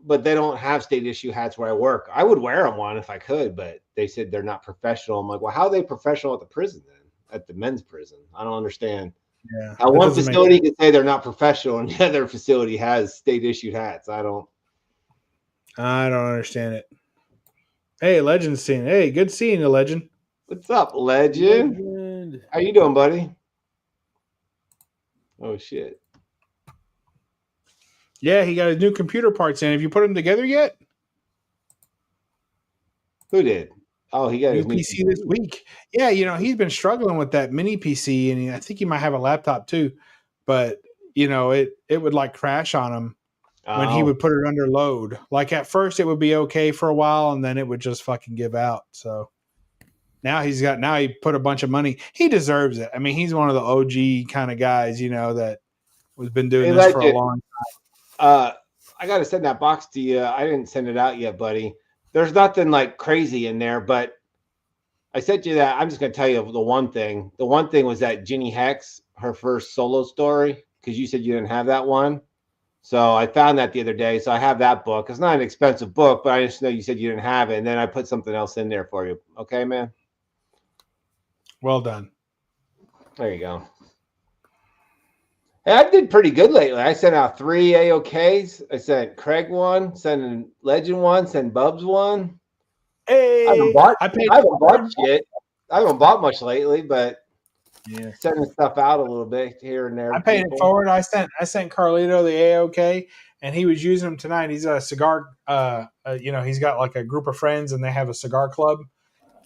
but they don't have state issue hats where I work. I would wear one if I could, but they said they're not professional. I'm like, well, how are they professional at the prison then? At the men's prison? I don't understand. Yeah, how one facility can say they're not professional and the other facility has state issued hats. I don't understand it. Hey, Legend scene. Hey, good seeing you, Legend. What's up, Legend? How you doing, buddy? Oh shit. Yeah, he got his new computer parts in. Have you put them together yet? Who did? Oh, he got his new PC this week. Yeah, he's been struggling with that mini PC, and I think he might have a laptop too. But it would like crash on him when he would put it under load. Like at first, it would be okay for a while, and then it would just fucking give out. So now he put a bunch of money. He deserves it. I mean, he's one of the OG kind of guys, that was been doing this for a long time. I got to send that box to you. I didn't send it out yet, buddy. There's nothing like crazy in there, but I sent you that. I'm just going to tell you the one thing. The one thing was that Ginny Hex, her first solo story, because you said you didn't have that one. So I found that the other day. So I have that book. It's not an expensive book, but I just know you said you didn't have it. And then I put something else in there for you. Okay, man? Well done. There you go. I did pretty good lately. I sent out 3 AOKs. I sent Craig one, sent Legend one, sent Bubs one. Hey, I haven't bought shit. I haven't bought much lately, but sending stuff out a little bit here and there. I paid it forward. I sent Carlito the AOK, and he was using them tonight. He's a cigar. He's got like a group of friends, and they have a cigar club.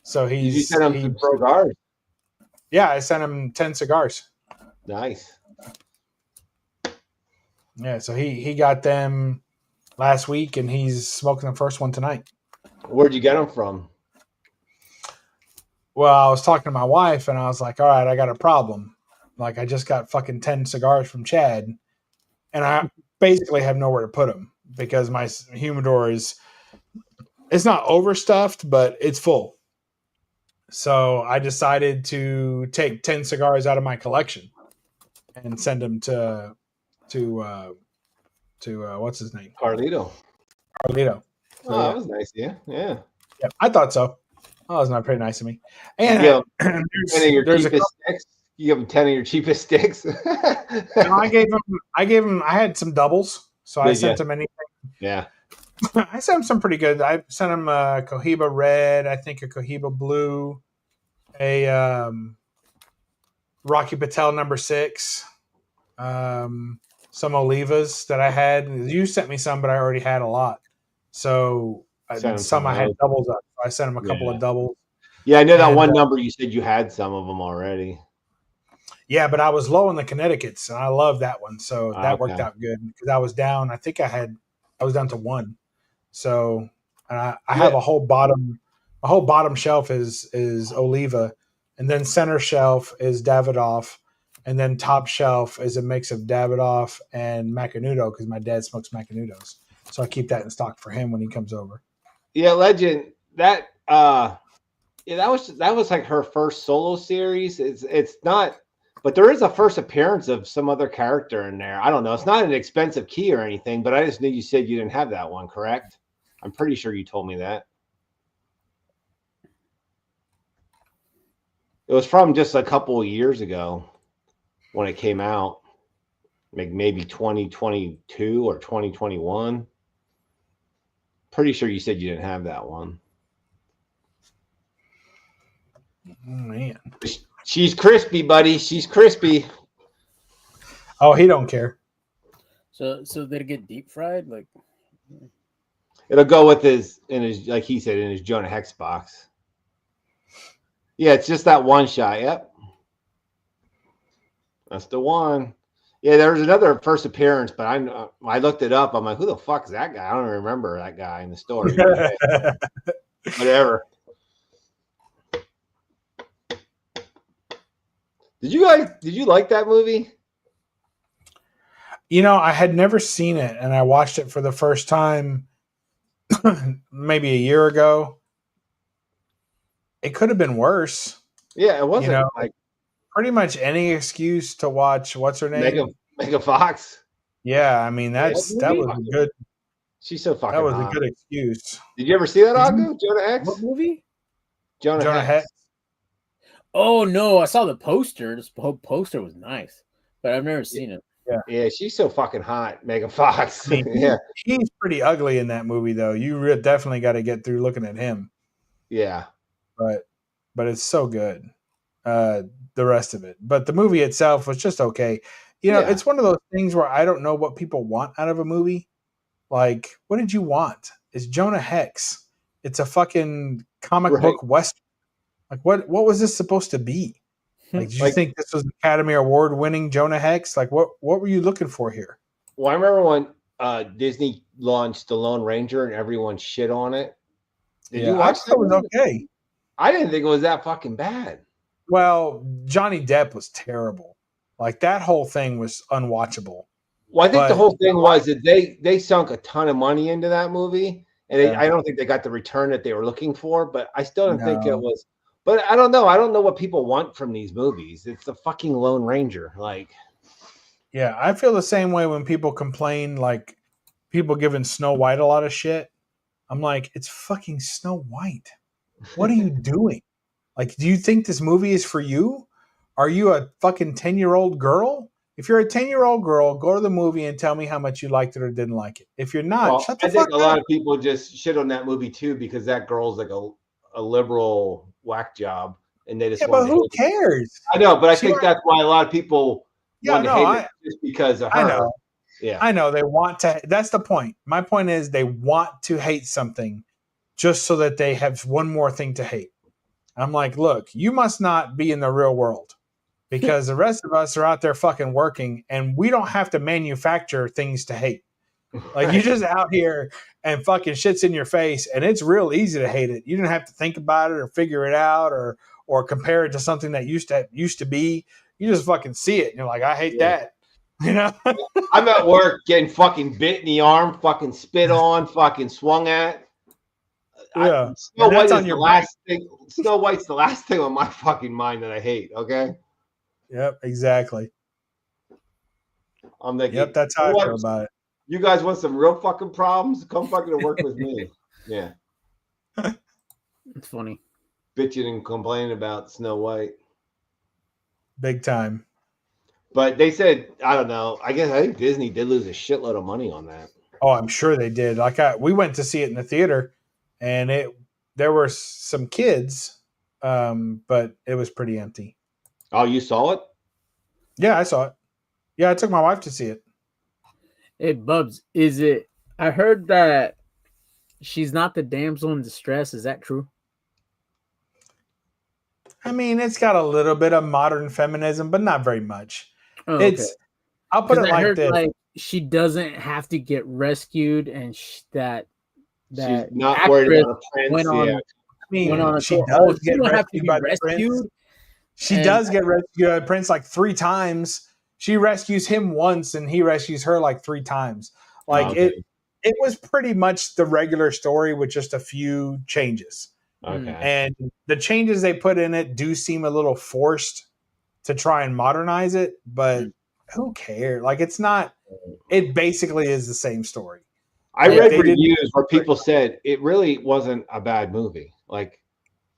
So Did you send him some cigars? Yeah, I sent him 10 cigars. Nice. Yeah, so he got them last week, and he's smoking the first one tonight. Where'd you get them from? Well, I was talking to my wife, and I was like, all right, I got a problem. Like, I just got fucking 10 cigars from Chad, and I basically have nowhere to put them because my humidor it's not overstuffed, but it's full. So I decided to take 10 cigars out of my collection and send them to what's his name? Carlito. So, that was nice, yeah. Yeah, I thought so. Oh, that's not pretty nice of me. And you give him 10 of your cheapest sticks. I gave him. I had some doubles, so I sent him anything. Yeah, I sent him some pretty good. I sent him a Cohiba Red, I think a Cohiba Blue, a Rocky Patel No. 6, some Olivas that I had. You sent me some, but I already had a lot. So some I had doubles up. I sent him a couple of doubles. Yeah, I know that one number you said you had some of them already. Yeah, but I was low on the Connecticut's, and I love that one. So that worked out good because I was down. I think I was down to 1. So I have a whole bottom shelf is Oliva, and then center shelf is Davidoff, and then top shelf is a mix of Davidoff and Macanudo because my dad smokes Macanudos. So I keep that in stock for him when he comes over. Yeah, Legend. That was like her first solo series. It's not, but there is a first appearance of some other character in there. I don't know. It's not an expensive key or anything, but I just knew you said you didn't have that one, correct? I'm pretty sure you told me that. It was from just a couple of years ago when it came out, like maybe 2022 or 2021. Pretty sure you said you didn't have that one. Oh, man. She's crispy, buddy. She's crispy. Oh, he don't care. So they get deep fried, like It'll go with his like he said, in his Jonah Hex box. Yeah, it's just that one shot. Yep. That's the one. Yeah, there was another first appearance, but I looked it up. I'm like, who the fuck is that guy? I don't remember that guy in the story. Whatever. Did you like that movie? You know, I had never seen it, and I watched it for the first time maybe a year ago. It could have been worse. Yeah, it wasn't. You know, like pretty much any excuse to watch what's her name? Mega Fox. Yeah, I mean that was a good. She's so fucking. That was hot. a good excuse. Did you ever see that, Agu? Jonah Hex? what movie? Jonah Hex. Oh no, I saw the poster. This whole poster was nice, but I've never seen it. Yeah, she's so fucking hot, Mega Fox. I mean, yeah, he's pretty ugly in that movie, though. You definitely got to get through looking at him. Yeah, but it's so good. The rest of it, but the movie itself was just okay. You know, It's one of those things where I don't know what people want out of a movie. Like, what did you want? It's Jonah Hex. It's a fucking comic book western. Like, what was this supposed to be? Like, did you think this was Academy Award winning Jonah Hex? Like, what were you looking for here? Well, I remember when Disney launched The Lone Ranger and everyone shit on it. Did you watch that? It was okay. I didn't think it was that fucking bad. Well, Johnny Depp was terrible. Like, that whole thing was unwatchable. Well, I think the whole thing was that they sunk a ton of money into that movie, and I don't think they got the return that they were looking for. But I still don't think it was. But I don't know. I don't know what people want from these movies. It's the fucking Lone Ranger. Like, yeah, I feel the same way when people complain, like people giving Snow White a lot of shit. I'm like, it's fucking Snow White. What are you doing? Like, do you think this movie is for you? Are you a fucking 10-year-old girl? If you're a 10-year-old girl, go to the movie and tell me how much you liked it or didn't like it. If you're not, shut the fuck up. I think a lot of people just shit on that movie too because that girl's like a liberal whack job, and they just but who cares? I know, but I think that's why a lot of people want to hate it just because of her. I know. Yeah, I know they want to. That's the point. My point is they want to hate something just so that they have one more thing to hate. I'm like, look, you must not be in the real world because the rest of us are out there fucking working, and we don't have to manufacture things to hate. Like, you're just out here and fucking shit's in your face, and it's real easy to hate it. You don't have to think about it or figure it out or compare it to something that used to be. You just fucking see it, and you're like, I hate that. You know? I'm at work getting fucking bit in the arm, fucking spit on, fucking swung at. Yeah. Snow White's the last thing on my fucking mind that I hate, okay? Yep, exactly. I'm thinking, yep, that's how I feel about it. You guys want some real fucking problems? Come fucking to work with me. Yeah. It's funny. Bitching and complaining about Snow White. Big time. But they said, I don't know. I think Disney did lose a shitload of money on that. Oh, I'm sure they did. We went to see it in the theater, and there were some kids, but it was pretty empty. Oh, you saw it? Yeah, I saw it. Yeah, I took my wife to see it. Hey, Bubs, I heard that she's not the damsel in distress. Is that true? I mean, it's got a little bit of modern feminism, but not very much. Oh, okay. I'll put it like this. Like, she doesn't have to get rescued, and that she's not worried about a prince. Went on, yeah. I mean, she does get rescued by the prince. She does get rescued by the prince like 3 times. She rescues him once, and he rescues her like 3 times. Like, it was pretty much the regular story with just a few changes. Okay. And the changes they put in it do seem a little forced to try and modernize it, but who cares? Like, it's not. It basically is the same story. I read reviews where people said it really wasn't a bad movie. Like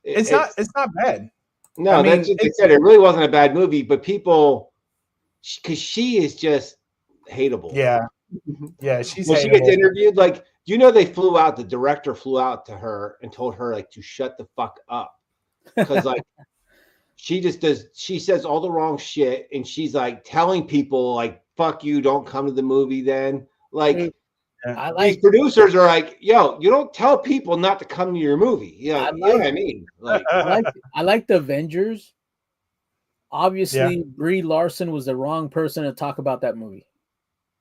it's not bad. No, I mean, that's what they said. It really wasn't a bad movie, but people, because she is just hateable. Yeah, yeah, she's. When she gets interviewed, like, the director flew out to her and told her like to shut the fuck up, because like she says all the wrong shit, and she's like telling people like, fuck you, don't come to the movie then. Like, these producers are like, yo, you don't tell people not to come to your movie. Yeah, you know what I mean? Like, I like the Avengers. Obviously, Brie Larson was the wrong person to talk about that movie.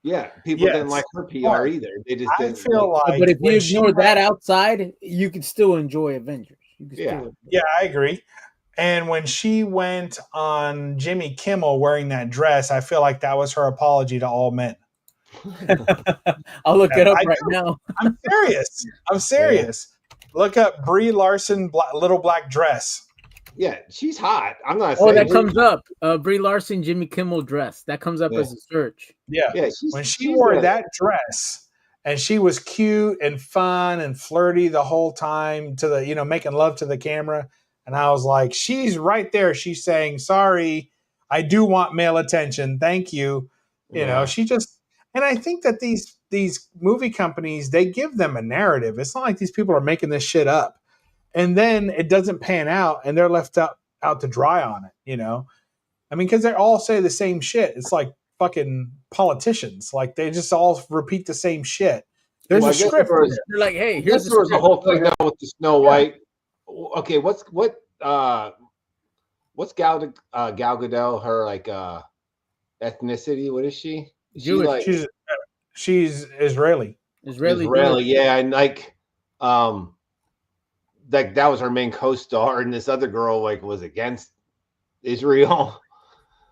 Yeah, people didn't like her PR either. They just didn't. I feel like, but if you ignore that outside, you can still enjoy Avengers. Yeah, I agree. And when she went on Jimmy Kimmel wearing that dress, I feel like that was her apology to all men. I'll look it up right now. I'm serious. Yeah. Look up Brie Larson little black dress. Yeah, she's hot. I'm not saying. Oh, that comes up. Brie Larson Jimmy Kimmel dress. That comes up as a search. Yeah. When she wore that dress and she was cute and fun and flirty the whole time to the, making love to the camera. And I was like, she's right there. She's saying, sorry, I do want male attention. Thank you. You know, she just, and I think that these movie companies, they give them a narrative. It's not like these people are making this shit up. And then it doesn't pan out and they're left out to dry on it, I mean, because they all say the same shit. It's like fucking politicians. Like they just all repeat the same shit. There's a script. They're like, hey, here's the whole thing now with the Snow White. Okay, what's Gal Gadot, her like ethnicity? What is she? Jewish. She's Israeli. Israeli, yeah, and like that was her main co-star, and this other girl like was against Israel.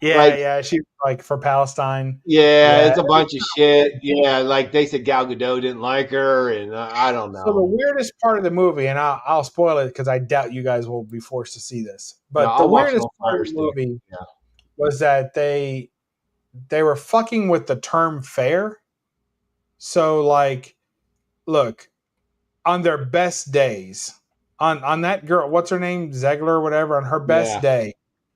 Yeah, she like for Palestine. Yeah, it's a bunch of shit. Yeah, like they said Gal Gadot didn't like her, and I don't know. So the weirdest part of the movie, and I'll spoil it because I doubt you guys will be forced to see this, but the weirdest part of the movie was that they were fucking with the term fair. So like, look, on their best days, on that girl, what's her name, Zegler or whatever, on her best day,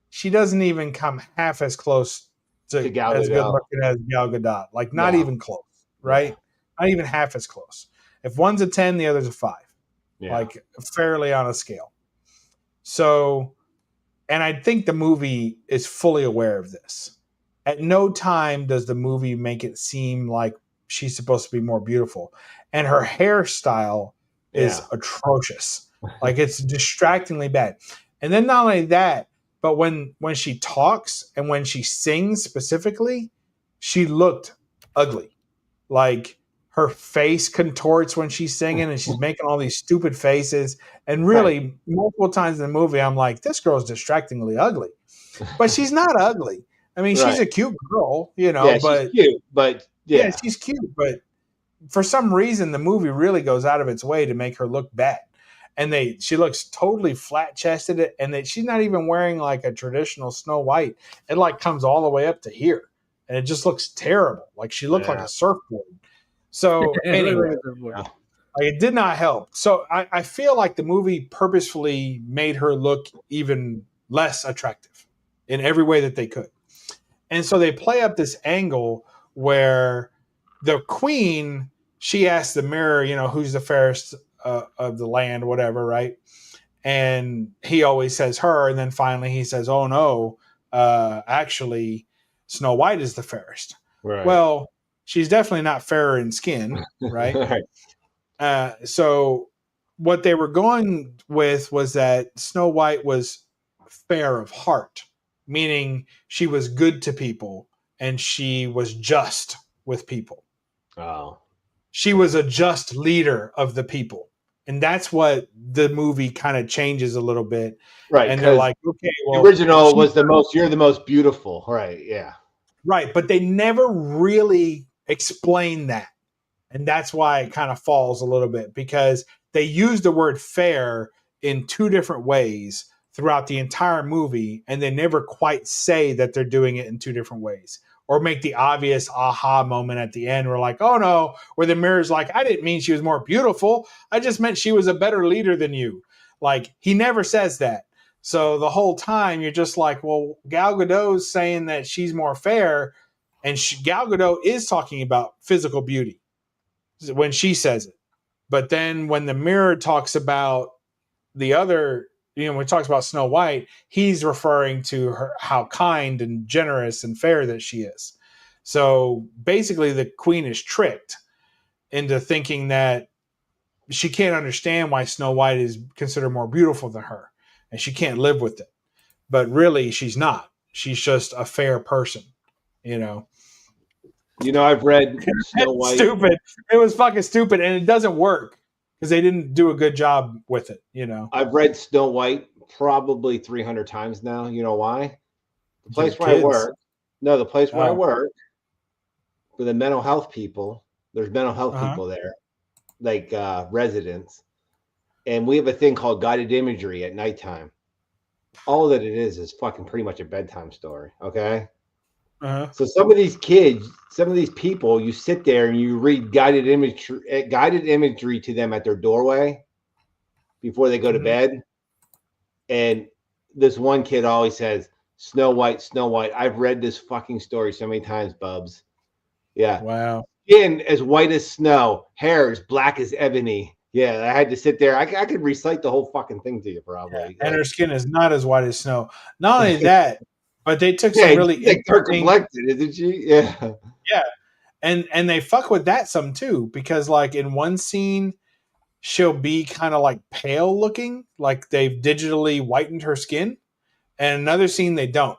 she doesn't even come half as close to as good looking as Gal Gadot. Like not even close, right? Yeah. Not even half as close. If one's a 10, the other's a 5. Yeah. Like fairly on a scale. So, and I think the movie is fully aware of this. At no time does the movie make it seem like she's supposed to be more beautiful. And her hairstyle is atrocious. Like it's distractingly bad. And then not only that, but when she talks and when she sings specifically, she looked ugly. Like her face contorts when she's singing and she's making all these stupid faces. And really, multiple times in the movie, I'm like, this girl's distractingly ugly. But she's not ugly. I mean, she's a cute girl, but she's cute, but she's cute. But for some reason, the movie really goes out of its way to make her look bad. And she looks totally flat chested, and she's not even wearing like a traditional Snow White. It like comes all the way up to here, and it just looks terrible. Like she looked like a surfboard. So anyway, like it did not help. So I feel like the movie purposefully made her look even less attractive in every way that they could. And so they play up this angle where the queen, she asks the mirror, who's the fairest of the land, whatever, right? And he always says her, and then finally he says, oh no, actually Snow White is the fairest. Right. Well, she's definitely not fairer in skin, right? So what they were going with was that Snow White was fair of heart, meaning she was good to people and she was just with people. Oh. She was a just leader of the people. And that's what the movie kind of changes a little bit. Right. And they're like, okay, well, the original was you're the most beautiful. Right. Yeah. Right. But they never really explain that. And that's why it kind of falls a little bit, because they use the word fair in 2 different ways throughout the entire movie. And they never quite say that they're doing it in 2 different ways. or make the obvious aha moment at the end. We're like, oh no, where the mirror's like, I didn't mean she was more beautiful. I just meant she was a better leader than you. Like, he never says that. So the whole time you're just like, well, Gal Gadot's saying that she's more fair, and Gal Gadot is talking about physical beauty when she says it. But then when the mirror talks about the other, when he talks about Snow White, he's referring to her, how kind and generous and fair that she is. So basically the queen is tricked into thinking that she can't understand why Snow White is considered more beautiful than her, and she can't live with it. But really, she's not. She's just a fair person, I've read Snow White. Stupid. It was fucking stupid, and it doesn't work because they didn't do a good job with it. I've read Snow White probably 300 times now. You know why? The place where I work. No, the place where I work for the mental health people. There's mental health people there, like residents, and we have a thing called guided imagery at nighttime. All that it is fucking pretty much a bedtime story. Okay. So some of these kids, some of these people, you sit there and you read guided imagery to them at their doorway before they go to bed. And this one kid always says, Snow White, Snow White. I've read this fucking story so many times, Bubs. Yeah. Wow. Skin as white as snow, hair as black as ebony. Yeah, I had to sit there. I could recite the whole fucking thing to you, probably. And her skin is not as white as snow. Not only that, but they took some really dark complected, isn't she? Yeah. Yeah. And they fuck with that some too, because like in one scene, she'll be kind of like pale looking, like they've digitally whitened her skin. And another scene they don't.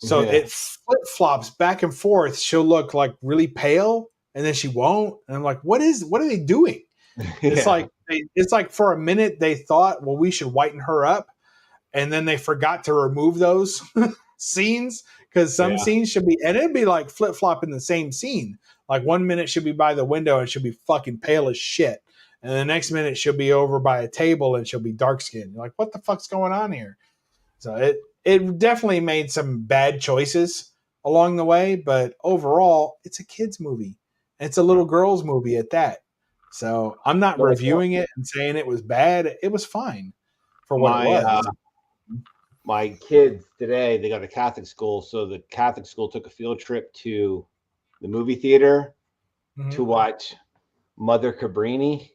So it flip flops back and forth. She'll look like really pale, and then she won't. And I'm like, what are they doing? It's like for a minute they thought, well, we should whiten her up, and then they forgot to remove those scenes, because some scenes should be, and it'd be like flip flop in the same scene. Like 1 minute she'll be by the window and she'll be fucking pale as shit, and the next minute she'll be over by a table and she'll be dark skinned. You're like, what the fuck's going on here? So it definitely made some bad choices along the way, but overall, it's a kid's movie. It's a little girl's movie at that. So I'm not reviewing it and saying it was bad. It was fine for what it was. My kids today, they got a Catholic school, so the Catholic school took a field trip to the movie theater to watch Mother Cabrini.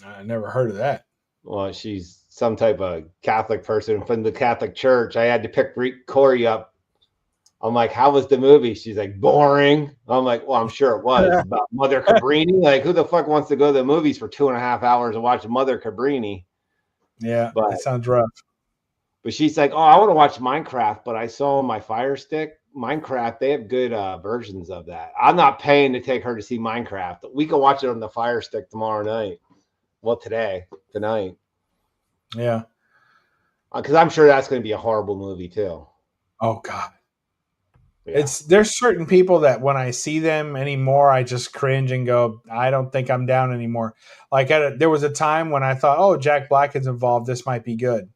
I never heard of that. Well, she's some type of Catholic person from the Catholic Church. I had to pick Corey up. I'm like, how was the movie? She's like, boring. I'm like, well, I'm sure it was. About Mother Cabrini. Like, who the fuck wants to go to the movies for 2.5 hours and watch Mother Cabrini? Yeah, that sounds rough. But she's like, oh, I want to watch Minecraft, but I saw on my Fire Stick, Minecraft, they have good versions of that. I'm not paying to take her to see Minecraft. We can watch it on the Fire Stick tomorrow night. Well, tonight. Yeah. Because I'm sure that's going to be a horrible movie too. Oh, God. Yeah. There's certain people that when I see them anymore, I just cringe and go, I don't think I'm down anymore. Like there was a time when I thought, oh, Jack Black is involved. This might be good.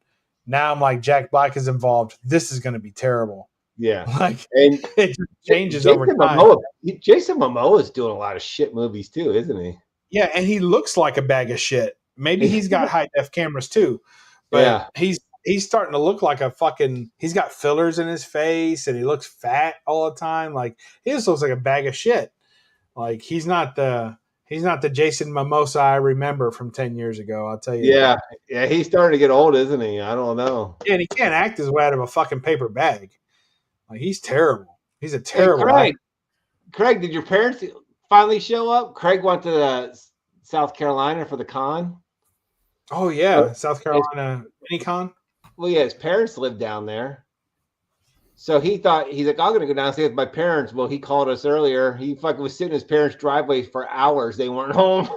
Now I'm like, Jack Black is involved. This is going to be terrible. Yeah. Like, and it just changes over time. Jason Momoa is doing a lot of shit movies too, isn't he? Yeah. And he looks like a bag of shit. Maybe he's got high def cameras too, but he's starting to look like he's got fillers in his face and he looks fat all the time. Like, he just looks like a bag of shit. Like, he's not the Jason Momoa I remember from 10 years ago. I'll tell you. Yeah. Yeah. He's starting to get old, isn't he? I don't know. Yeah. And he can't act his way out of a fucking paper bag. Like, he's terrible. He's a terrible actor. Craig, did your parents finally show up? Craig went to South Carolina for the con. Oh yeah. South Carolina mini con. Well, yeah, his parents live down there. So he's like, I'm going to go down and stay with my parents. Well, he called us earlier. He fucking was sitting in his parents' driveway for hours. They weren't home.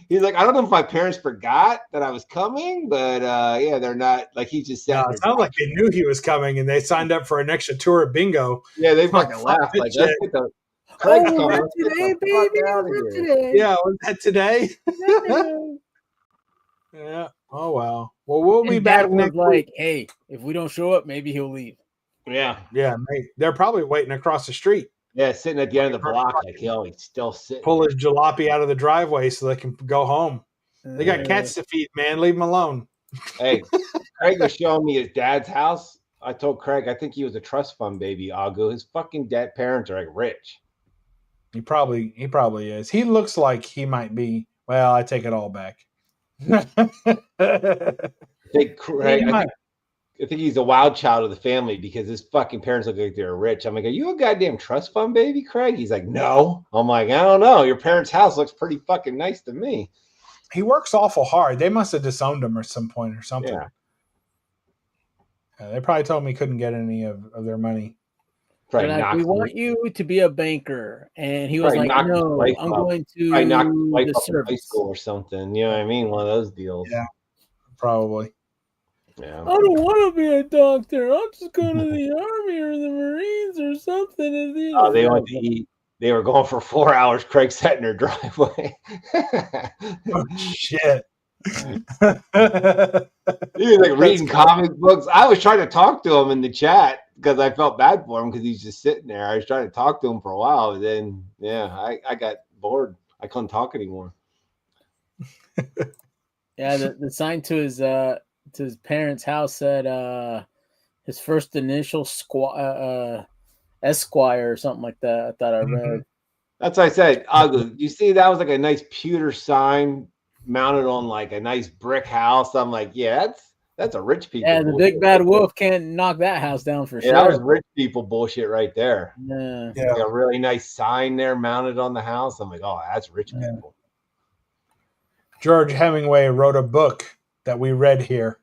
He's like, I don't know if my parents forgot that I was coming, but yeah, they're not. Like, he's just saying. No, it sounds like they knew he was coming and they signed up for an extra tour of bingo. Yeah, they fucking laughed. Like, let's get the Craig's coming. Today, baby. Today. Yeah, was that today? Yeah. Oh wow. Well, we'll be back next week. Hey, if we don't show up, maybe he'll leave. Yeah. Yeah, they're probably waiting across the street. Yeah, sitting at the end of the block, like, yo, he's still sitting. Pull his jalopy out of the driveway so they can go home. They got cats to feed, man. Leave them alone. Hey, Craig was showing me his dad's house. I told Craig, I think he was a trust fund baby, Agu. His fucking parents are like rich. He probably is. He looks like he might be. Well, I take it all back. I think Craig, I think he's a wild child of the family because his fucking parents look like they're rich. I'm like, are you a goddamn trust fund baby, Craig? He's like, no. I'm like, I don't know. Your parents' house looks pretty fucking nice to me. He works awful hard. They must have disowned him at some point or something. Yeah. They probably told him he couldn't get any of their money. Like, we want you to be a banker. And he was like, no, I'm going to the service. High school or something. You know what I mean? One of those deals. Yeah, probably. Yeah. I don't want to be a doctor. I'll just go to the Army or the Marines or something. Oh, they went to eat. They were going for 4 hours. Craig sat in their driveway. Oh, shit. He was like reading comic books. I was trying to talk to him in the chat because I felt bad for him because he's just sitting there. I was trying to talk to him for a while. And then, I got bored. I couldn't talk anymore. Yeah, the sign to his parents' house said his first initial Esquire or something like that. I thought I read. That's what I said. Ugly. You see, that was like a nice pewter sign mounted on like a nice brick house. I'm like, yeah, that's a rich people. Yeah, the big bad wolf can't knock that house down for sure. That was rich people bullshit right there. Yeah. Like a really nice sign there mounted on the house. I'm like, oh, that's rich people. George Hemingway wrote a book that we read here.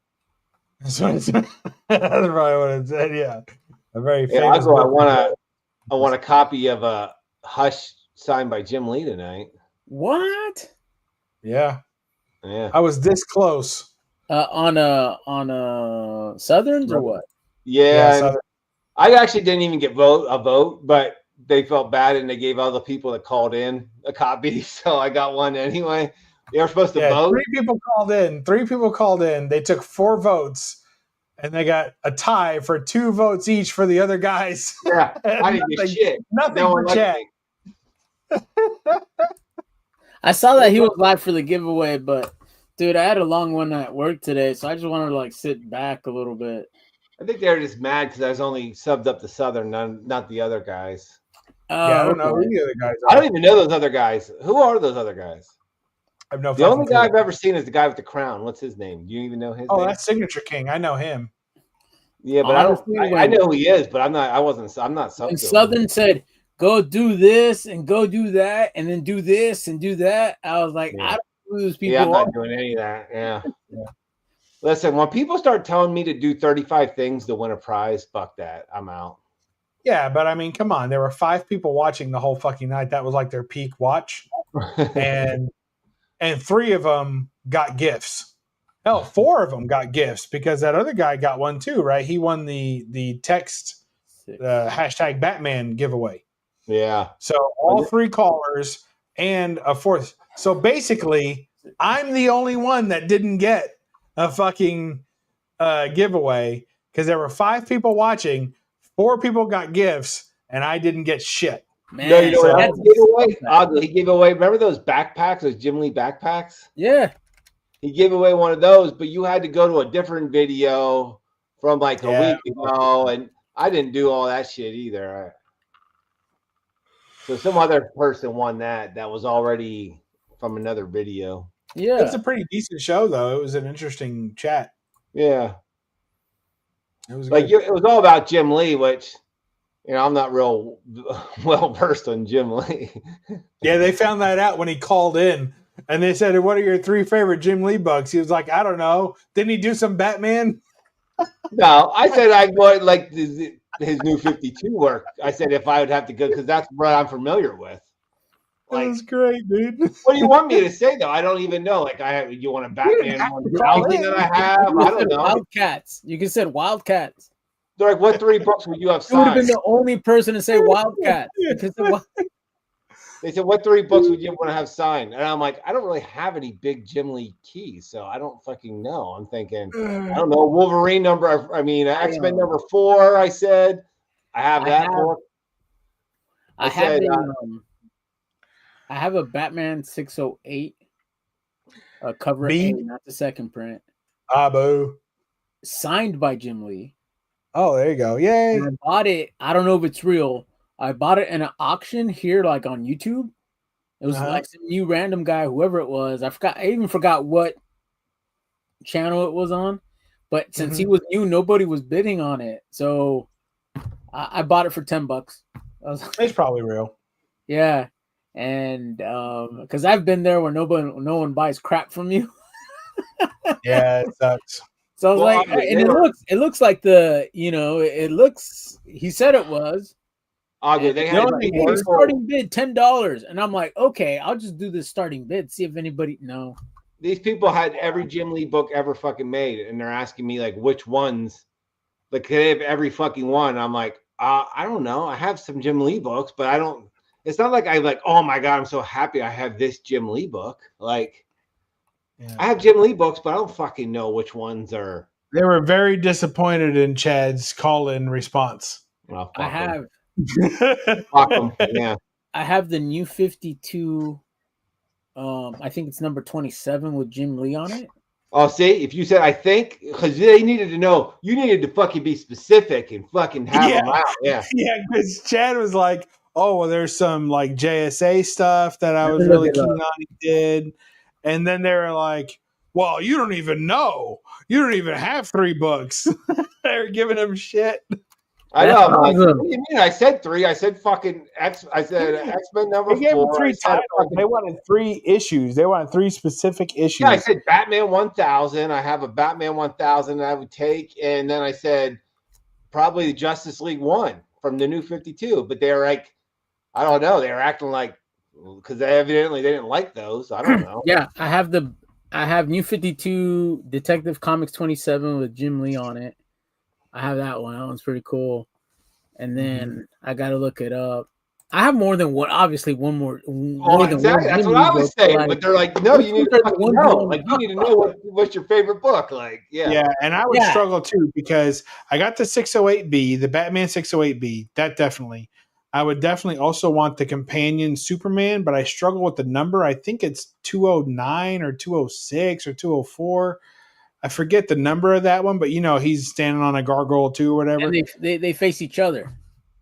That's probably what it said. Yeah, a very famous. I want a copy of a Hush signed by Jim Lee tonight. What? Yeah. I was this close. On Southerns or what? Yeah, I actually didn't even get a vote, but they felt bad and they gave other people that called in a copy, so I got one anyway. They were supposed to vote. 3 people called in. They took 4 votes, and they got a tie for 2 votes each for the other guys. Yeah, I didn't get shit. Nothing for chat. I saw that he was live for the giveaway, but dude, I had a long one at work today, so I just wanted to like sit back a little bit. I think they were just mad because I was only subbed up to Southern, not the other guys. I don't know who the other guys are. I don't even know those other guys. Who are those other guys? I have no. The only guy I've ever seen is the guy with the crown. What's his name? Do you even know his name? Oh, that's Signature King. I know him. Yeah, but I know who he is, but I'm not subbed. And Southern said, go do this and go do that and then do this and do that. I was like, I don't know who those people are. I'm not doing any of that. Yeah. Listen, when people start telling me to do 35 things to win a prize, fuck that. I'm out. Yeah, but I mean, come on. There were 5 people watching the whole fucking night. That was like their peak watch. And 3 of them got gifts. Hell, 4 of them got gifts because that other guy got one too, right? He won the text hashtag Batman giveaway. Yeah. So all 3 callers and a 4th. So basically, I'm the only one that didn't get a fucking giveaway because there were 5 people watching, 4 people got gifts, and I didn't get shit. Man, no, you know what he gave away? He gave away, remember those backpacks, those Jim Lee backpacks? Yeah. He gave away one of those, but you had to go to a different video from like a week ago, and I didn't do all that shit either. So some other person won that was already from another video. Yeah. It's a pretty decent show, though. It was an interesting chat. Yeah. It was like it was all about Jim Lee, which I'm not real well versed on Jim Lee. Yeah, they found that out when he called in, and they said, "What are your 3 favorite Jim Lee books?" He was like, "I don't know." Didn't he do some Batman? No, I said I would like his new 52 work. I said if I would have to go because that's what I'm familiar with. Like, that's great, dude. What do you want me to say though? I don't even know. Like you want a Batman 1000 that I have? I don't know. Wildcats. You can say Wildcats. They're like, what 3 books would you have signed? You would have been the only person to say Wildcat. They said, what 3 books would you want to have signed? And I'm like, I don't really have any big Jim Lee keys, so I don't fucking know. I'm thinking, I don't know, Wolverine number, X-Men number 4, I said. I have that book. I have a Batman 608 cover A, not the second print. Boo. Signed by Jim Lee. Oh, there you go. Yay. And I bought it. I don't know if it's real. I bought it in an auction here, like on YouTube. It was like some new random guy, whoever it was. I even forgot what channel it was on. But since he was new, nobody was bidding on it. So I bought it for $10. It's probably real. Yeah. And because I've been there where no one buys crap from you. Yeah, it sucks. So I was like, and it looks like it looks. He said it was. They had a starting bid $10, and I'm like, okay, I'll just do this starting bid, see if anybody. No, these people had every Jim Lee book ever fucking made, and they're asking me like which ones. Like, could they have every fucking one? I'm like, I don't know. I have some Jim Lee books, but I don't. It's not like I like. Oh my god, I'm so happy I have this Jim Lee book. Like. Yeah. I have Jim Lee books, but I don't fucking know which ones are. They were very disappointed in Chad's call-in response. Well, I have. Fuck them. Yeah. I have the New 52. I think it's number 27 with Jim Lee on it. Oh, see, if you said I think, because they needed to know, you needed to fucking be specific and fucking have them out. Yeah. Yeah, because Chad was like, oh, well, there's some like JSA stuff that I was really keen on. He did. And then they were like, well, you don't even know. You don't even have 3 books. They were giving him shit. I know. Like, what do you mean? I said 3. I said fucking I said X-Men number 4. They gave him 3 titles. They wanted 3 issues. They wanted 3 specific issues. Yeah, I said Batman 1000. I have a Batman 1000 I would take. And then I said probably Justice League 1 from the New 52. But they were like, I don't know. They were acting like, because they didn't like those. I don't know. Yeah, I have New 52 Detective Comics 27 with Jim Lee on it. I have that one. That one's pretty cool. And then I got to look it up. I have more than one. Obviously, more than one. That's what I was saying. But they're like, no, you need to fucking know. Like, you need to know what's your favorite book. Like, yeah. Yeah, and I would struggle too because I got the 608B, the Batman 608B. That definitely. I would definitely also want the companion Superman, but I struggle with the number. I think it's 209 or 206 or 204. I forget the number of that one, but he's standing on a gargoyle too or whatever. And they face each other.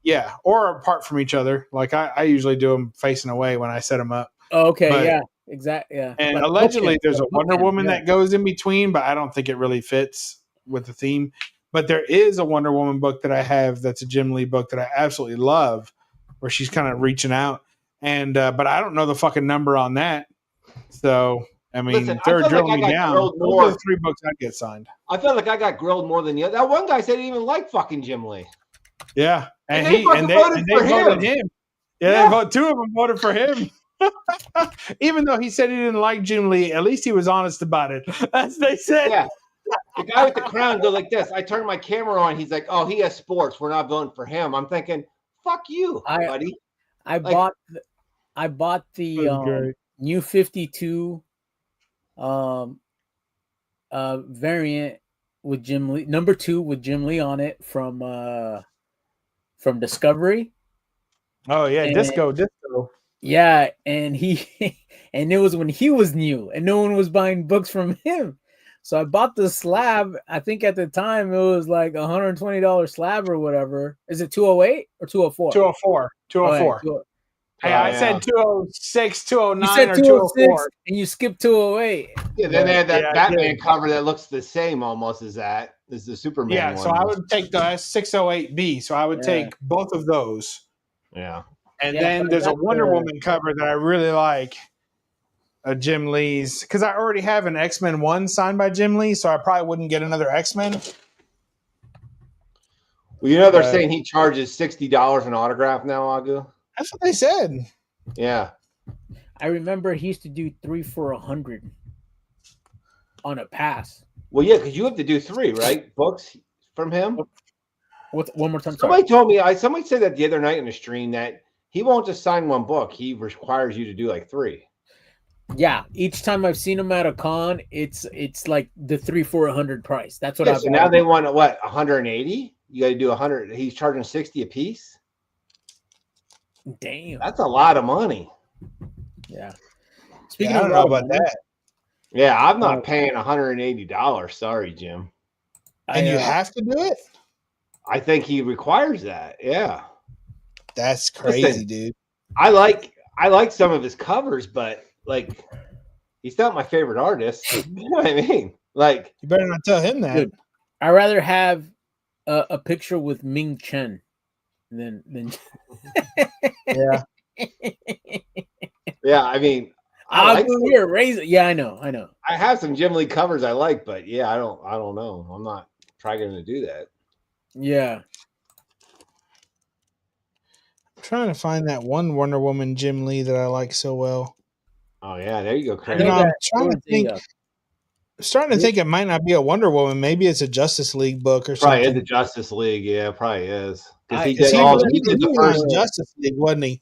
Yeah, or apart from each other. Like I usually do them facing away when I set them up. Oh, okay, yeah, exactly. Yeah. And allegedly there's a Wonder Woman that goes in between, but I don't think it really fits with the theme. But there is a Wonder Woman book that I have that's a Jim Lee book that I absolutely love, where she's kind of reaching out. And but I don't know the fucking number on that. So I mean, they're drilling me down. Those are the 3 books I'd get signed. I felt like I got grilled more than the other. That one guy said he didn't even like fucking Jim Lee. Yeah, and they voted him. Yeah, 2 of them voted for him. Even though he said he didn't like Jim Lee, at least he was honest about it. As they said. Yeah. The guy with the crown goes like this. I turn my camera on. He's like, "Oh, he has sports. We're not voting for him." I'm thinking, "Fuck you, buddy." I bought the New 52 variant with Jim Lee, number 2 with Jim Lee on it from Discovery. Oh yeah, Disco. Yeah, and and it was when he was new and no one was buying books from him. So I bought the slab. I think at the time it was like $120 slab or whatever. Is it 208 or 204? 204. Hey, I said 206, 209, you said or 204. And you skipped 208. Yeah, then they had that Batman cover that looks the same almost as that. Is the Superman one. Yeah, so I would take the 608B. So I would take both of those. Yeah. And then there's a Wonder Woman cover that I really like. Jim Lee's, because I already have an X-Men 1 signed by Jim Lee, so I probably wouldn't get another X-Men. Well, they're saying he charges $60 an autograph now, Agu. That's what they said. Yeah. I remember he used to do 3 for $100 on a pass. Well, yeah, because you have to do 3, right? Books from him. One more time. Somebody told me. Somebody said that the other night in the stream that he won't just sign one book. He requires you to do like 3. Yeah, each time I've seen him at a con, it's like the 3 for $100 price. That's what Yeah, I've. so now they want what 180. You got to do 100. He's charging 60 a piece. Damn. That's a lot of money. Yeah. Speaking I don't know about that. Yeah, I'm not paying $180. Sorry, Jim. And you have to do it? I think he requires that. Yeah. That's crazy, dude. I like some of his covers, but like he's not my favorite artist. You know what I mean? Like you better not tell him that. Dude, I'd rather have a picture with Ming Chen than yeah. Yeah, I mean I'll do your razor. Yeah, I know. I have some Jim Lee covers I like, but yeah, I don't know. I'm not probably going to do that. Yeah. I'm trying to find that one Wonder Woman Jim Lee that I like so well. Oh yeah, there you go, Craig. I'm trying to think. I'm starting to think it might not be a Wonder Woman. Maybe it's a Justice League book or something. Probably is a Justice League. Yeah, probably is. Because he did the first Justice League, wasn't he?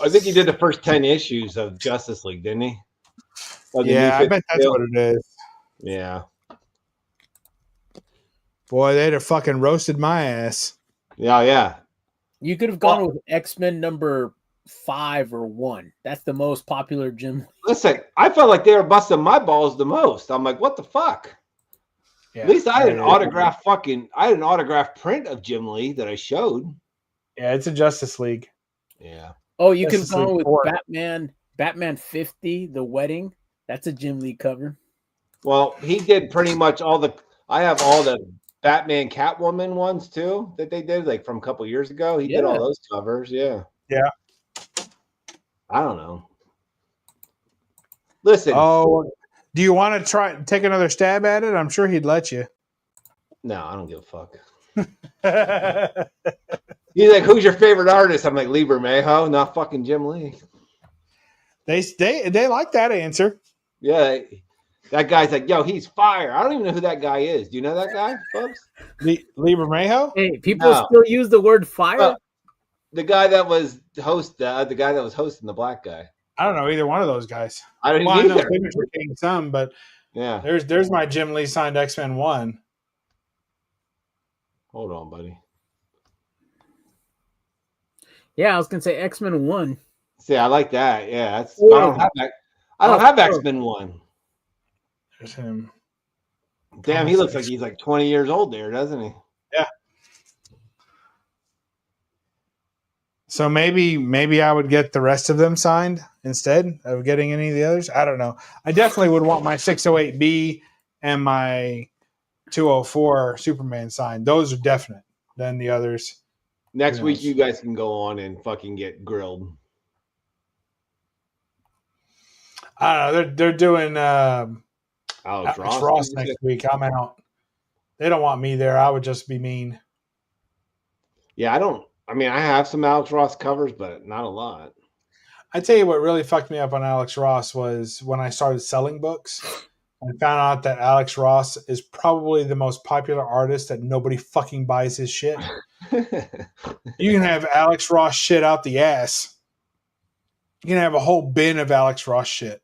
I think he did the first 10 issues of Justice League, didn't he? Yeah, I bet that's what it is. Yeah. Boy, they'd have fucking roasted my ass. Yeah. You could have gone with X-Men number 5 or 1. That's the most popular Jim. Listen, I felt like they were busting my balls the most. I'm like, what the fuck? Yeah, at least I had an autograph print of Jim Lee that I showed. Yeah, it's a Justice League. Yeah. Oh, you could have gone with Batman 50, The Wedding. That's a Jim Lee cover. Well, he did pretty much I have all the Batman Catwoman ones too that they did like from a couple years ago. He did all those covers. Yeah. Yeah. I don't know. Listen. Oh, do you want to take another stab at it? I'm sure he'd let you. No, I don't give a fuck. He's like, who's your favorite artist? I'm like, Lee Bermejo, not fucking Jim Lee. They like that answer. Yeah. That guy's like, yo, he's fire. I don't even know who that guy is. Do you know that guy, folks? Lee Bermejo? Hey, people still use the word fire. The guy that was the guy that was hosting the black guy. I don't know either one of those guys. I don't either. I know Signature King some, but yeah, there's my Jim Lee signed X-Men 1. Hold on, buddy. Yeah, I was gonna say X-Men 1. See, I like that. Yeah, I don't have X-Men 1. There's him. Damn, he looks like he's like 20 years old there, doesn't he? Yeah. So maybe I would get the rest of them signed instead of getting any of the others. I don't know. I definitely would want my 608B and my 204 Superman signed. Those are definite. Then the others. Next week, you guys can go on and fucking get grilled. I don't know. They're doing Alex Ross next week. I'm out. They don't want me there. I would just be mean. Yeah, I have some Alex Ross covers, but not a lot. I tell you what really fucked me up on Alex Ross was when I started selling books and found out that Alex Ross is probably the most popular artist that nobody fucking buys his shit. You can have Alex Ross shit out the ass. You can have a whole bin of Alex Ross shit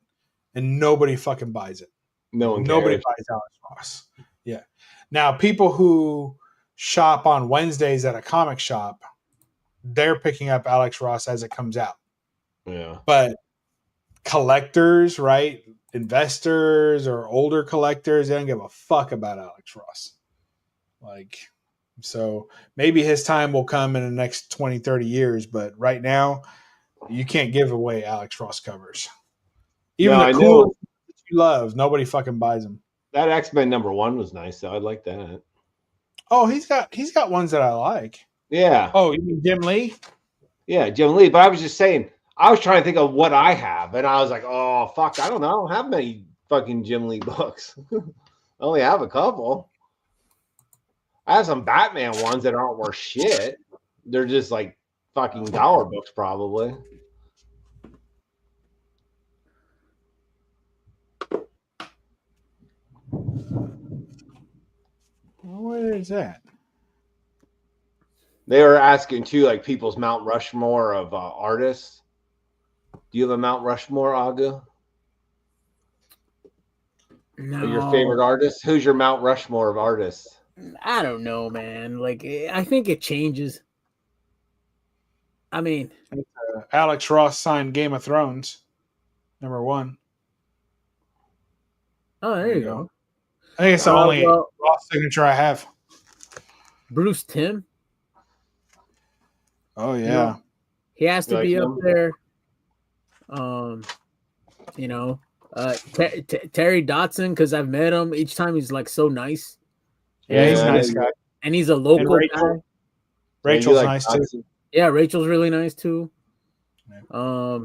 and nobody fucking buys it. Nobody buys Alex Ross. Yeah. Now, people who shop on Wednesdays at a comic shop, they're picking up Alex Ross as it comes out. Yeah. But collectors, right? Investors or older collectors, they don't give a fuck about Alex Ross. So maybe his time will come in the next 20, 30 years, but right now, you can't give away Alex Ross covers. Even the cool that you love, nobody fucking buys them. That X-Men number 1 was nice, though. I like that. Oh, he's got ones that I like. Yeah. Oh, you mean Jim Lee? Yeah, Jim Lee. But I was just saying, I was trying to think of what I have, and I was like, oh fuck, I don't know. I don't have many fucking Jim Lee books. I only have a couple. I have some Batman ones that aren't worth shit. They're just like fucking dollar books, probably. Where is that? They were asking too, like people's Mount Rushmore of artists. Do you have a Mount Rushmore, Agu? No, Or your favorite artist? Who's your Mount Rushmore of artists? I don't know, man. Like, I think it changes. I mean, Alex Ross signed Game of Thrones, #1. oh, there you go. I think it's the only Ross signature I have. Bruce Timm. Oh yeah, You know, he has to be like up him? there. Terry Dotson, because I've met him. Each time he's like so nice. yeah, he's a Yeah, nice guy. And he's a local Rachel. guy. Rachel's Yeah, you nice like too. Yeah, Rachel's really nice too. Yeah.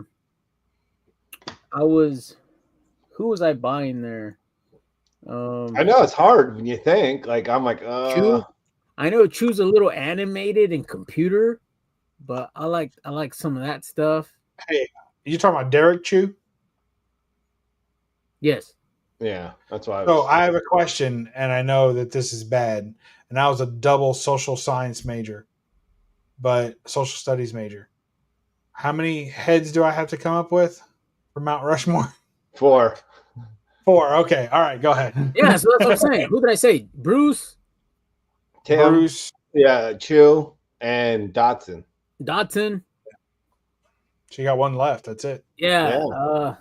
Who was I buying there? I know it's hard when you think. Like I'm like, Chew. I know Chew's a little animated and computer, but I like some of that stuff. Hey, you talking about Derek Chew? Yes. yeah, that's why. So I have a question, and I know that this is bad. And I was a double social science major, but social studies major. How many heads do I have to come up with for Mount Rushmore? 4. 4. Okay. All right. Go ahead. Yeah, so that's what I'm saying. Who did I say? Bruce, Tim, Bruce. yeah, Chew, and Dotson. Dotson. She got one left. That's it. Yeah.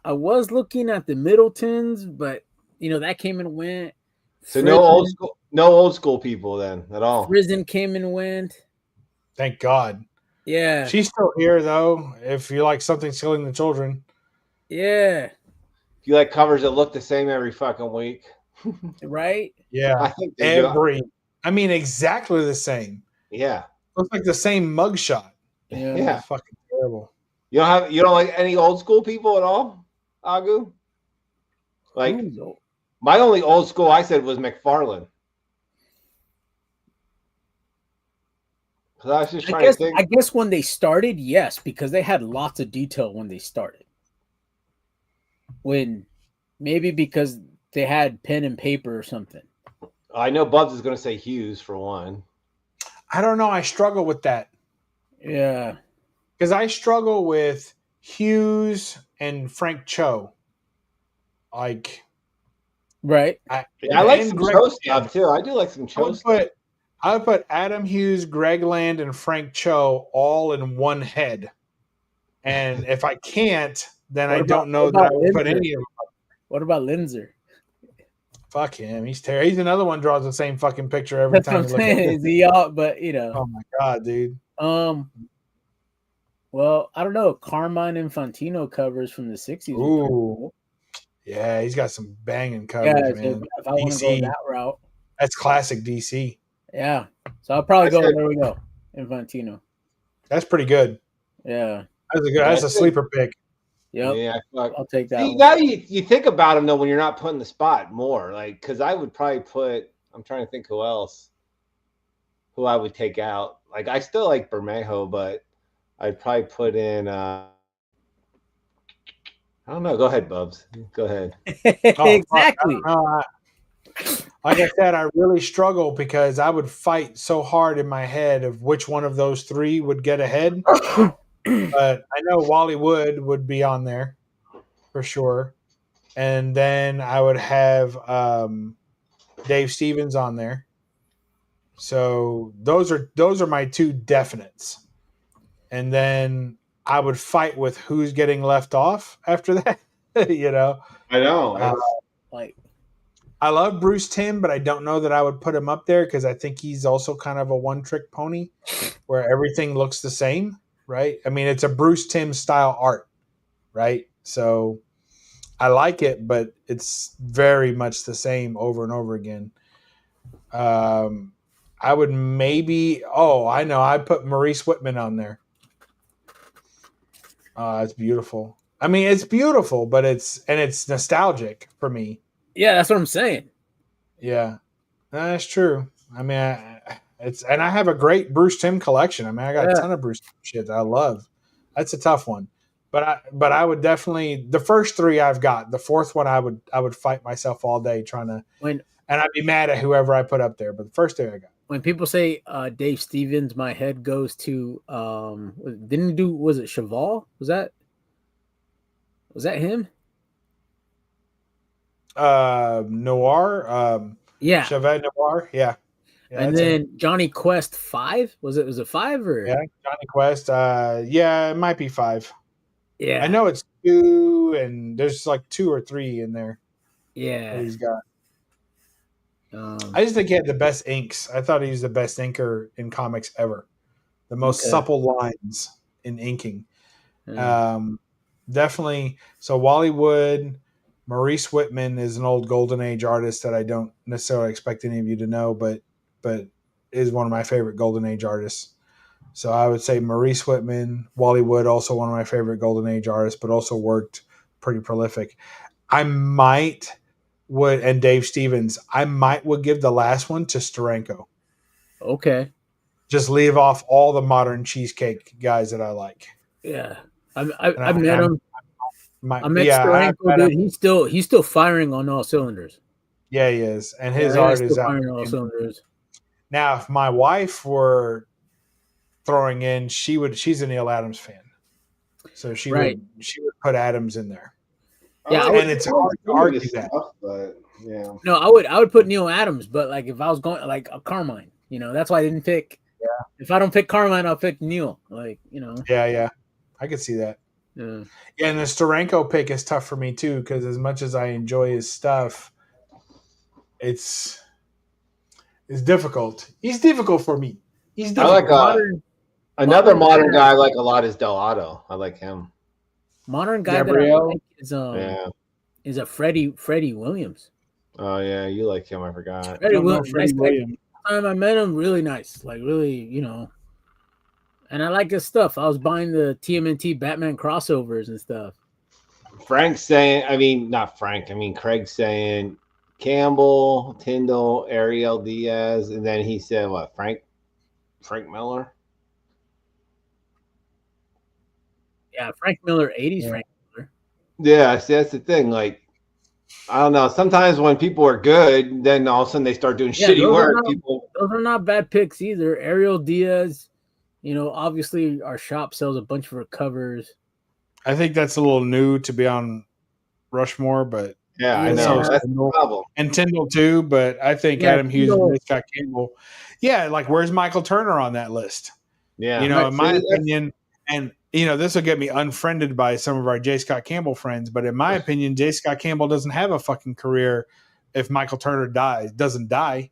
I was looking at the Middletons, but that came and went. So no old school people then at all. Prison came and went. Thank God. Yeah. She's still here though. If you like something killing the children. Yeah. You like covers that look the same every fucking week. Right? Yeah. I think they do. I mean, exactly the same. Yeah. Looks like the same mugshot. Yeah. Fucking terrible. You don't like any old school people at all, Agu? Like my only old school I said was McFarlane. Because I was just trying to think. I guess when they started, yes, because they had lots of detail when they started. Maybe because they had pen and paper or something. I know Bubs is going to say Hughes for one. I don't know. I struggle with that. Yeah. Because I struggle with Hughes and Frank Cho. Like, right. I like some Cho stuff too. I do like some Cho stuff. I would put Adam Hughes, Greg Land, and Frank Cho all in one head. And if I can't, then I don't know that I would put any of them. What about Linzer? Fuck him. He's terrible. He's another one draws the same fucking picture every time. That's what I'm saying. Is he all? But Oh my God, dude. Well, I don't know. Carmine Infantino covers from the 60s. Ooh. Yeah, he's got some banging covers, man. If I want to go that route. That's classic DC. Yeah. So I'll probably go. There we go. Infantino. That's pretty good. Yeah. That's a sleeper pick. Yep. Yeah, I'll take that. Now you think about him though when you're not putting the spot more, like because I would probably put. I'm trying to think who I would take out. Like I still like Bermejo, but I'd probably put in. I don't know. Go ahead, Bubs. Go ahead. Exactly. Like I said, I really struggle because I would fight so hard in my head of which one of those three would get ahead. But I know Wally would be on there for sure. And then I would have Dave Stevens on there. So those are my two definites. And then I would fight with who's getting left off after that. I know. I love Bruce Timm, but I don't know that I would put him up there because I think he's also kind of a one-trick pony where everything looks the same, right? I mean, it's a Bruce Timm style art, right? So I like it, but it's very much the same over and over again. I would I'd put Maurice Whitman on there. It's beautiful. I mean, it's beautiful, but it's nostalgic for me. Yeah, that's what I'm saying. Yeah, that's true. I mean, I have a great Bruce Timm collection. I mean, I got a ton of Bruce Timm shit that I love. That's a tough one, but I would definitely the first three I've got. The fourth one I would fight myself all day trying to and I'd be mad at whoever I put up there. But the first three I got. when people say Dave Stevens, my head goes to didn't he do, was it Cheval? Was that him? Noir, Yeah. Chevet Noir, yeah. And then Johnny Quest 5? Was it 5 or yeah, Johnny Quest? Yeah, it might be 5. yeah. I know it's 2, and there's like 2 or 3 in there that Yeah. he's got. I just think he had the best inks. I thought he was the best inker in comics ever. The most supple lines in inking. Definitely. So Wally Wood, Maurice Whitman is an old Golden Age artist that I don't necessarily expect any of you to know, but is one of my favorite Golden Age artists. So I would say Maurice Whitman, Wally Wood, also one of my favorite Golden Age artists, but also worked pretty prolific. And Dave Stevens, I would give the last one to Steranko. Okay. Just leave off all the modern cheesecake guys that I like. Yeah. I've met him. I met Steranko, dude. He's still firing on all cylinders. Yeah, he is. And his art is firing on all cylinders. Now, if my wife were throwing in, she's a Neil Adams fan. So she would put Adams in there. Yeah, and it's hard to argue that. But yeah. No, I would put Neil Adams, but like if I was going like a Carmine, that's why I didn't pick. Yeah. If I don't pick Carmine, I'll pick Neil. Yeah. I could see that. Yeah. Yeah, and the Steranko pick is tough for me too, because as much as I enjoy his stuff, it's difficult. He's difficult for me. He's difficult. I like another modern guy I like a lot is Delato. I like him. Modern guy Gabriel. That I like is a Freddie Williams. Oh yeah, you like him? I forgot. Freddie Williams. Time I met him, really nice. Like really, and I like his stuff. I was buying the TMNT Batman crossovers and stuff. Craig's saying Campbell, Tyndall, Ariel Diaz, and then he said what? Frank Miller. Yeah, Frank Miller, 80s Frank Miller. Yeah, see, that's the thing. Like, I don't know. Sometimes when people are good, then all of a sudden they start doing shitty work. Those are not bad picks either. Ariel Diaz, obviously our shop sells a bunch of her covers. I think that's a little new to be on Rushmore, but yeah, I know. That's the problem. And Tyndall too, but I think Adam Hughes and Scott Campbell. Yeah, like where's Michael Turner on that list? Yeah. In my opinion, and this will get me unfriended by some of our J. Scott Campbell friends, but in my opinion, J. Scott Campbell doesn't have a fucking career if Michael Turner doesn't die.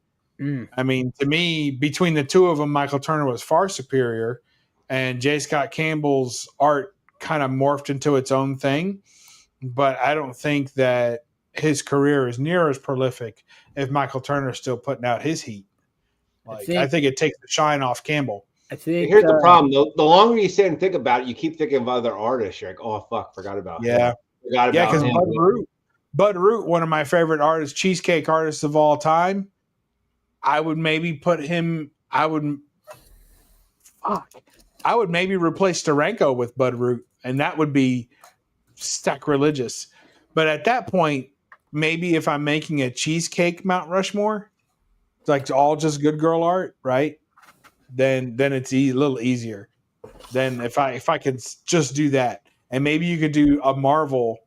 I mean, to me, between the two of them, Michael Turner was far superior, and J. Scott Campbell's art kind of morphed into its own thing. But I don't think that his career is near as prolific if Michael Turner's still putting out his heat. I think it takes the shine off Campbell. I think here's the problem though. The longer you sit and think about it, you keep thinking of other artists. You're like, oh fuck, forgot about him. Because Bud Root, one of my favorite artists, cheesecake artists of all time. I would maybe put him. I would maybe replace Steranko with Bud Root, and that would be sacrilegious. But at that point, maybe if I'm making a cheesecake Mount Rushmore, it's like all just good girl art, right? Then it's a little easier. Then if I could just do that, and maybe you could do a Marvel,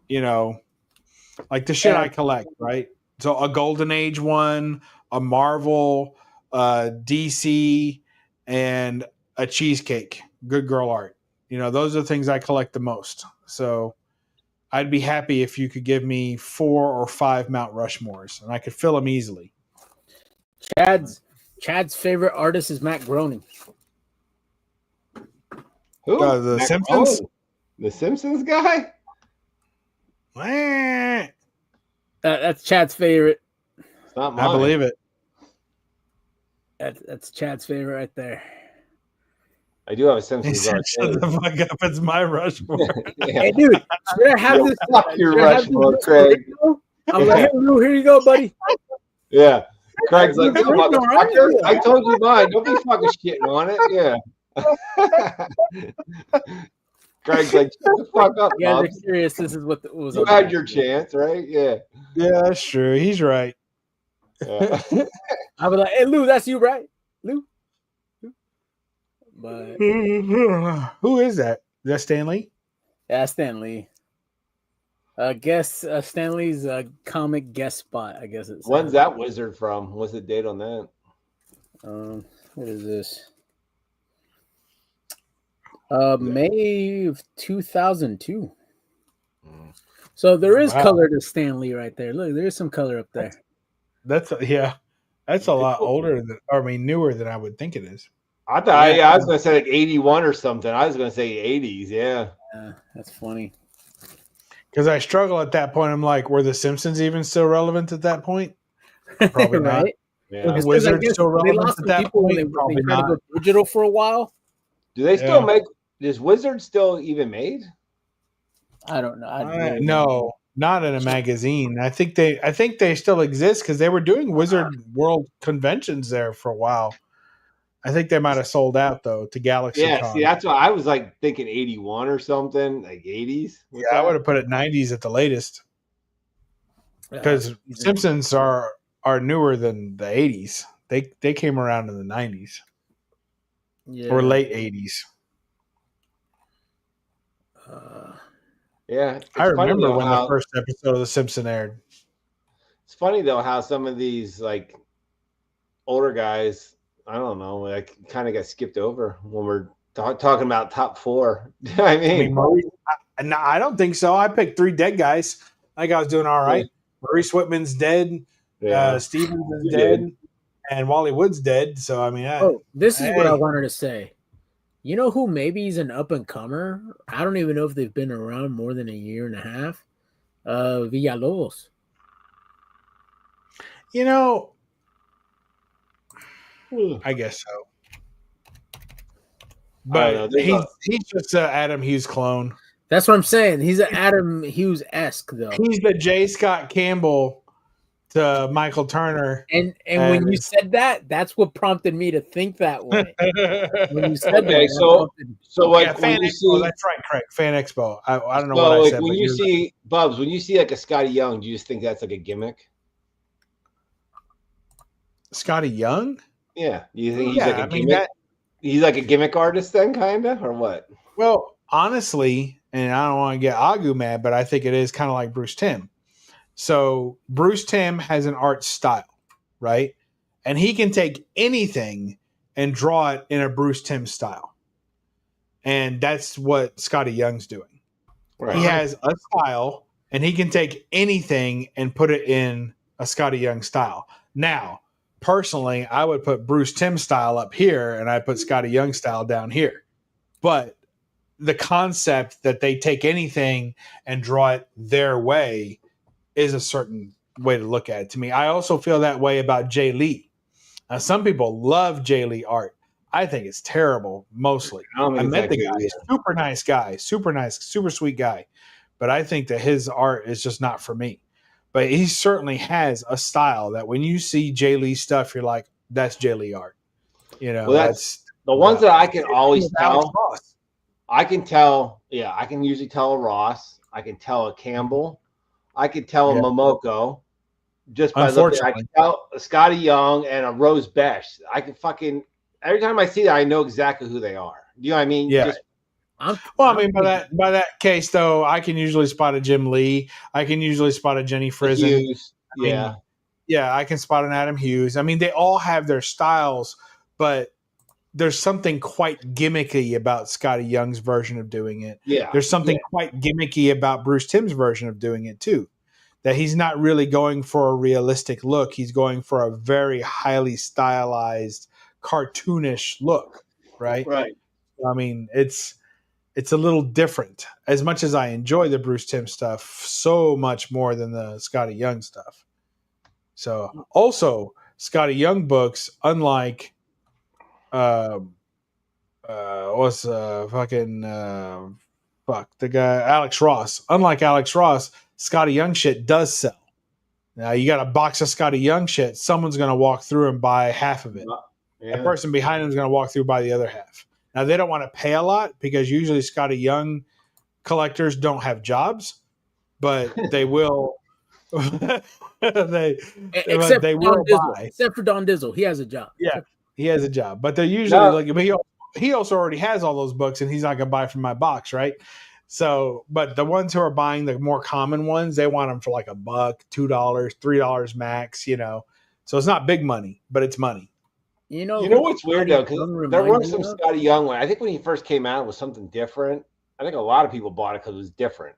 like the shit I collect, right? So a Golden Age one, a Marvel, DC, and a cheesecake, good girl art. Those are the things I collect the most. So I'd be happy if you could give me 4 or 5 Mount Rushmores, and I could fill them easily. Chad's favorite artist is Matt Groening. Who? The Simpsons? The Simpsons guy? That's Chad's favorite. It's not mine. I believe it. That's Chad's favorite right there. I do have a Simpsons art. Shut the fuck up. It's my Rushmore. Hey, dude. Should I have this? Fuck your Rushmore, Craig. I'm like, here you go, buddy. Yeah. Craig's like, motherfucker, I told you mine. Don't be fucking shitting on it. Yeah. Craig's like, shut the fuck up, yeah, Bob. they're serious. This is what was. You had your chance, right? Yeah. Yeah, that's true. He's right. Yeah. I was like, "Hey, Lou, that's you, right, Lou?" But who is that? Is that Stan Lee? yeah, Stan Lee. Guess Stan Lee's comic guest spot. I guess it's. When's that wizard from? What's the date on that? What is this? May of 2002. So there is color to Stan Lee right there. Look, there is some color up there. That's a lot older than, newer than I would think it is. I thought I was gonna say like 81 or something. I was gonna say 80s. Yeah, that's funny. Because I struggle at that point. I'm like, were the Simpsons even still relevant at that point? Probably not. Right? Yeah. The Wizards still relevant at that point? They tried to go digital for a while. Do they still make? Is Wizard still even made? I don't know. No, not in a magazine. I think they still exist because they were doing Wizard World conventions there for a while. I think they might have sold out though to Galaxy. Yeah, see, that's why I was like thinking 81 or something, like 80s. I would have put it 90s at the latest. Because Simpsons are newer than the 80s. They came around in the 90s. Yeah. Or late 80s. Yeah. I remember when the first episode of The Simpsons aired. It's funny though how some of these like older guys, I don't know, like kind of got skipped over when we're talking about top four. I mean, I don't think so. I picked 3 dead guys. I think I was doing all right. Yeah. Maurice Whitman's dead. Yeah. Stevens is dead. And Wally Wood's dead. So, I mean, this is what I wanted to say. You know who maybe is an up-and-comer? I don't even know if they've been around more than a year and a half. Villalobos. You know, I guess so. But he's just an Adam Hughes clone. That's what I'm saying. He's an Adam Hughes-esque, though. He's the J. Scott Campbell to Michael Turner. And when you said that, that's what prompted me to think that way. When you said so like Fan Expo, that's right, Craig. Fan Expo. I don't know what I said. When you see Bubs, when you see like a Scotty Young, do you just think that's like a gimmick? Scotty Young? Yeah. You think he's like a gimmick? He's like a gimmick artist then, kind of, or what? Well, honestly, and I don't want to get Agu mad, but I think it is kind of like Bruce Timm. So Bruce Timm has an art style, right? And he can take anything and draw it in a Bruce Timm style. And that's what Scotty Young's doing. Right. He has a style, and he can take anything and put it in a Scotty Young style. Now, personally, I would put Bruce Timm style up here, and I put Scotty Young style down here. But the concept that they take anything and draw it their way is a certain way to look at it to me. I also feel that way about Jay Lee. Now, some people love Jay Lee art. I think it's terrible, mostly. I met the guy. Super nice guy. Super nice, super sweet guy. But I think that his art is just not for me. But he certainly has a style that when you see Jay Lee stuff, you're like, that's Jay Lee art. You know, that's the ones that I can always tell. I can tell, I can usually tell a Ross. I can tell a Campbell. I could tell a Momoko just by looking. I can tell a Scotty Young and a Rose Besh. I can fucking every time I see that, I know exactly who they are. You know what I mean? Yeah. By that case though, I can usually spot a Jim Lee. I can usually spot a Jenny Frizen. I can spot an Adam Hughes. I mean, they all have their styles, but there's something quite gimmicky about Scotty Young's version of doing it. Yeah. There's something quite gimmicky about Bruce Timm's version of doing it too. That he's not really going for a realistic look. He's going for a very highly stylized, cartoonish look. Right. Right. I mean, it's a little different. As much as I enjoy the Bruce Timm stuff so much more than the Scotty Young stuff. So also Scotty Young books, unlike the guy Alex Ross. Unlike Alex Ross, Scotty Young shit does sell. Now you got a box of Scotty Young shit. Someone's going to walk through and buy half of it. Yeah. The person behind him is going to walk through and buy the other half. Now they don't want to pay a lot because usually Scotty Young collectors don't have jobs, but they will they except they for Don will Dizzle. buy. Except for Don Dizzle, he has a job. Yeah, he has a job, but they're usually like. But he also already has all those books, and he's not gonna buy from my box, right? So, but the ones who are buying the more common ones, they want them for like $1, $2, $3 max. So it's not big money, but it's money. You know what's weird though, because there were some Scotty Young one. I think when he first came out, it was something different. I think a lot of people bought it because it was different.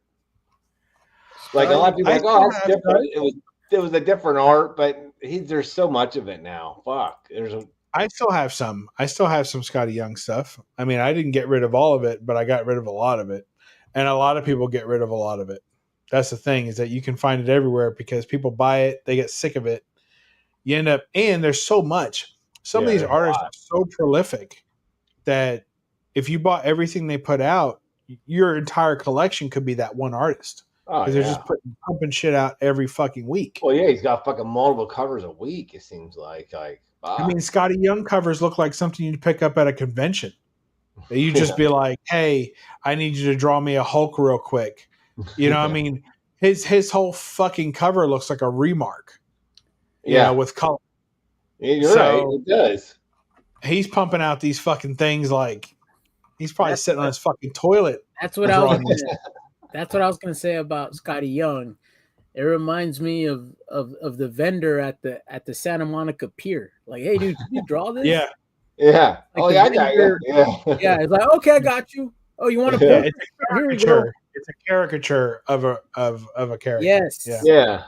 Like a lot of people were like, oh, that's different. It was a different art, but there's so much of it now. Fuck, I still have some. I still have some Scotty Young stuff. I mean, I didn't get rid of all of it, but I got rid of a lot of it, and a lot of people get rid of a lot of it. That's the thing, is that you can find it everywhere because people buy it, they get sick of it. You end up, and there's so much. Some of these artists are so prolific that if you bought everything they put out, your entire collection could be that one artist. Because they're just pumping shit out every fucking week. Well, yeah, he's got fucking multiple covers a week, it seems like. I mean, Scotty Young covers look like something you'd pick up at a convention. You just be like, hey, I need you to draw me a Hulk real quick. I mean, his whole fucking cover looks like a Remark. With color. Yeah, you're right. It does. He's pumping out these fucking things like he's probably sitting on his fucking toilet. That's what That's what I was gonna say about Scotty Young. It reminds me of the vendor at the Santa Monica Pier. Like, hey, dude, can you draw this? Yeah. Like I got you. Yeah, it's like, okay, I got you. Oh, you want to? Yeah, it's a caricature. It's a caricature of a character. Yes. Yeah.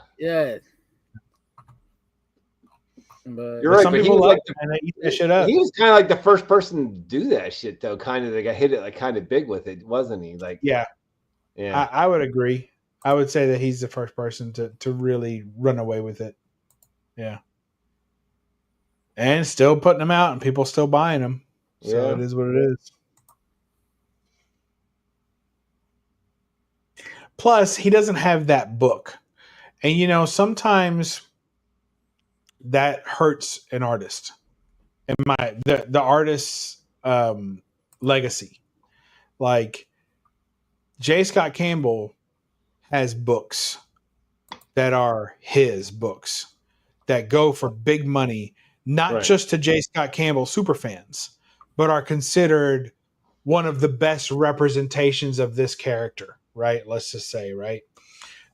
But you're right. Some people like they eat that shit up. He was kind of like the first person to do that shit, though. Kind of, they got hit it like kind of big with it, wasn't he? Like, yeah. I would agree. I would say that he's the first person to really run away with it. Yeah. And still putting them out, and people still buying them. So it is what it is. Plus, he doesn't have that book. And, sometimes that hurts an artist. And the artist's legacy. Like, J. Scott Campbell has books that are his books that go for big money, not just to J. Scott Campbell superfans, but are considered one of the best representations of this character, right? Let's just say, right?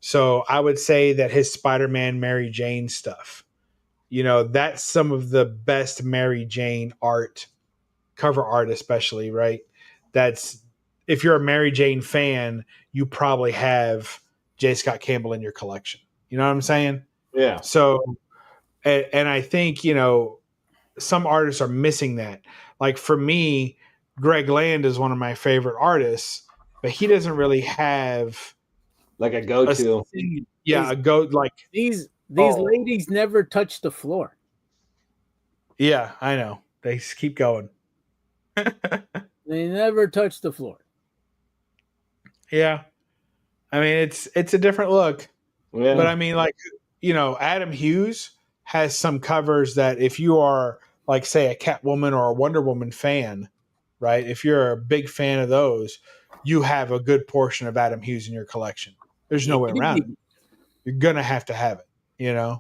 So I would say that his Spider-Man Mary Jane stuff, that's some of the best Mary Jane art, cover art especially, right? If you're a Mary Jane fan, you probably have J. Scott Campbell in your collection. You know what I'm saying? Yeah. So, and I think, some artists are missing that. Like for me, Greg Land is one of my favorite artists, but he doesn't really have like a go-to. These ladies never touch the floor. Yeah, I know. They just keep going. They never touch the floor. Yeah. I mean, it's a different look. Yeah. But I mean, like, Adam Hughes has some covers that if you are, like, say, a Catwoman or a Wonder Woman fan, right? If you're a big fan of those, you have a good portion of Adam Hughes in your collection. There's no way around it. You're going to have it, Yeah.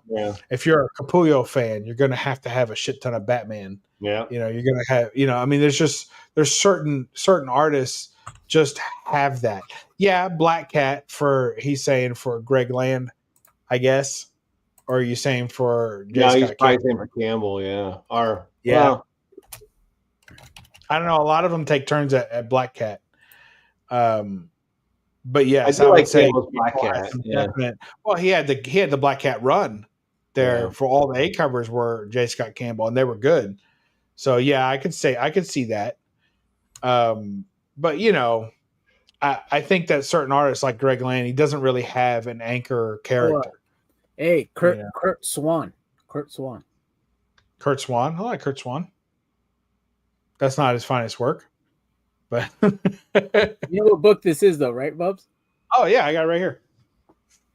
If you're a Capullo fan, you're going to have a shit ton of Batman. Yeah. You're going to have, I mean, there's certain artists just have that. Yeah, Black Cat he's saying for Greg Land, I guess. Or are you saying for J. Scott he's probably saying for Campbell, yeah. Well, I don't know. A lot of them take turns at Black Cat. But yes, I would say Black Cat. Yeah. Well, he had the Black Cat run there for all the A covers were J. Scott Campbell, and they were good. So yeah, I could see that. But I think that certain artists like Greg Land, he doesn't really have an anchor character. Hey, Kurt Swan. Kurt Swan. I like Kurt Swan. That's not his finest work. But you know what book this is though, right, Bubs? Oh yeah, I got it right here.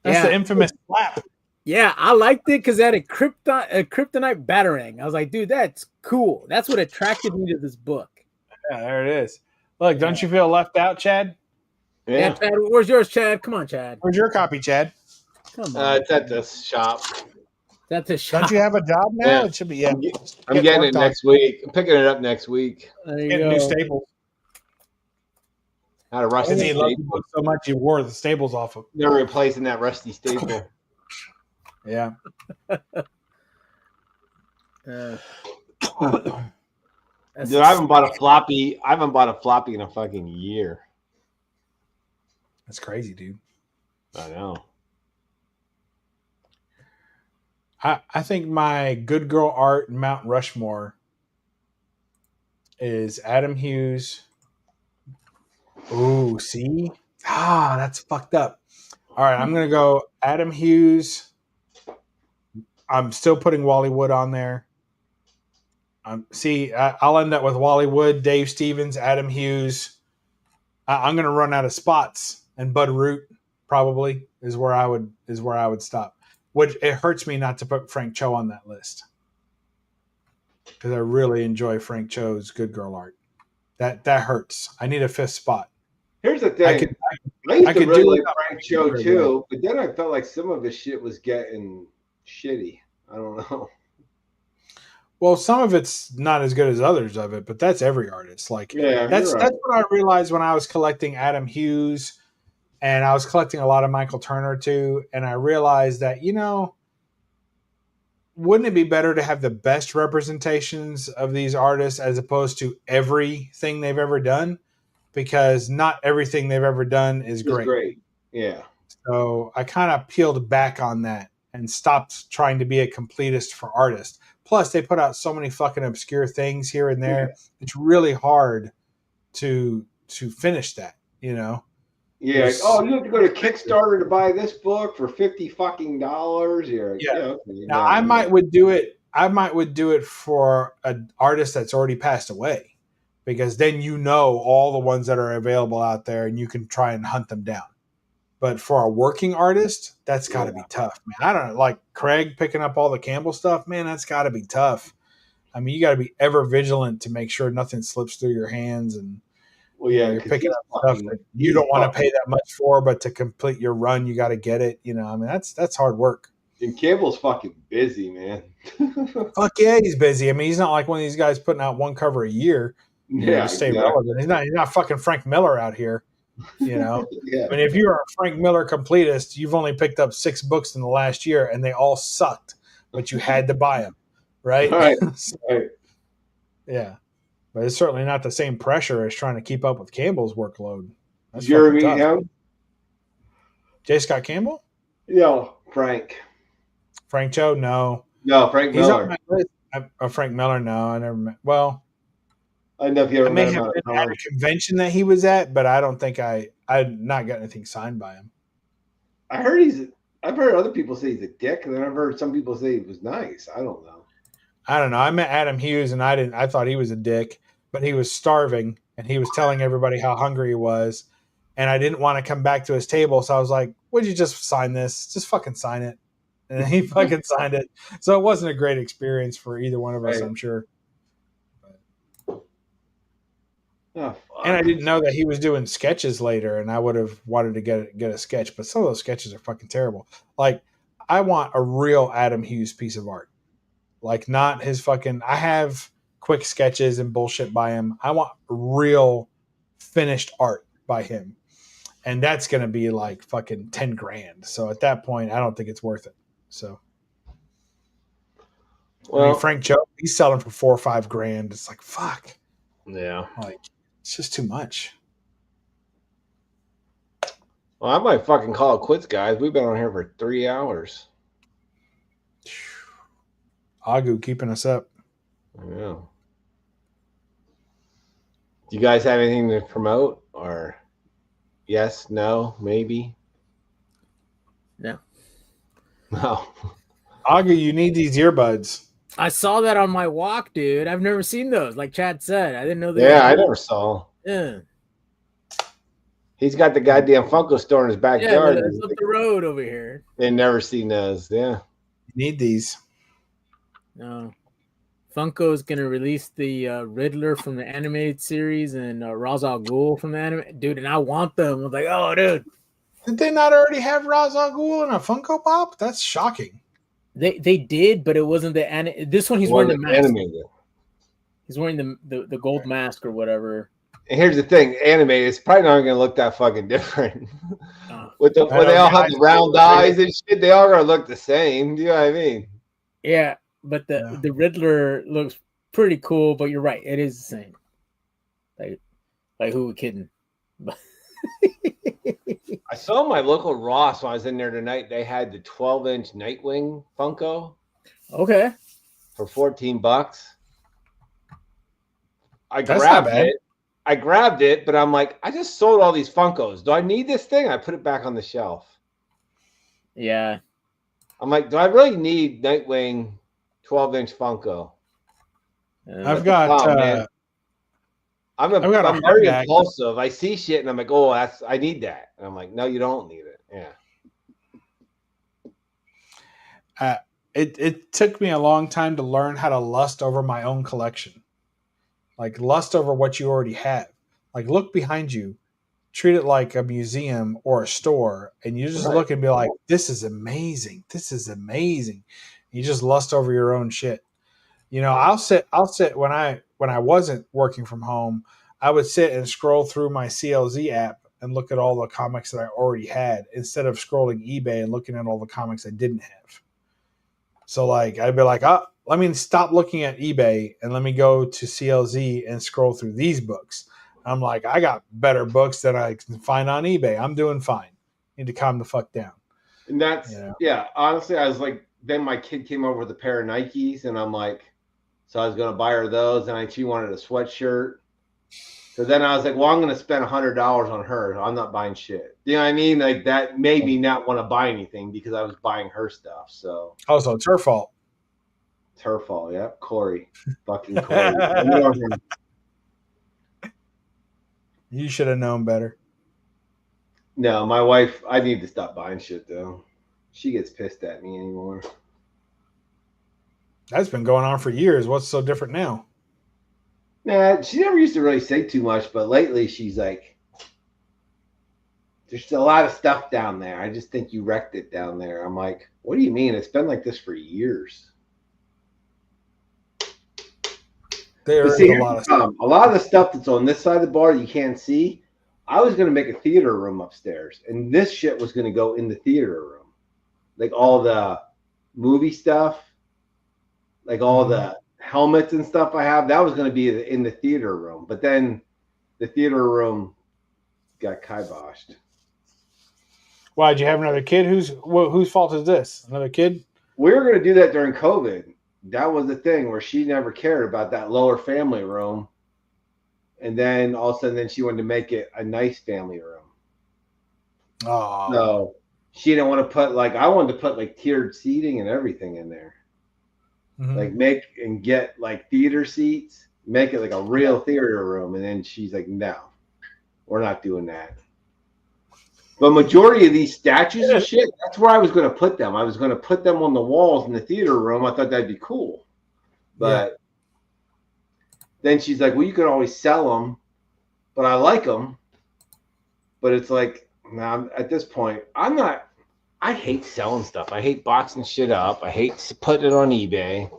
That's the infamous flap. Yeah, I liked it because it had a kryptonite batarang. I was like, dude, that's cool. That's what attracted me to this book. Yeah, there it is. Look, don't you feel left out, Chad? Yeah, Chad. Where's yours, Chad? Come on, Chad. Where's your copy, Chad? Come on. It's at the shop. That's a shot. Don't you have a job now? Yeah. It should be. Yeah, I'm getting it next week. I'm picking it up next week. There you Getting go. new staples. Out of rusty You love the staple. book so much you wore the staples off of. They're replacing that rusty staple. Yeah. That's- Dude, I haven't bought a floppy. I haven't bought a floppy in a fucking year. That's crazy, dude. I know. I think my good girl art in Mount Rushmore is Adam Hughes. Ooh, see? That's fucked up. All right, I'm gonna go Adam Hughes. I'm still putting Wally Wood on there. I'll end up with Wally Wood, Dave Stevens, Adam Hughes. I'm gonna run out of spots, and Bud Root probably is where I would stop. Which it hurts me not to put Frank Cho on that list because I really enjoy Frank Cho's Good Girl art. That hurts. I need a fifth spot. Here's the thing. I used to really like Frank Cho too, but then I felt like some of his shit was getting shitty. I don't know. Well, some of it's not as good as others of it, but that's every artist. Like that's what I realized when I was collecting Adam Hughes. And I was collecting a lot of Michael Turner too. And I realized that, wouldn't it be better to have the best representations of these artists as opposed to everything they've ever done? Because not everything they've ever done is great. Great. Yeah. So I kind of peeled back on that and stopped trying to be a completist for artists. Plus, they put out so many fucking obscure things here and there. Yeah. It's really hard to finish that, Yeah. You have to go to Kickstarter to buy this book for $50 fucking. You're like, okay. Now I might would do it for an artist that's already passed away, because then all the ones that are available out there and you can try and hunt them down. But for a working artist, that's got to be tough, man. I don't know, like Craig picking up all the Campbell stuff, man. That's got to be tough. I mean, you got to be ever vigilant to make sure nothing slips through your hands and. Well, yeah, you're picking up stuff that you don't want to pay that much for, but to complete your run, you got to get it. I mean, that's hard work. And Campbell's fucking busy, man. Fuck yeah, he's busy. I mean, he's not like one of these guys putting out one cover a year. To stay relevant. He's not fucking Frank Miller out here. Yeah. I mean, if you're a Frank Miller completist, you've only picked up 6 books in the last year, and they all sucked, but you had to buy them, right? Right. Right. Yeah. But it's certainly not the same pressure as trying to keep up with Campbell's workload. That's Did you ever meet him? J. Scott Campbell? Yeah, Frank. Frank Cho? No. No, Frank Miller. He's on my list. Frank Miller? No, I never met. Well, I don't know if you ever met him at a convention that he was at, but I don't think I'd not got anything signed by him. I've heard other people say he's a dick, and then I've heard some people say he was nice. I don't know. I met Adam Hughes, and I thought he was a dick, but he was starving, and he was telling everybody how hungry he was, and I didn't want to come back to his table, so I was like, would you just sign this? Just fucking sign it. And he fucking signed it. So it wasn't a great experience for either one of us, I'm sure. And I didn't know that he was doing sketches later, and I would have wanted to get a sketch, but some of those sketches are fucking terrible. Like, I want a real Adam Hughes piece of art. Like, not his fucking. I have quick sketches and bullshit by him. I want real finished art by him, and that's gonna be like fucking $10,000. So at that point, I don't think it's worth it. So, well, I mean, Frank Cho, he's selling for $4,000 or $5,000. It's like fuck. Yeah, like it's just too much. Well, I might fucking call it quits, guys. We've been on here for 3 hours. Agu keeping us up. Yeah. Do you guys have anything to promote, or yes, no, maybe? No. No. Agu, you need these earbuds. I saw that on my walk, dude. I've never seen those. Like Chad said, I didn't know that. Yeah, I never saw. Yeah. He's got the goddamn Funko store in his backyard. Yeah, it's up the road over here. They never seen those. Yeah. You need these. No. Funko is going to release the Riddler from the animated series and Ra's al Ghul from the anime. Dude, and I want them. I was like, oh, dude. Did they not already have Ra's al Ghul in a Funko Pop? That's shocking. They did, but it wasn't this one. He's wearing the mask. Animated. He's wearing the gold mask or whatever. And here's the thing: animated, it's probably not going to look that fucking different. When they all have the round eyes and shit, they all going to look the same. Do you know what I mean? Yeah, but the Riddler looks pretty cool. But you're right; it is the same. Like who we kidding? I saw my local Ross when I was in there tonight. They had the 12-inch Nightwing Funko. Okay. For $14. I grabbed it, but I'm like, I just sold all these Funkos. Do I need this thing? I put it back on the shelf. Yeah. I'm like, do I really need Nightwing 12-inch Funko? I've got I'm very impulsive. I see shit and I'm like, oh, I need that. And I'm like, no, you don't need it. Yeah. It took me a long time to learn how to lust over my own collection. Like lust over what you already have. Like look behind you, treat it like a museum or a store, and you just look and be like, this is amazing. This is amazing. You just lust over your own shit. You know, I'll sit when I wasn't working from home, I would sit and scroll through my CLZ app and look at all the comics that I already had instead of scrolling eBay and looking at all the comics I didn't have. So like I'd be like, let me stop looking at eBay and let me go to CLZ and scroll through these books. I'm like, I got better books than I can find on eBay. I'm doing fine. Need to calm the fuck down. And that's honestly, I was like, then my kid came over with a pair of Nikes and I'm like, so I was going to buy her those, and she wanted a sweatshirt. So then I was like, well, I'm going to spend $100 on her. I'm not buying shit. You know what I mean? Like that made me not want to buy anything because I was buying her stuff. So also, it's her fault. It's her fault. Yeah, Corey, fucking Corey. You should have known better. No, my wife. I need to stop buying shit though. She gets pissed at me anymore. That's been going on for years. What's so different now? Nah, she never used to really say too much, but lately she's like, there's a lot of stuff down there. I just think you wrecked it down there. I'm like, what do you mean? It's been like this for years. There's a lot of stuff. A lot of the stuff that's on this side of the bar you can't see. I was going to make a theater room upstairs, and this shit was going to go in the theater room. Like all the movie stuff. Like all the helmets and stuff I have, that was going to be in the theater room. But then the theater room got kiboshed. Why, did you have another kid? Whose fault is this? Another kid? We were going to do that during COVID. That was the thing where she never cared about that lower family room. And then all of a sudden she wanted to make it a nice family room. Oh. So she didn't want to put I wanted to put tiered seating and everything in there. Mm-hmm. Like make and get theater seats, make it like a real theater room. And then she's like, no, we're not doing that. But majority of these statues and shit, that's where I was going to put them. I was going to put them on the walls in the theater room. I thought that'd be cool. But then she's like, well, you could always sell them, but I like them. But it's like, now at this point, I hate selling stuff. I hate boxing shit up. I hate putting it on eBay.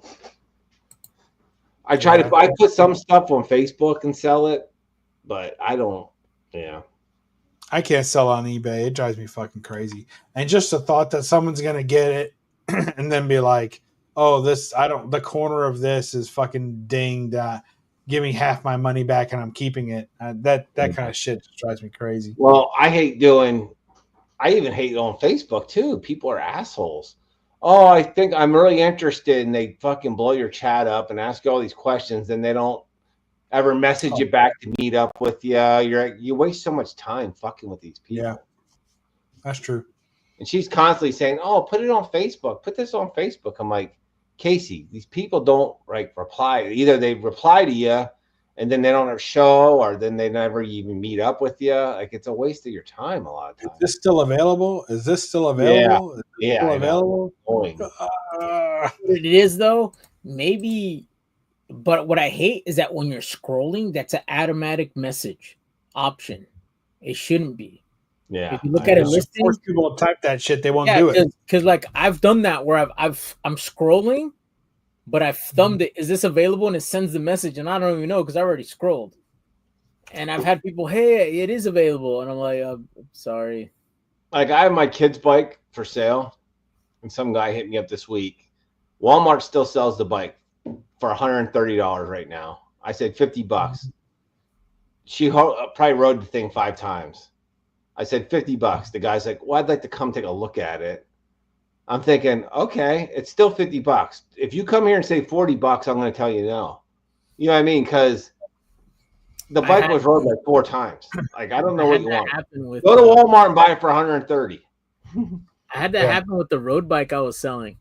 I put some stuff on Facebook and sell it, but I don't. Yeah. I can't sell on eBay. It drives me fucking crazy. And just the thought that someone's gonna get it and then be like, "Oh, the corner of this is fucking dinged. Give me half my money back and I'm keeping it." That kind of shit just drives me crazy. Well, I even hate it on Facebook too. People are assholes. Oh, I think I'm really interested, and they fucking blow your chat up and ask you all these questions, and they don't ever message you back to meet up with you. You waste so much time fucking with these people. Yeah, that's true. And she's constantly saying, "Oh, put it on Facebook. Put this on Facebook." I'm like, Casey, these people don't reply. Either they reply to you, and then they don't have a show, or then they never even meet up with you. Like, it's a waste of your time a lot of times. Is this still available? Is this still available? Yeah. Still available? It is, though. Maybe, but what I hate is that when you're scrolling, that's an automatic message option. It shouldn't be. Yeah. If you look at a Just listing, force people to type that shit, they won't do it. Because like I've done that where I'm scrolling, but I've thumbed it. Is this available? And it sends the message, and I don't even know because I already scrolled. And I've had people, hey, it is available, and I'm like, sorry. Like I have my kid's bike for sale, and some guy hit me up this week. Walmart still sells the bike for $130 right now. I said $50. She probably rode the thing 5 times. I said $50. The guy's like, well, I'd like to come take a look at it. I'm thinking, okay, it's still $50. If you come here and say $40, I'm going to tell you no. You know what I mean? Because the bike was rode like 4 times. Like, I don't know what you want. Go to Walmart and buy it for $130. I had that happen with the road bike I was selling.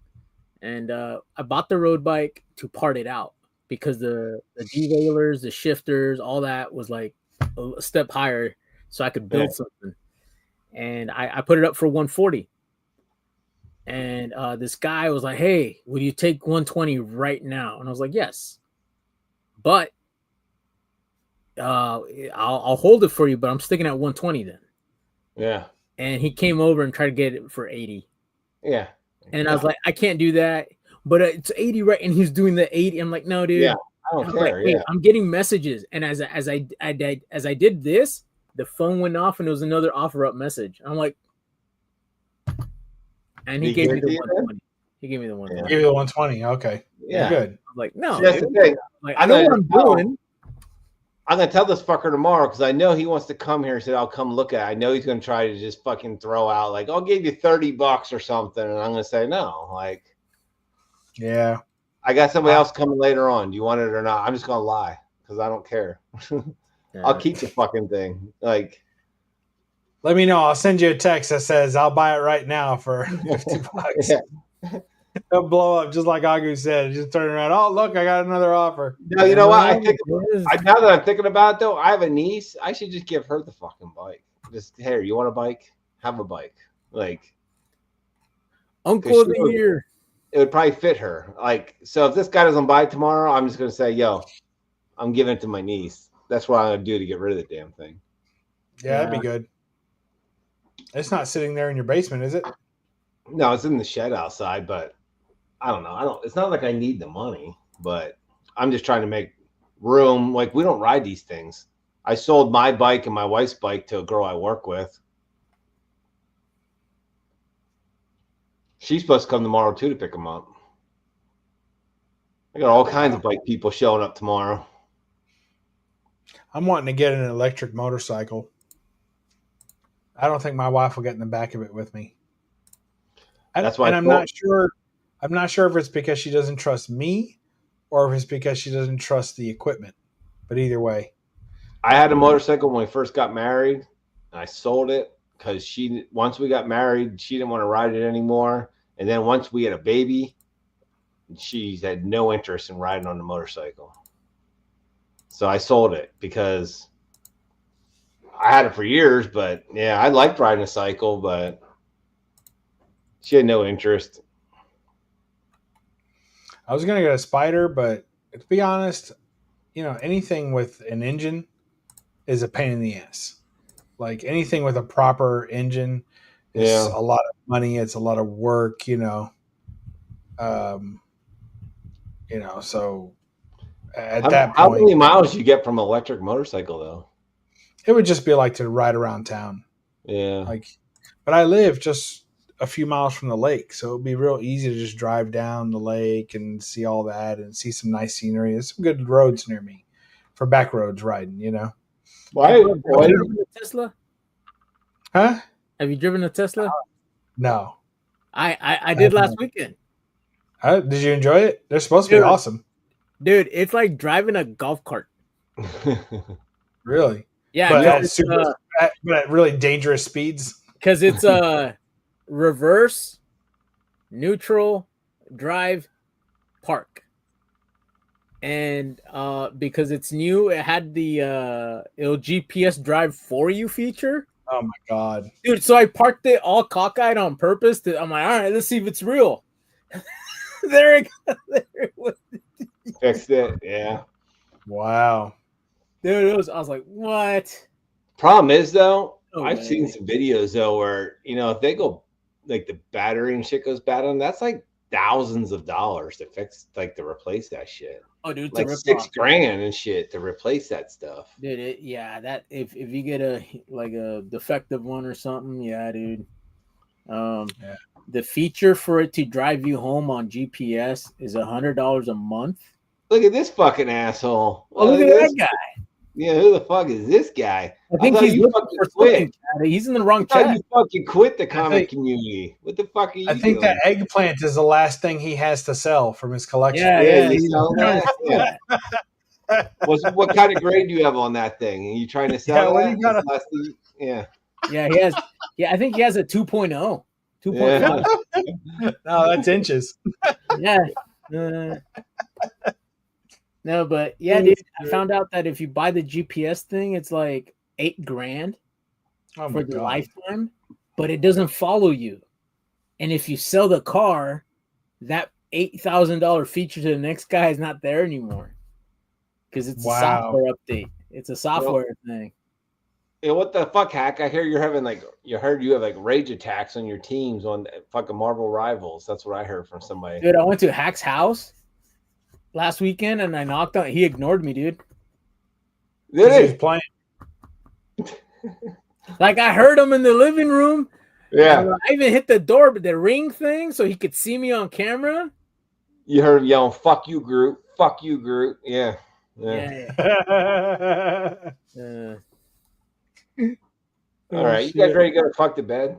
And I bought the road bike to part it out because the derailleurs, the shifters, all that was like a step higher so I could build something. And I put it up for $140. And this guy was like, hey, would you take $120 right now? And I was like, yes. But I'll hold it for you, but I'm sticking at $120 then. Yeah. And he came over and tried to get it for $80. Yeah. And I was like, I can't do that. But it's $80, right? And he's doing the $80. I'm like, no, dude. Yeah, I don't care. Like, hey, I'm getting messages. And as I did this, the phone went off and there was another offer up message. I'm like, and he gave me the 120. He gave me the 120. Give you the 120. Okay. Yeah. Good. I'm like, no. See, that's the thing. Like, I know what I'm doing. I'm gonna tell this fucker tomorrow because I know he wants to come here and said I'll come look at it. I know he's gonna try to just fucking throw out like I'll give you $30 or something, and I'm gonna say no. Like, yeah, I got somebody else coming later on. Do you want it or not? I'm just gonna lie because I don't care. I'll keep the fucking thing. Like, let me know. I'll send you a text that says I'll buy it right now for $50. Yeah. It'll blow up just like Agu said. Just turn around. Oh, look, I got another offer. No, you know what? Now that I'm thinking about it, though, I have a niece. I should just give her the fucking bike. Just, hey, you want a bike? Have a bike. Like, Uncle of the year. It would probably fit her. Like, so if this guy doesn't buy it tomorrow, I'm just gonna say, yo, I'm giving it to my niece. That's what I'm gonna do to get rid of the damn thing. Yeah, that'd be good. It's not sitting there in your basement, is it? No, it's in the shed outside, but I don't know. It's not like I need the money, but I'm just trying to make room. Like, we don't ride these things. I sold my bike and my wife's bike to a girl I work with. She's supposed to come tomorrow too to pick them up. I got all kinds of bike people showing up tomorrow. I'm wanting to get an electric motorcycle. I don't think my wife will get in the back of it with me. That's why I'm not sure. I'm not sure if it's because she doesn't trust me or if it's because she doesn't trust the equipment. But either way. I had a motorcycle when we first got married. And I sold it because once we got married, she didn't want to ride it anymore. And then once we had a baby, she had no interest in riding on the motorcycle. So I sold it because I had it for years. But yeah, I liked riding a cycle, but she had no interest. I was going to get a Spider, but to be honest, anything with an engine is a pain in the ass. Like anything with a proper engine is a lot of money. It's a lot of work, so at that point. How many miles you get from an electric motorcycle though? It would just be like to ride around town. Yeah. But I live just a few miles from the lake, so it'd be real easy to just drive down the lake and see all that and see some nice scenery. There's some good roads near me for back roads riding, Why? Have you driven a Tesla? Huh? Have you driven a Tesla? No. I did last weekend. Did you enjoy it? They're supposed to be awesome. Dude, it's like driving a golf cart. Really? Yeah. But at really dangerous speeds? Because it's reverse, neutral, drive, park. And because it's new, it had it'll GPS drive for you feature. Oh my god, dude! So I parked it all cockeyed on purpose. I'm like, all right, let's see if it's real. There it goes. Fixed it. Yeah. Wow. Dude, I was like, what? Problem is though, I've seen some videos though where if they go like the battery and shit goes bad on, that's like thousands of dollars to fix, like to replace that shit. Oh, dude, like $6,000 and shit to replace that stuff. Dude, that if you get a defective one or something, yeah, dude. The feature for it to drive you home on GPS is $100 a month. Look at this fucking asshole. Oh, look at that guy. Yeah, who the fuck is this guy? I think he's looking for something. He's in the wrong chat. You fucking quit the comic community. What the fuck are you doing? I think that eggplant is the last thing he has to sell from his collection. Yeah. What kind of grade do you have on that thing? Are you trying to sell that? Yeah, he has. Yeah, I think he has a 2.0. 2.5. No, that's inches. Yeah. No, but yeah, dude, I found out that if you buy the GPS thing, it's like $8,000 for the lifetime, but it doesn't follow you. And if you sell the car, that $8,000 feature to the next guy is not there anymore because it's a software update. It's a software thing. Yeah, what the fuck, Hack? I hear you have like rage attacks on your teams on fucking Marvel Rivals. That's what I heard from somebody. Dude, I went to Hack's house last weekend and I knocked on. He ignored me, dude. He was playing. Like I heard him in the living room. Yeah. I even hit the door, but the ring thing, so he could see me on camera. You heard him yelling, "Fuck you, Groot! Fuck you, Groot!" Yeah. All right, you guys ready to go to fuck the bed?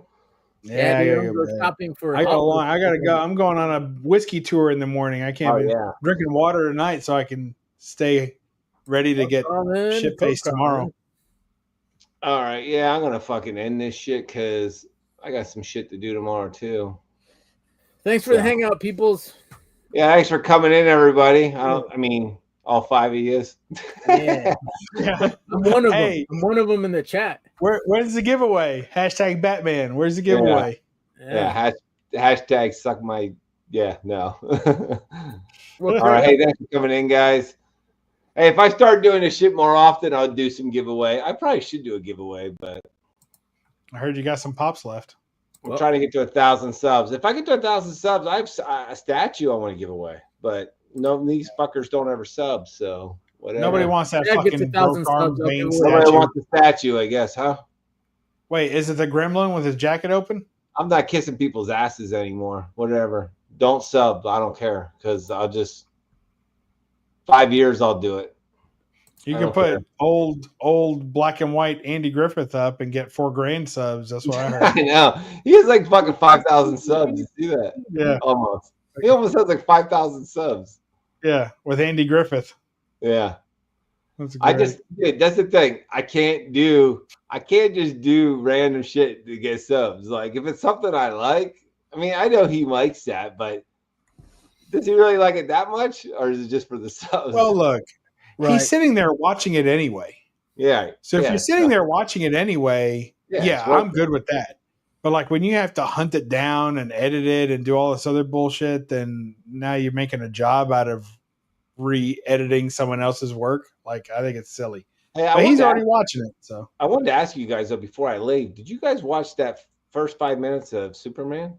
Yeah, dude, we're shopping for. I gotta go. I'm going on a whiskey tour in the morning. I can't be drinking water tonight, so I can stay ready to get shit faced tomorrow. All right, yeah, I'm gonna fucking end this shit because I got some shit to do tomorrow too. Thanks for the hangout, peoples. Yeah, thanks for coming in, everybody. I mean, all 5 of you. Yeah. I'm one of them. I'm one of them in the chat. Where's the giveaway? Hashtag Batman. Where's the giveaway? Yeah. Hashtag suck my. Yeah, no. All right. Hey, thanks for coming in, guys. Hey, if I start doing this shit more often, I'll do some giveaway. I probably should do a giveaway, but I heard you got some pops left. I'm trying to get to 1,000 subs. If I get to 1,000 subs, I have a statue I want to give away. But no, these fuckers don't ever sub, so whatever. Nobody wants that fucking broke arm vein statue. Nobody wants the statue, I guess, huh? Wait, is it the gremlin with his jacket open? I'm not kissing people's asses anymore. Whatever. Don't sub. I don't care because I'll just 5 years. I'll do it. You can put old black and white Andy Griffith up and get 4 grand subs. That's what I heard. I know. He has like fucking 5,000 subs. You see that? Yeah. Almost. He almost has like 5,000 subs. Yeah, with Andy Griffith. Yeah. That's the thing. I can't just do random shit to get subs. Like if it's something I like, I mean, I know he likes that, but does he really like it that much? Or is it just for the subs? Well, look. Right. He's sitting there watching it anyway. Yeah. So if you're sitting there watching it anyway, I'm good with that. But like when you have to hunt it down and edit it and do all this other bullshit, then now you're making a job out of re-editing someone else's work. Like I think it's silly. Hey, but he's already watching it. So I wanted to ask you guys though before I leave, did you guys watch that first 5 minutes of Superman?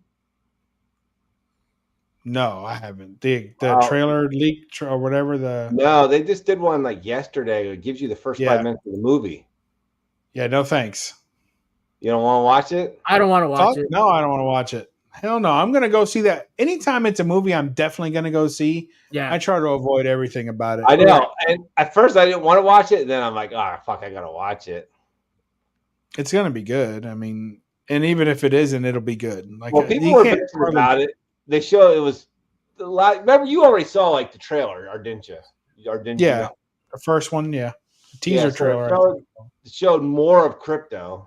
No, I haven't. The trailer leaked or whatever. No, they just did one like yesterday. It gives you the first 5 minutes of the movie. Yeah, no thanks. You don't want to watch it? I don't want to watch it. No, I don't want to watch it. Hell no. I'm going to go see that. Anytime it's a movie I'm definitely going to go see. Yeah. I try to avoid everything about it. I know. And at first I didn't want to watch it. And then I'm like, fuck, I got to watch it. It's going to be good. I mean, and even if it isn't, it'll be good. Like, well, people were bitching about it. They show it was a lot. Remember, you already saw like the trailer, or didn't you? Yeah. The first one, yeah. The teaser trailer. It showed more of Crypto.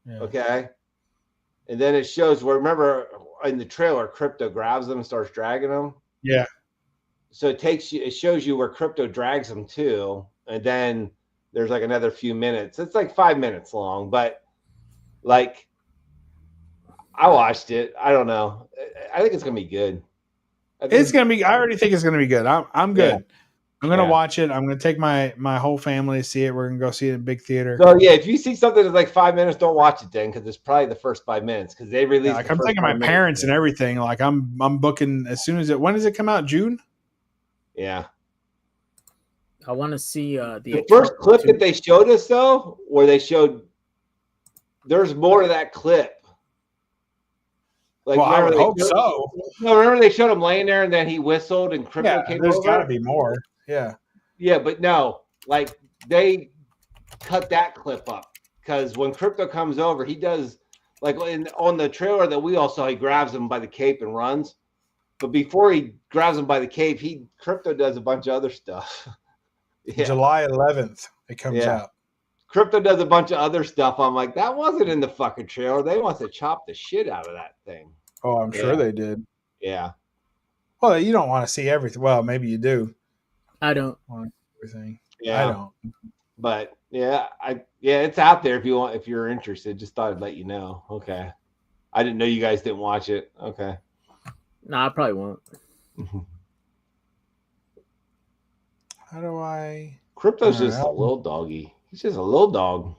Yeah. Okay. And then it shows where, remember in the trailer, Crypto grabs them and starts dragging them. Yeah. So it shows you where Crypto drags them to, and then there's like another few minutes. It's like 5 minutes long, but like I watched it. I don't know. I think it's gonna be good. It's gonna be. I already think it's gonna be good. I'm good. I'm gonna watch it. I'm gonna take my whole family to see it. We're gonna go see it in big theater. So yeah, if you see something that's like 5 minutes, don't watch it then, because it's probably the first 5 minutes because they released. Like I'm taking my parents and everything. Like I'm booking as soon as it. When does it come out? June. Yeah. I want to see the first clip that they showed us though, where they showed. There's more to that clip. Like, well, I would hope so. No, remember they showed him laying there and then he whistled and Crypto came over? There's got to be more. Yeah. Yeah, but no. Like, they cut that clip up because when Crypto comes over, he does, like on the trailer that we all saw, he grabs him by the cape and runs. But before he grabs him by the cape, Crypto does a bunch of other stuff. Yeah. July 11th, it comes out. Crypto does a bunch of other stuff. I'm like, that wasn't in the fucking trailer. They want to chop the shit out of that thing. Oh, I'm sure they did. Yeah. Well, you don't want to see everything. Well, maybe you do. I don't want everything. Yeah. I don't. But yeah, it's out there if you're interested. Just thought I'd let you know. Okay. I didn't know you guys didn't watch it. Okay. No, I probably won't. How do I? Crypto's just a little doggy. He's just a little dog.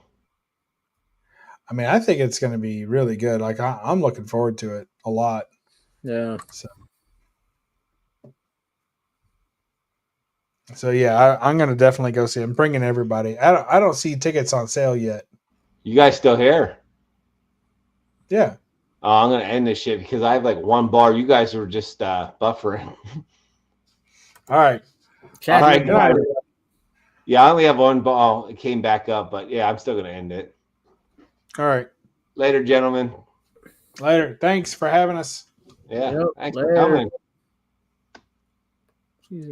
I mean, I think it's going to be really good. Like I'm looking forward to it a lot. Yeah. So yeah, I'm going to definitely go see it. I'm bringing everybody. I don't see tickets on sale yet. You guys still here? Yeah. Oh, I'm going to end this shit because I have like one bar. You guys were just buffering. All right. Chad, all right. Guys. Yeah, I only have one ball. It came back up, but yeah, I'm still going to end it. All right. Later, gentlemen. Later. Thanks for having us. Yeah. Yep, thanks for coming. She's